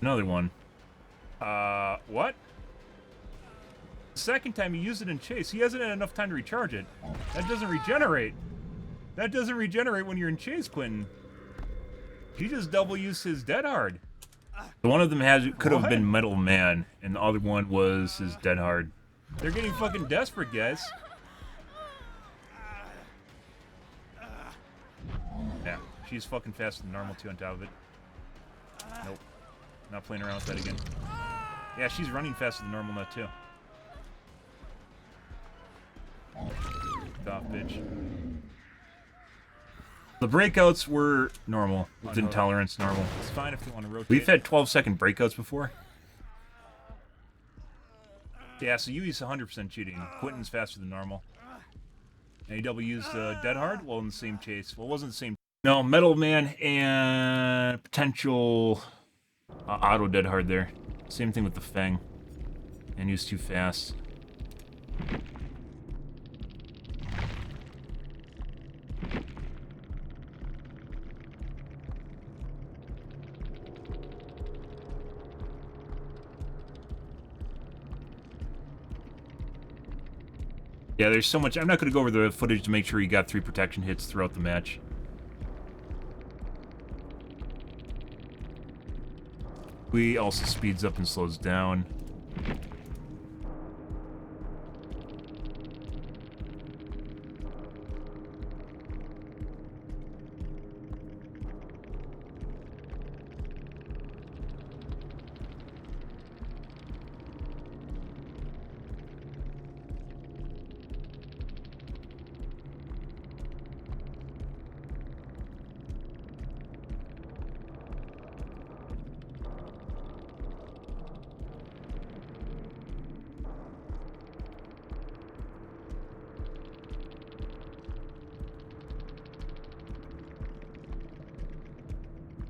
Another one. What? The second time he used it in chase, he hasn't had enough time to recharge it. That doesn't regenerate. That doesn't regenerate when you're in chase, Quentin. He just double used his dead hard. The one of them could have been Metal Man, and the other one was his dead hard. They're getting fucking desperate, guys. Yeah, she's fucking faster than normal too on top of it. Nope. Not playing around with that again. Yeah, she's running faster than normal now too. Off, bitch. The breakouts were normal. With intolerance, normal. It's fine if you want to rotate. We've had 12-second breakouts before. Yeah, so Yui's 100% cheating. Quentin's faster than normal. And AW used dead hard? Well, in the same chase. Well, it wasn't the same. No, Metal Man and potential Auto dead hard there. Same thing with the Fang. And he was too fast. Yeah, there's so much. I'm not going to go over the footage to make sure he got 3 protection hits throughout the match. We also speeds up and slows down.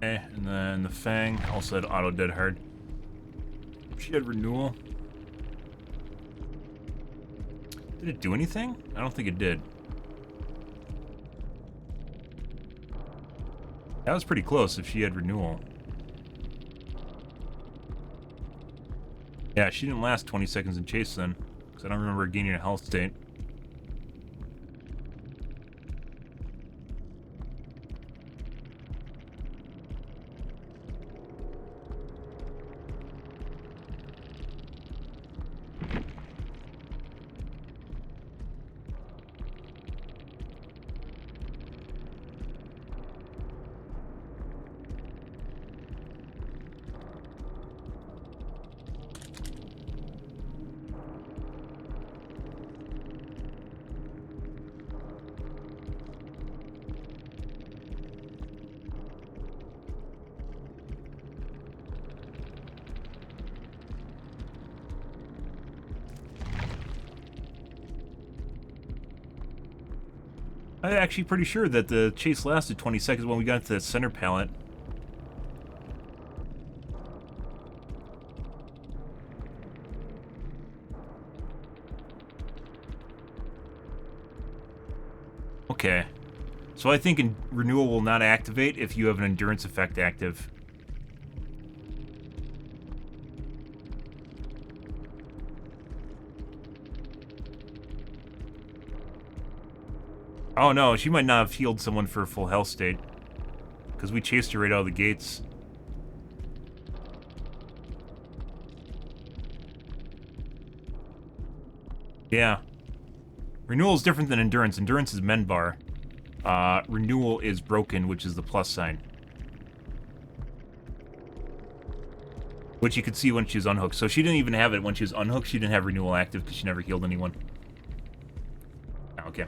Okay, and then the Fang also had auto dead hard. She had renewal. Did it do anything? I don't think it did. That was pretty close if she had renewal. Yeah, she didn't last 20 seconds in chase then, because I don't remember her gaining a health state. I'm actually pretty sure that the chase lasted 20 seconds when we got to the center pallet. Okay. So I think renewal will not activate if you have an endurance effect active. Oh no, she might not have healed someone for a full health state. Because we chased her right out of the gates. Yeah. Renewal is different than endurance. Endurance is mend bar. Renewal is broken, which is the plus sign. Which you could see when she was unhooked. So she didn't even have it when she was unhooked. She didn't have renewal active because she never healed anyone. Okay.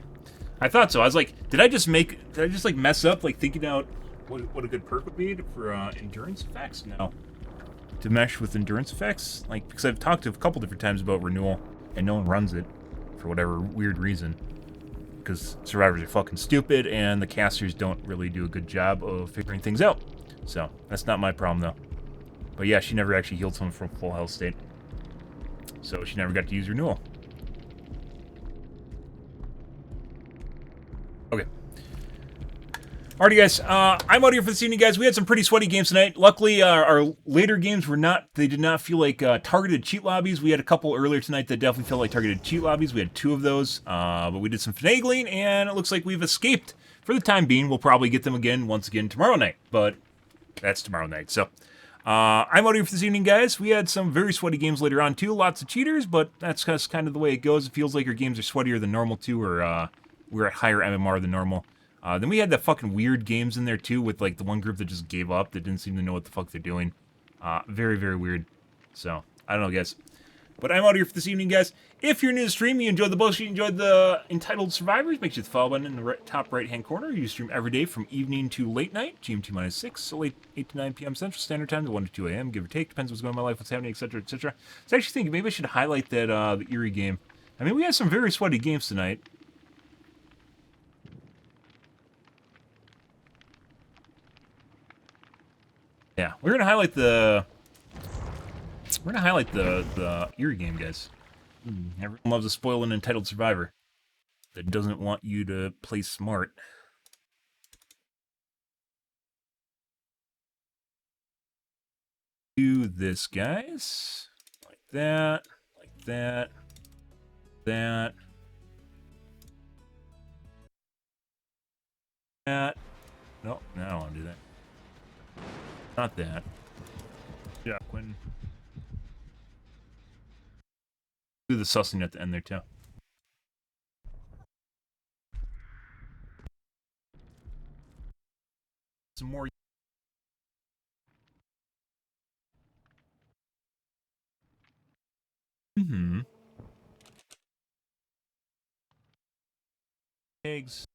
I thought so. I was like, did I just like mess up, like thinking out what a good perk would be for endurance effects? No. To mesh with endurance effects? Like, because I've talked to a couple different times about renewal, and no one runs it for whatever weird reason. Because survivors are fucking stupid, and the casters don't really do a good job of figuring things out. So, that's not my problem, though. But yeah, she never actually healed someone from full health state. So she never got to use renewal. Okay. Alrighty, guys. I'm out here for this evening, guys. We had some pretty sweaty games tonight. Luckily, our later games were not, they did not feel like targeted cheat lobbies. We had a couple earlier tonight that definitely felt like targeted cheat lobbies. We had 2 of those, but we did some finagling, and it looks like we've escaped for the time being. We'll probably get them again, once again, tomorrow night, but that's tomorrow night. So, I'm out here for this evening, guys. We had some very sweaty games later on, too. Lots of cheaters, but that's just kind of the way it goes. It feels like your games are sweatier than normal, too, or we're at higher MMR than normal. Then we had the fucking weird games in there, too, with, like, the one group that just gave up, that didn't seem to know what the fuck they're doing. Very, very weird. So, I don't know, guys. But I'm out here for this evening, guys. If you're new to the stream, you enjoyed the bullshit, you enjoyed the Entitled Survivors, make sure to follow button in the top right-hand corner. You stream every day from evening to late night, GMT-6, so late 8 to 9 p.m. Central Standard Time to 1 to 2 a.m., give or take. Depends what's going on in my life, what's happening, etc., etc. So I was actually thinking maybe I should highlight that, the Eerie game. I mean, we had some very sweaty games tonight. Yeah, we're going to highlight the We're gonna highlight the Eerie game, guys. Everyone loves a spoiled and entitled survivor that doesn't want you to play smart. Do this, guys. Like that. Like that. That. That. No, I don't want to do that. Not that. Yeah. Quinn. Do the sussing at the end there, too. Some more. Eggs.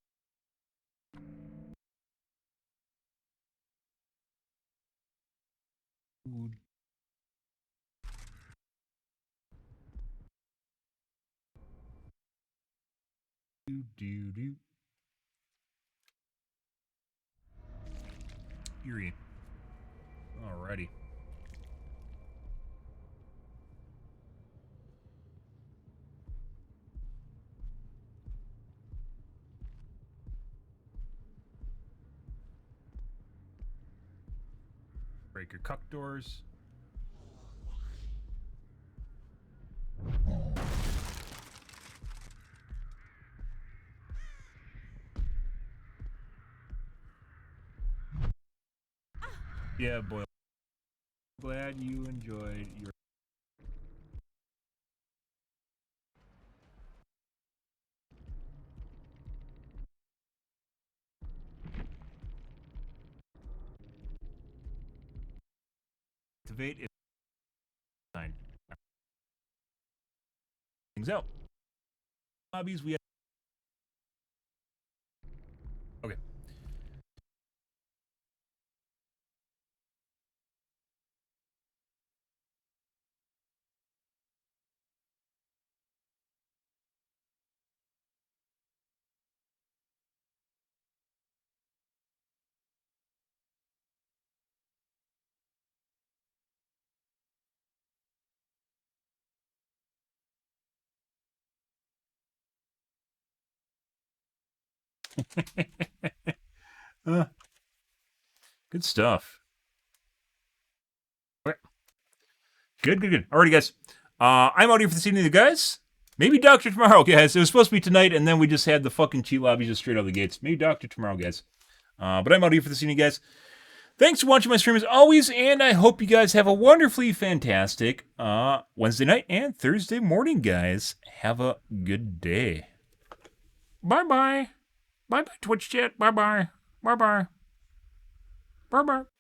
Food. Do. Eerie. Alrighty. Break your cuck doors. Yeah, boy. Glad you enjoyed your. Activate if. Fine. Things out. Hobbies we have. Okay. Good stuff. Okay. Good. Alrighty, guys. I'm out here for this evening, guys. Maybe Doctor tomorrow, guys. It was supposed to be tonight, and then we just had the fucking cheat lobby just straight out of the gates. Maybe Doctor tomorrow, guys. But I'm out here for this evening, guys. Thanks for watching my stream as always, and I hope you guys have a wonderfully fantastic Wednesday night and Thursday morning, guys. Have a good day. Bye-bye. Bye-bye, Twitch chat. Bye-bye. Bye-bye. Bye-bye.